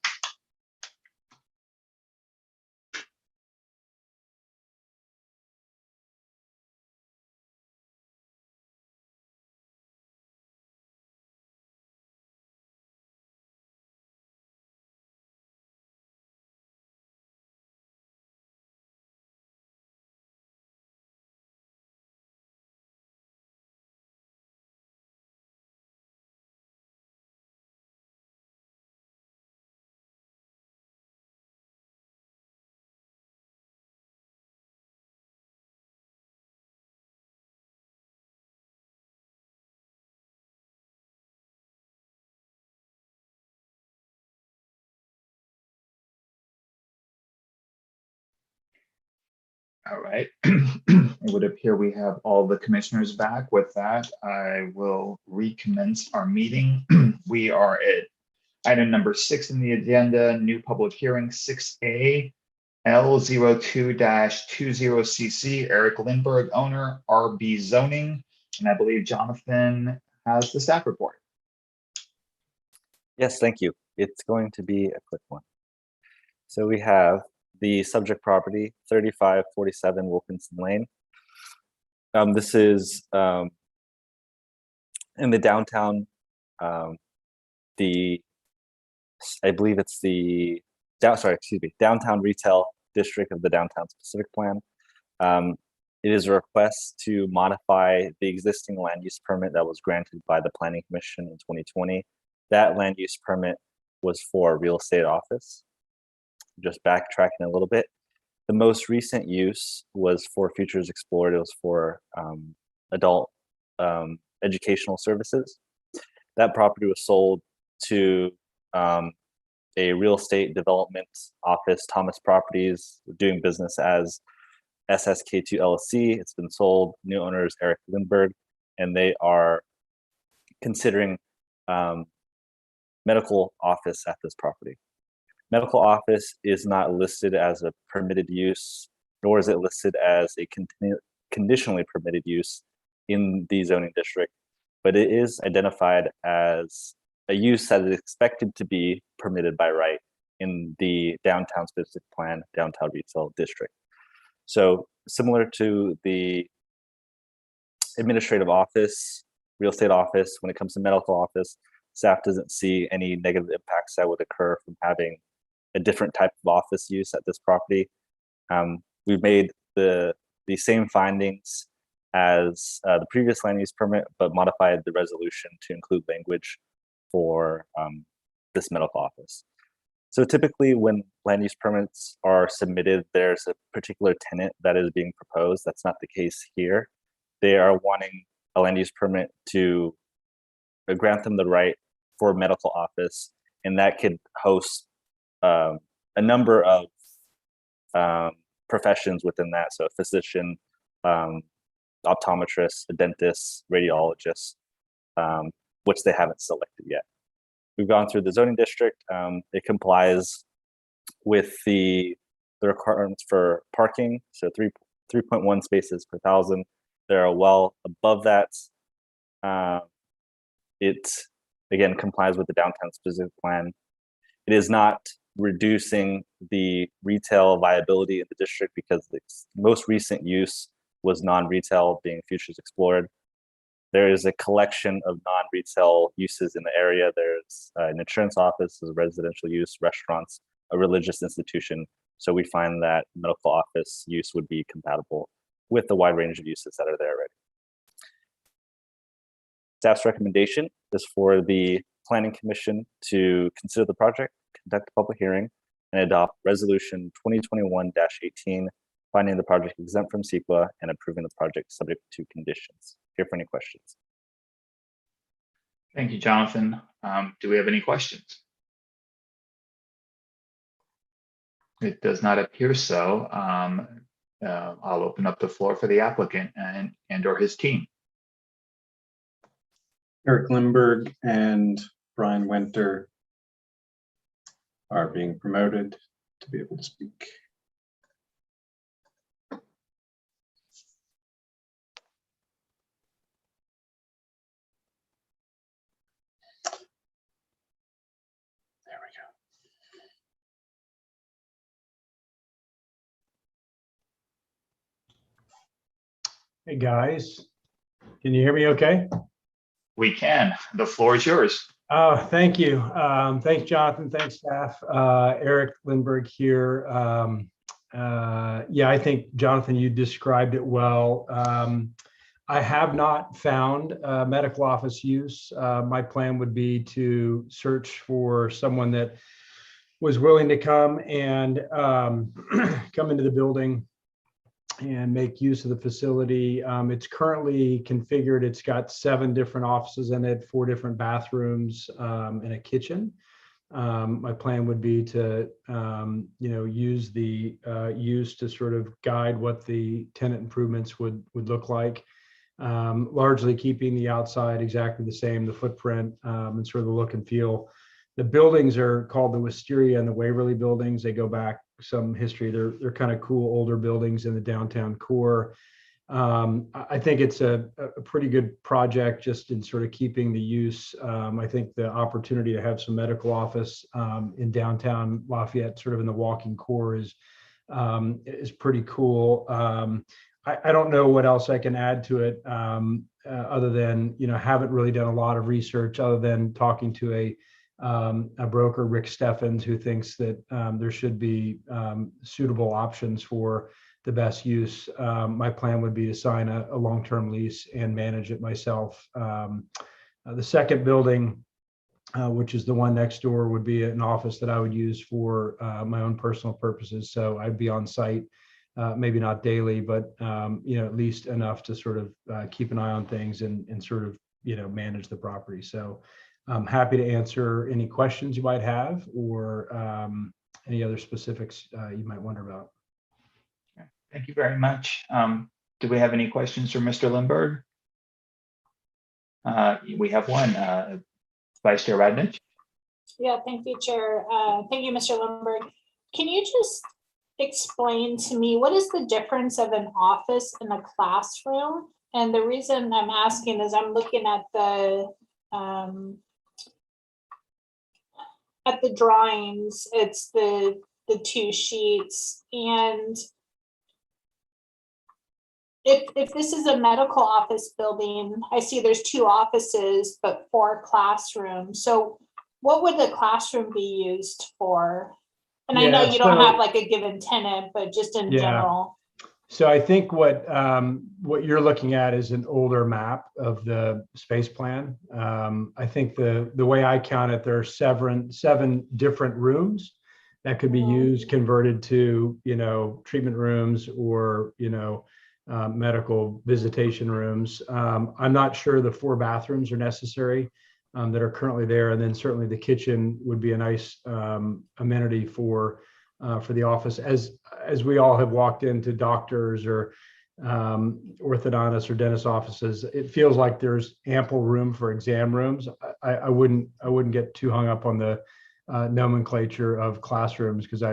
All right, it would appear we have all the commissioners back. With that, I will recommence our meeting. We are at item number 6 in the agenda, new public hearing 6A, L02-20CC, Eric Lindbergh, owner, RB zoning. And I believe Jonathan has the staff report. Yes, thank you. It's going to be a quick one. So we have the subject property, 3547 Wilkinson Lane. This is in the downtown, I believe it's the, downtown retail district of the downtown specific plan. It is a request to modify the existing land use permit that was granted by the Planning Commission in 2020. That land use permit was for a real estate office. Just backtracking a little bit, the most recent use was for Futures Explored. It was for adult educational services. That property was sold to a real estate development office, Thomas Properties, doing business as SSK2 LLC. It's been sold. New owners Eric Lindbergh, and they are considering medical office at this property. Medical office is not listed as a permitted use, nor is it listed as a conditionally permitted use in the zoning district, but it is identified as a use that is expected to be permitted by right in the downtown specific plan, downtown retail district. So similar to the administrative office, real estate office, when it comes to medical office, staff doesn't see any negative impacts that would occur from having a different type of office use at this property. We've made the same findings as the previous land use permit, but modified the resolution to include language for this medical office. So typically when land use permits are submitted, there's a particular tenant that is being proposed. That's not the case here. They are wanting a land use permit to grant them the right for a medical office, and that could host a number of professions within that. So a physician, optometrist, a dentist, radiologist, which they haven't selected yet. We've gone through the zoning district. It complies with the requirements for parking. So 3.1 spaces per 1,000. They're well above that. It, again, complies with the downtown specific plan. It is not reducing the retail viability in the district because the most recent use was non-retail, being Futures Explored. There is a collection of non-retail uses in the area. There's an insurance office, there's a residential use, restaurants, a religious institution. So we find that medical office use would be compatible with the wide range of uses that are there already. Staff's recommendation is for the Planning Commission to consider the project, conduct a public hearing, and adopt Resolution 2021-18, finding the project exempt from CEQA and approving the project subject to conditions. Here for any questions. Thank you, Jonathan. Do we have any questions? It does not appear so. I'll open up the floor for the applicant and or his team. Eric Lindbergh and Brian Winter are being promoted to be able to speak. Hey, guys. Can you hear me okay? We can. The floor is yours. Thank you. Thanks, Jonathan. Thanks, staff. Eric Lindbergh here. Yeah, I think, Jonathan, you described it well. I have not found medical office use. My plan would be to search for someone that was willing to come and come into the building and make use of the facility. It's currently configured. It's got 7 different offices in it, 4 different bathrooms, and a kitchen. My plan would be to, use the use to sort of guide what the tenant improvements would look like. Largely keeping the outside exactly the same, the footprint, and sort of the look and feel. The buildings are called the Wisteria and the Waverly buildings. They go back some history. They're kind of cool older buildings in the downtown core. I think it's a pretty good project just in sort of keeping the use. I think the opportunity to have some medical office in downtown Lafayette, sort of in the walking core, is pretty cool. I don't know what else I can add to it other than, haven't really done a lot of research other than talking to a broker, Rick Steffens, who thinks that there should be suitable options for the best use. My plan would be to sign a long-term lease and manage it myself. The second building, which is the one next door, would be an office that I would use for my own personal purposes. So I'd be on site, maybe not daily, but at least enough to sort of keep an eye on things and sort of manage the property. So I'm happy to answer any questions you might have or any other specifics you might wonder about. Thank you very much. Do we have any questions for Mr. Lindbergh? We have one. Vice Chair Radnich. Yeah, thank you, Chair. Thank you, Mr. Lindbergh. Can you just explain to me what is the difference of an office and a classroom? And the reason I'm asking is I'm looking at the drawings. It's the 2 sheets, and if this is a medical office building, I see there's 2 offices but 4 classrooms. So what would the classroom be used for? And I know you don't have like a given tenant, but just in general. So I think what you're looking at is an older map of the space plan. I think the way I count it, there are 7 different rooms that could be used, converted to, treatment rooms or, medical visitation rooms. I'm not sure the 4 bathrooms are necessary that are currently there. And then certainly the kitchen would be a nice amenity for the office. As we all have walked into doctors or orthodontists or dentist offices, it feels like there's ample room for exam rooms. I wouldn't get too hung up on the nomenclature of classrooms, because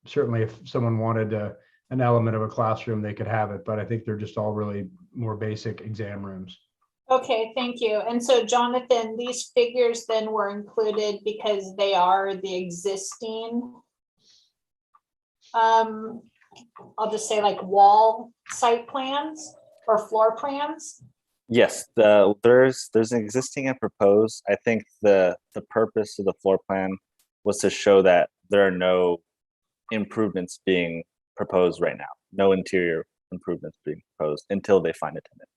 certainly if someone wanted an element of a classroom, they could have it, but I think they're just all really more basic exam rooms. Okay, thank you. And so Jonathan, these figures then were included because they are the existing, I'll just say like wall site plans or floor plans? Yes, there's an existing and proposed. I think the purpose of the floor plan was to show that there are no improvements being proposed right now. No interior improvements being proposed until they find a tenant.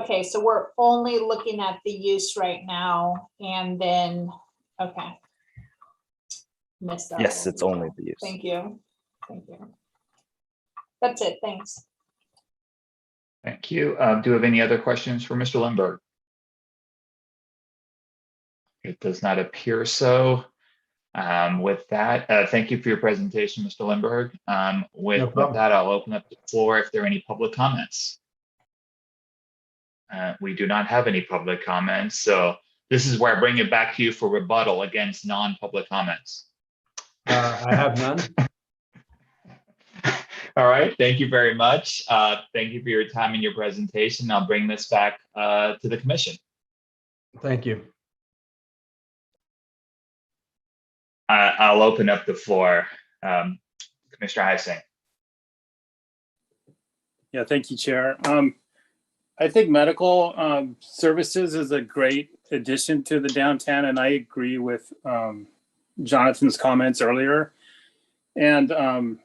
Okay, so we're only looking at the use right now, and then, okay. Missed that. Yes, it's only the use. Thank you. Thank you. That's it. Thanks. Thank you. Do you have any other questions for Mr. Lindbergh? It does not appear so. With that, thank you for your presentation, Mr. Lindbergh. With that, I'll open up the floor if there are any public comments. We do not have any public comments, so this is where I bring it back to you for rebuttal against non-public comments. I have none. All right, thank you very much. Thank you for your time and your presentation. I'll bring this back to the commission. Thank you. I'll open up the floor. Commissioner Heising. Yeah, thank you, Chair. I think medical services is a great addition to the downtown, and I agree with Jonathan's comments earlier. And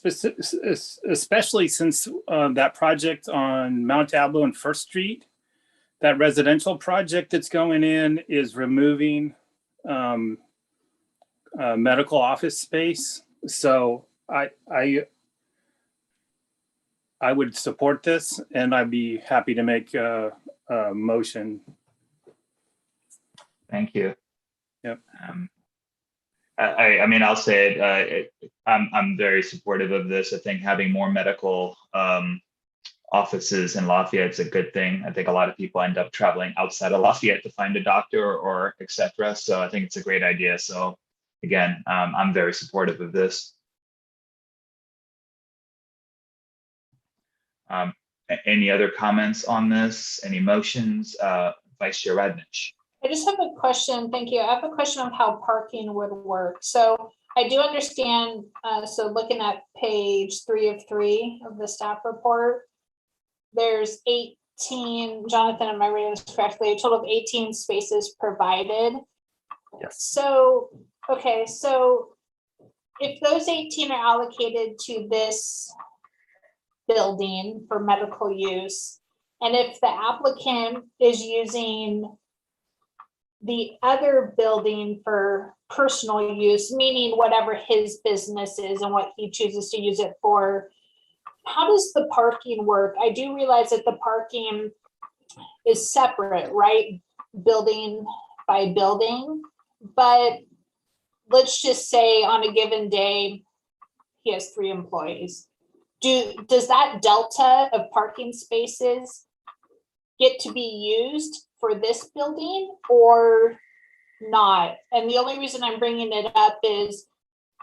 especially since that project on Mount Diablo and First Street, that residential project that's going in is removing medical office space. So I would support this, and I'd be happy to make a motion. Thank you. Yep. I mean, I'll say it. I'm very supportive of this. I think having more medical offices in Lafayette is a good thing. I think a lot of people end up traveling outside of Lafayette to find a doctor or etc. So I think it's a great idea. So again, I'm very supportive of this. Any other comments on this? Any motions? Vice Chair Radnich. I just have a question. Thank you. I have a question on how parking would work. So I do understand. So looking at page 3 of 3 of the staff report, there's 18, Jonathan, am I reading this correctly? A total of 18 spaces provided. Yes. So, okay, so if those 18 are allocated to this building for medical use, and if the applicant is using the other building for personal use, meaning whatever his business is and what he chooses to use it for, how does the parking work? I do realize that the parking is separate, right? Building by building, but let's just say on a given day, he has 3 employees. Does that delta of parking spaces get to be used for this building or not? And the only reason I'm bringing it up is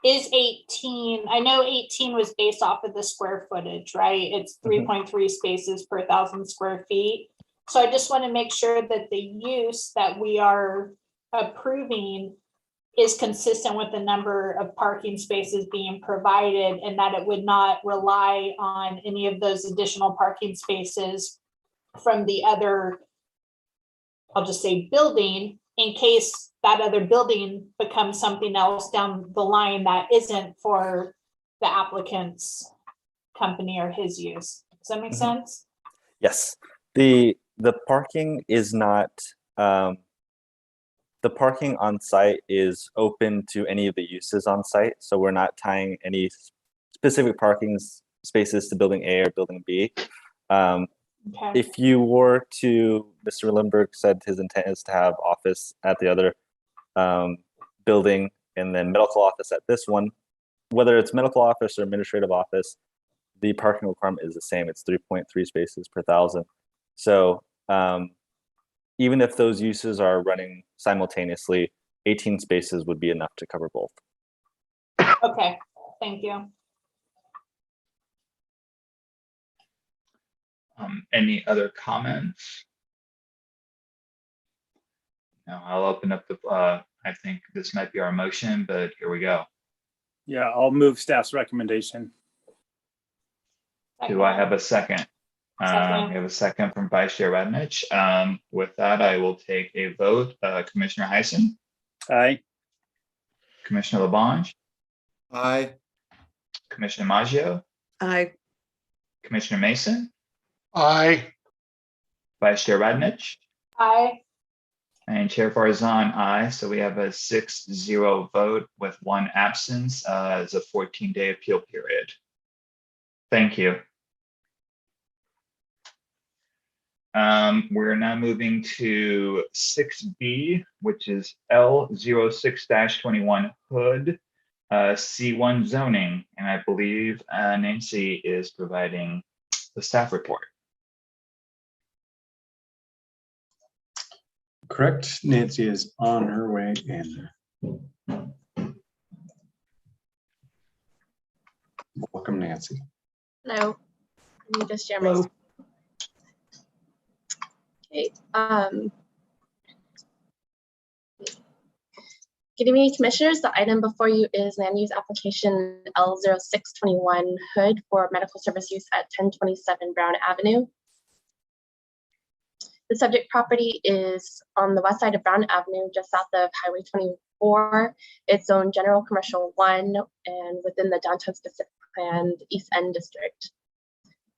18, I know 18 was based off of the square footage, right? It's 3.3 spaces per 1,000 square feet. So I just want to make sure that the use that we are approving is consistent with the number of parking spaces being provided, and that it would not rely on any of those additional parking spaces from the other, I'll just say building, in case that other building becomes something else down the line that isn't for the applicant's company or his use. Does that make sense? Yes. The parking is not, the parking on site is open to any of the uses on site. So we're not tying any specific parking spaces to building A or building B. Okay. If you were to, Mr. Lindbergh said his intent is to have office at the other building and then medical office at this one, whether it's medical office or administrative office, the parking requirement is the same. It's 3.3 spaces per 1,000. So even if those uses are running simultaneously, 18 spaces would be enough to cover both. Okay, thank you. Any other comments? Now I'll open up the, I think this might be our motion, but here we go. Yeah, I'll move staff's recommendation. Do I have a second? We have a second from Vice Chair Radnich. With that, I will take a vote. Commissioner Heisen? Aye. Commissioner Labange? Aye. Commissioner Maggio? Aye. Commissioner Mason? Aye. Vice Chair Radnich? Aye. And Chair Farzan, aye. So we have a 6-0 vote with 1 absence as a 14-day appeal period. Thank you. We're now moving to 6B, which is L06-21 Hood, C1 zoning. And I believe Nancy is providing the staff report. Correct. Nancy is on her way in. Welcome, Nancy. Hello. Let me just share my screen. Okay. Good evening, Commissioners. The item before you is land use application L0621 Hood for medical service use at 1027 Brown Avenue. The subject property is on the west side of Brown Avenue, just south of Highway 24. It's zoned General Commercial 1 and within the Downtown Specific Plan East End District.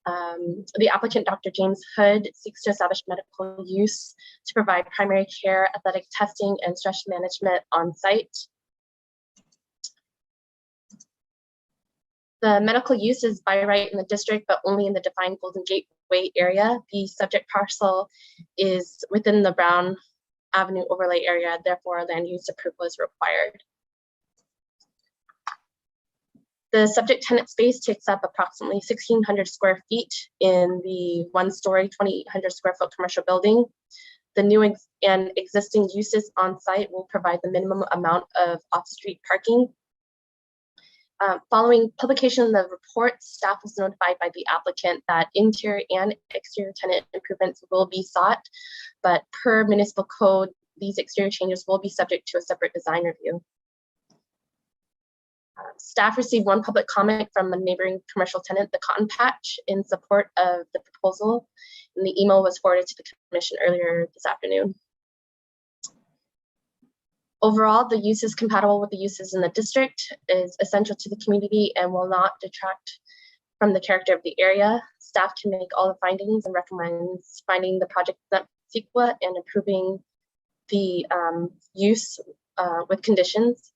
The applicant, Dr. James Hood, seeks to establish medical use to provide primary care, athletic testing, and stress management on site. The medical use is by right in the district, but only in the defined Golden Gateway area. The subject parcel is within the Brown Avenue overlay area, therefore land use approval is required. The subject tenant space takes up approximately 1,600 square feet in the one-story, 2,800 square foot commercial building. The new and existing uses on site will provide the minimum amount of off-street parking. Following publication of the report, staff was notified by the applicant that interior and exterior tenant improvements will be sought, but per municipal code, these exterior changes will be subject to a separate design review. Staff received one public comment from a neighboring commercial tenant, the Cotton Patch, in support of the proposal, and the email was forwarded to the commission earlier this afternoon. Overall, the use is compatible with the uses in the district, is essential to the community, and will not detract from the character of the area. Staff can make all the findings and recommends finding the project CEQA and approving the use with conditions.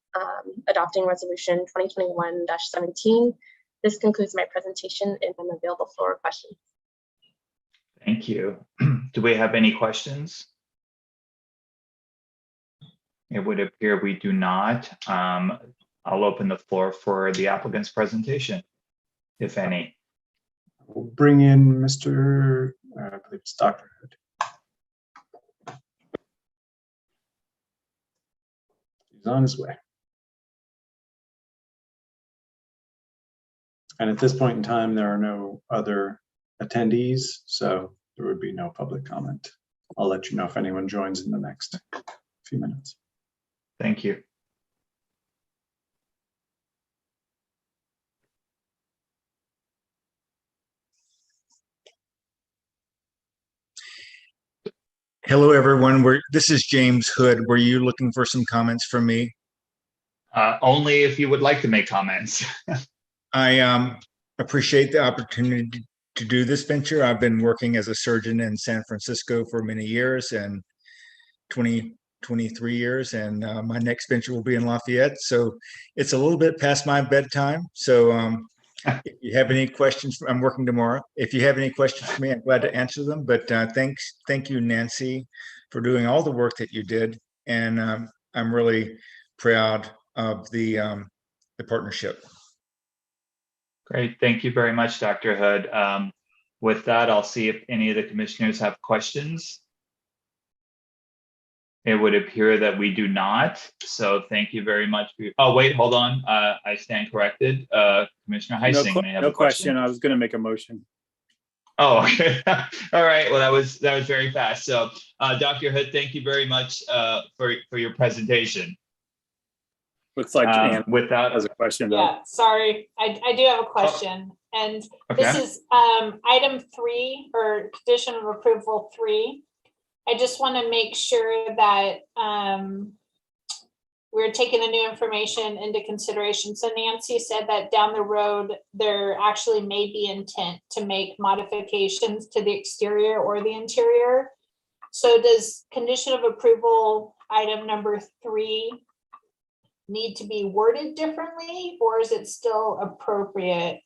Adopting resolution 2021-17. This concludes my presentation and I'm available for questions. Thank you. Do we have any questions? It would appear we do not. I'll open the floor for the applicant's presentation, if any. We'll bring in Mr. I believe it's Dr. Hood. He's on his way. And at this point in time, there are no other attendees, so there would be no public comment. I'll let you know if anyone joins in the next few minutes. Thank you. Hello, everyone. This is James Hood. Were you looking for some comments from me? Only if you would like to make comments. I appreciate the opportunity to do this venture. I've been working as a surgeon in San Francisco for many years and 23 years, and my next venture will be in Lafayette. So it's a little bit past my bedtime. So if you have any questions, I'm working tomorrow. If you have any questions for me, I'm glad to answer them. But thank you, Nancy, for doing all the work that you did. And I'm really proud of the partnership. Great. Thank you very much, Dr. Hood. With that, I'll see if any of the commissioners have questions. It would appear that we do not. So thank you very much. Oh, wait, hold on. I stand corrected. Commissioner Heising may have a question. I was going to make a motion. Oh, okay. All right. Well, that was very fast. So Dr. Hood, thank you very much for your presentation. Looks like Ann with that has a question. Yeah, sorry. I do have a question. And this is item 3 or condition of approval 3. I just want to make sure that we're taking the new information into consideration. So Nancy said that down the road, there actually may be intent to make modifications to the exterior or the interior. So does condition of approval item number 3 need to be worded differently, or is it still appropriate?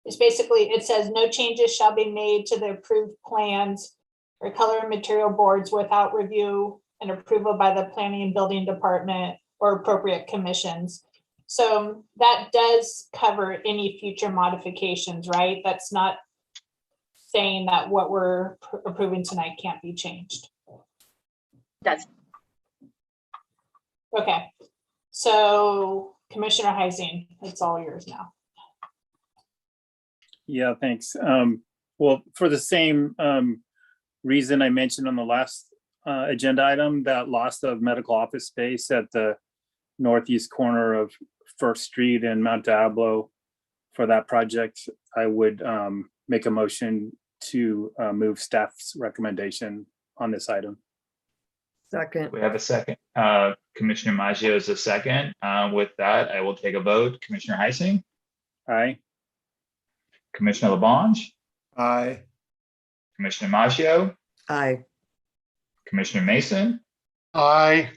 It's basically, it says no changes shall be made to the approved plans or color and material boards without review and approval by the planning and building department or appropriate commissions. So that does cover any future modifications, right? That's not saying that what we're approving tonight can't be changed. That's okay. So Commissioner Heising, it's all yours now. Yeah, thanks. Well, for the same reason I mentioned on the last agenda item, that loss of medical office space at the northeast corner of First Street and Mount Diablo for that project, I would make a motion to move staff's recommendation on this item. Second. We have a second. Commissioner Maggio is a second. With that, I will take a vote. Commissioner Heising, Aye. Commissioner Labange, Aye. Commissioner Maggio, Aye. Commissioner Mason, Aye.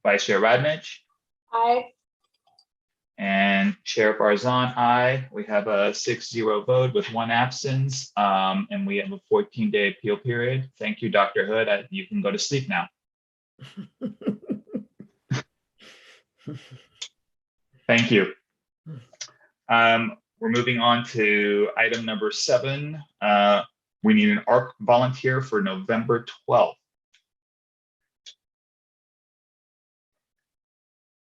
Vice Chair Radnich, Aye. and Chair Barzan, aye. We have a 6-0 vote with 1 absence, and we have a 14-day appeal period. Thank you, Dr. Hood. You can go to sleep now. Thank you. We're moving on to item number 7. We need an ARC volunteer for November 12th.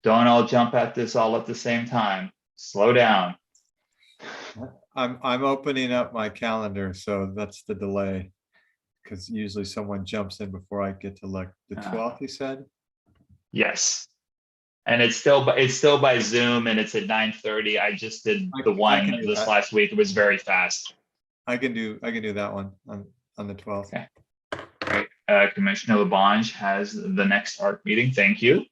Don't all jump at this all at the same time. Slow down. I'm opening up my calendar, so that's the delay. Because usually someone jumps in before I get to look. The 12th, you said? Yes. And it's still by Zoom, and it's at 9:30. I just did the I one can do this that. last week. It was very fast. I can do that one on the 12th. Okay. Great. Commissioner Labange has the next ARC meeting. Thank you.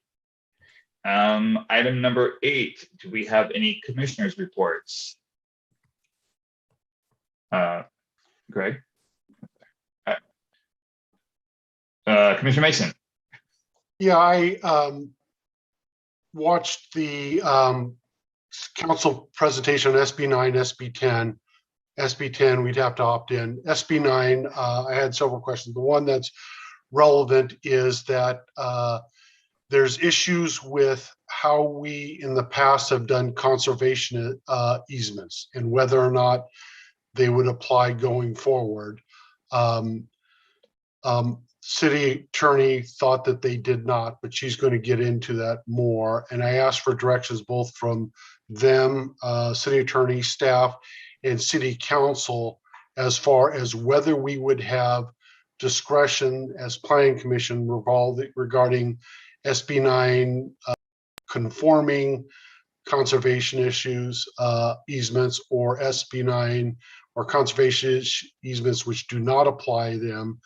Item number 8. Do we have any commissioners' reports? Greg? Commissioner Mason? Yeah, I watched the council presentation on SB9, SB10. SB10, we'd have to opt in. SB9, I had several questions. The one that's relevant is that there's issues with how we in the past have done conservation easements and whether or not they would apply going forward. City attorney thought that they did not, but she's going to get into that more. And I asked for directions both from them, city attorney, staff, and city council as far as whether we would have discretion as planning commission regarding SB9 conforming conservation issues, easements, or SB9 or conservation easements which do not apply them.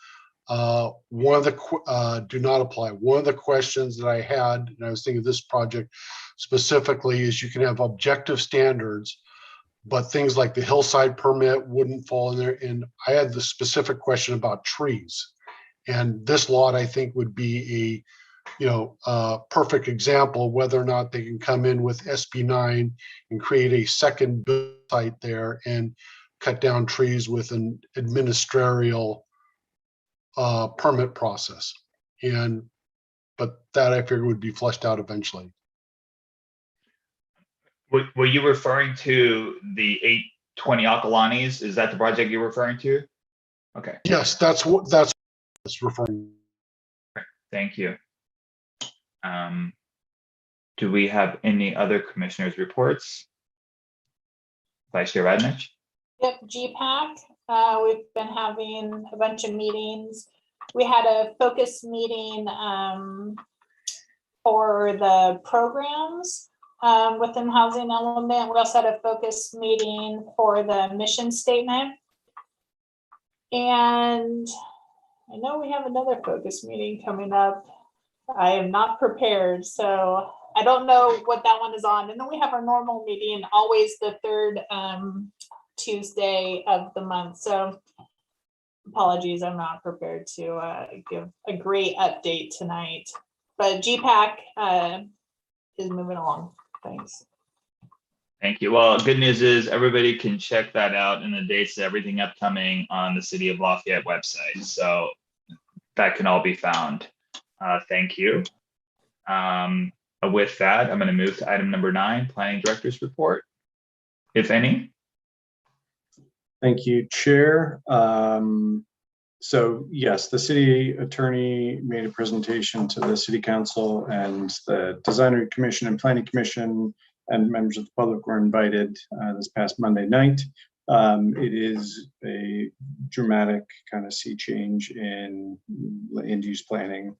One of the do not apply. One of the questions that I had, and I was thinking of this project specifically, is you can have objective standards, but things like the hillside permit wouldn't fall in there. And I had the specific question about trees. And this lot, I think, would be a perfect example of whether or not they can come in with SB9 and create a second site there and cut down trees with an administerial permit process. But that I figure would be fleshed out eventually. Were you referring to the 820 Acalanes? Is that the project you're referring to? Okay. Yes, that's what it's referring. Thank you. Do we have any other commissioners' reports? Vice Chair Radnich? Yep, GPAC. We've been having a bunch of meetings. We had a focus meeting for the programs within housing element. We also had a focus meeting for the mission statement. And I know we have another focus meeting coming up. I am not prepared, so I don't know what that one is on. And then we have our normal meeting, always the third Tuesday of the month. So apologies, I'm not prepared to give a great update tonight. But GPAC is moving along. Thanks. Thank you. Well, good news is everybody can check that out and the dates, everything upcoming on the City of Lafayette website. So that can all be found. Thank you. With that, I'm going to move to item number 9, Planning Director's Report, if any. Thank you, Chair. So yes, the city attorney made a presentation to the city council, and the designer commission and planning commission and members of the public were invited this past Monday night. It is a dramatic kind of sea change in land use planning.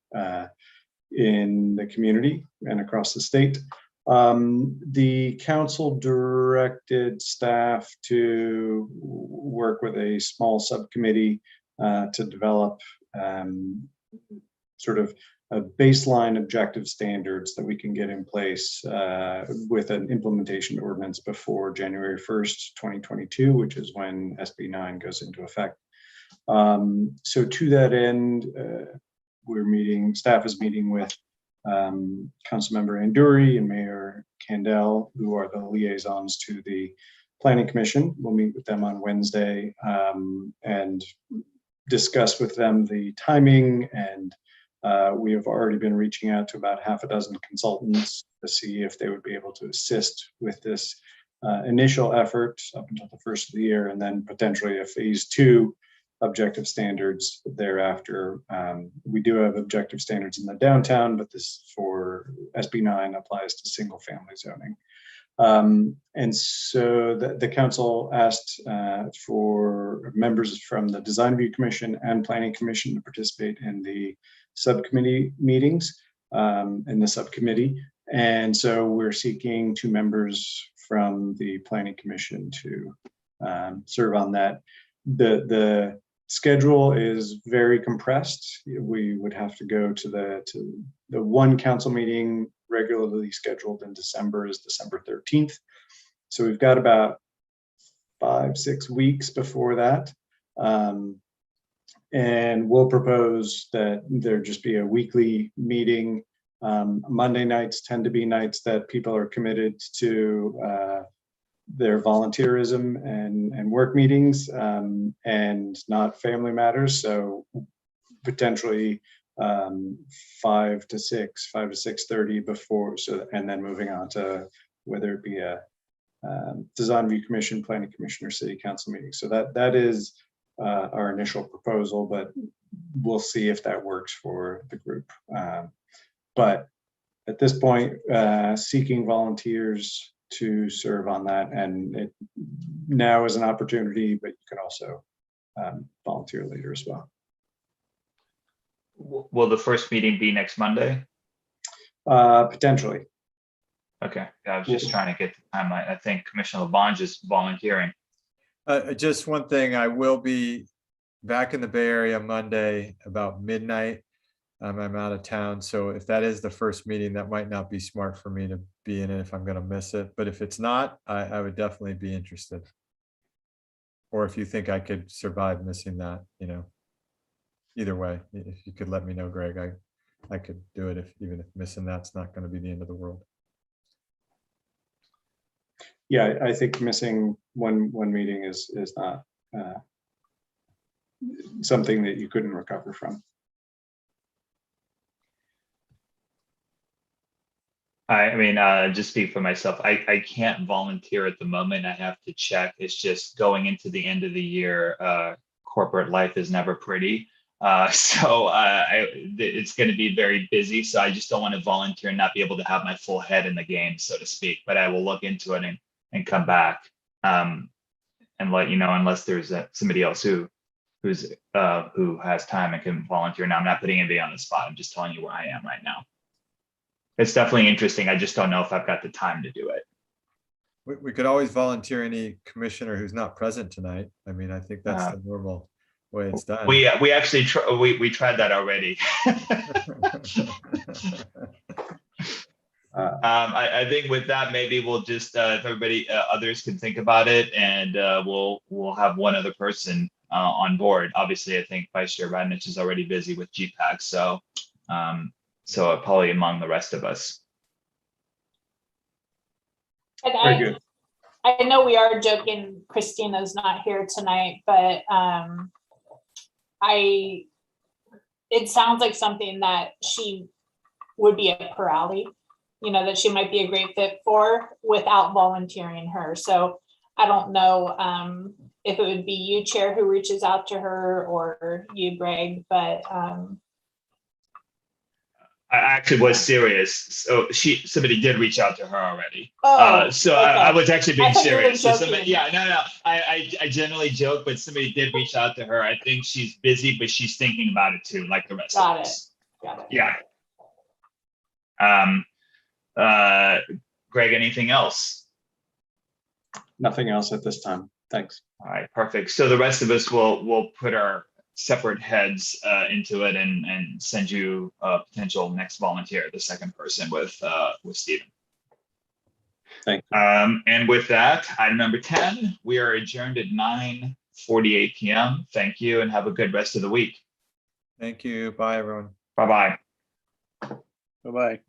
in the community and across the state. The council directed staff to work with a small subcommittee to develop sort of a baseline objective standards that we can get in place with an implementation ordinance before January 1st, 2022, which is when SB 9 goes into effect. So to that end, staff is meeting with Councilmember Anduri and Mayor Candell, who are the liaisons to the Planning Commission. We'll meet with them on Wednesday and discuss with them the timing, and we have already been reaching out to about half a dozen consultants to see if they would be able to assist with this initial effort up until the first of the year, and then potentially a phase 2 objective standards thereafter. We do have objective standards in the downtown, but this for SB 9 applies to single family zoning. And so the council asked for members from the Design Review Commission and Planning Commission to participate in the subcommittee meetings in the subcommittee. And so we're seeking 2 members from the Planning Commission to serve on that. The schedule is very compressed. We would have to go to the one council meeting regularly scheduled in December is December 13th. So we've got about 5-6 weeks before that. And we'll propose that there just be a weekly meeting. Monday nights tend to be nights that people are committed to their volunteerism and work meetings and not family matters. So potentially 5 to 6:30 before, so, and then moving on to whether it be a Design Review Commission, Planning Commission, or City Council meeting. So that is our initial proposal, but we'll see if that works for the group. But at this point, seeking volunteers to serve on that, and it now is an opportunity, but you can also volunteer later as well. Will the first meeting be next Monday? Potentially. Okay, I was just trying to get the time. I think Commissioner LaBonge is volunteering. Just one thing, I will be back in the Bay Area Monday about midnight. I'm out of town, so if that is the first meeting, that might not be smart for me to be in it if I'm going to miss it. But if it's not, I would definitely be interested. Or if you think I could survive missing that, either way, if you could let me know, Greg, I could do it even if missing that's not going to be the end of the world. Yeah, I think missing one meeting is not something that you couldn't recover from. I mean, just speak for myself. I can't volunteer at the moment. I have to check. It's just going into the end of the year. Corporate life is never pretty. So it's going to be very busy. So I just don't want to volunteer and not be able to have my full head in the game, so to speak. But I will look into it and come back and let you know, unless there's somebody else who has time and can volunteer. Now, I'm not putting anybody on the spot. I'm just telling you where I am right now. It's definitely interesting. I just don't know if I've got the time to do it. We could always volunteer any commissioner who's not present tonight. I mean, I think that's the normal way it's done. We actually we tried that already. I think with that, maybe we'll just if everybody others can think about it, and we'll have one other person on board. Obviously, I think Vice Chair Radnich is already busy with GPAC, so probably among the rest of us. Very good. I know we are joking, Christina's not here tonight, but it sounds like something that she would be a Pirelli, that she might be a great fit for without volunteering her. So I don't know if it would be you, Chair, who reaches out to her, or you, Greg, but I actually was serious. So somebody did reach out to her already. So okay. I was actually being serious. So joking. I generally joke, but somebody did reach out to her. I think she's busy, but she's thinking about it too, like the rest of us. Got it. Yeah. Greg, anything else? Nothing else at this time. Thanks. All right, perfect. So the rest of us will put our separate heads into it and send you a potential next volunteer, the second person with Stephen. Thank you. And with that, item number 10, we are adjourned at 9:48 p.m. Thank you and have a good rest of the week. Thank you. Bye, everyone. Bye-bye. Bye-bye.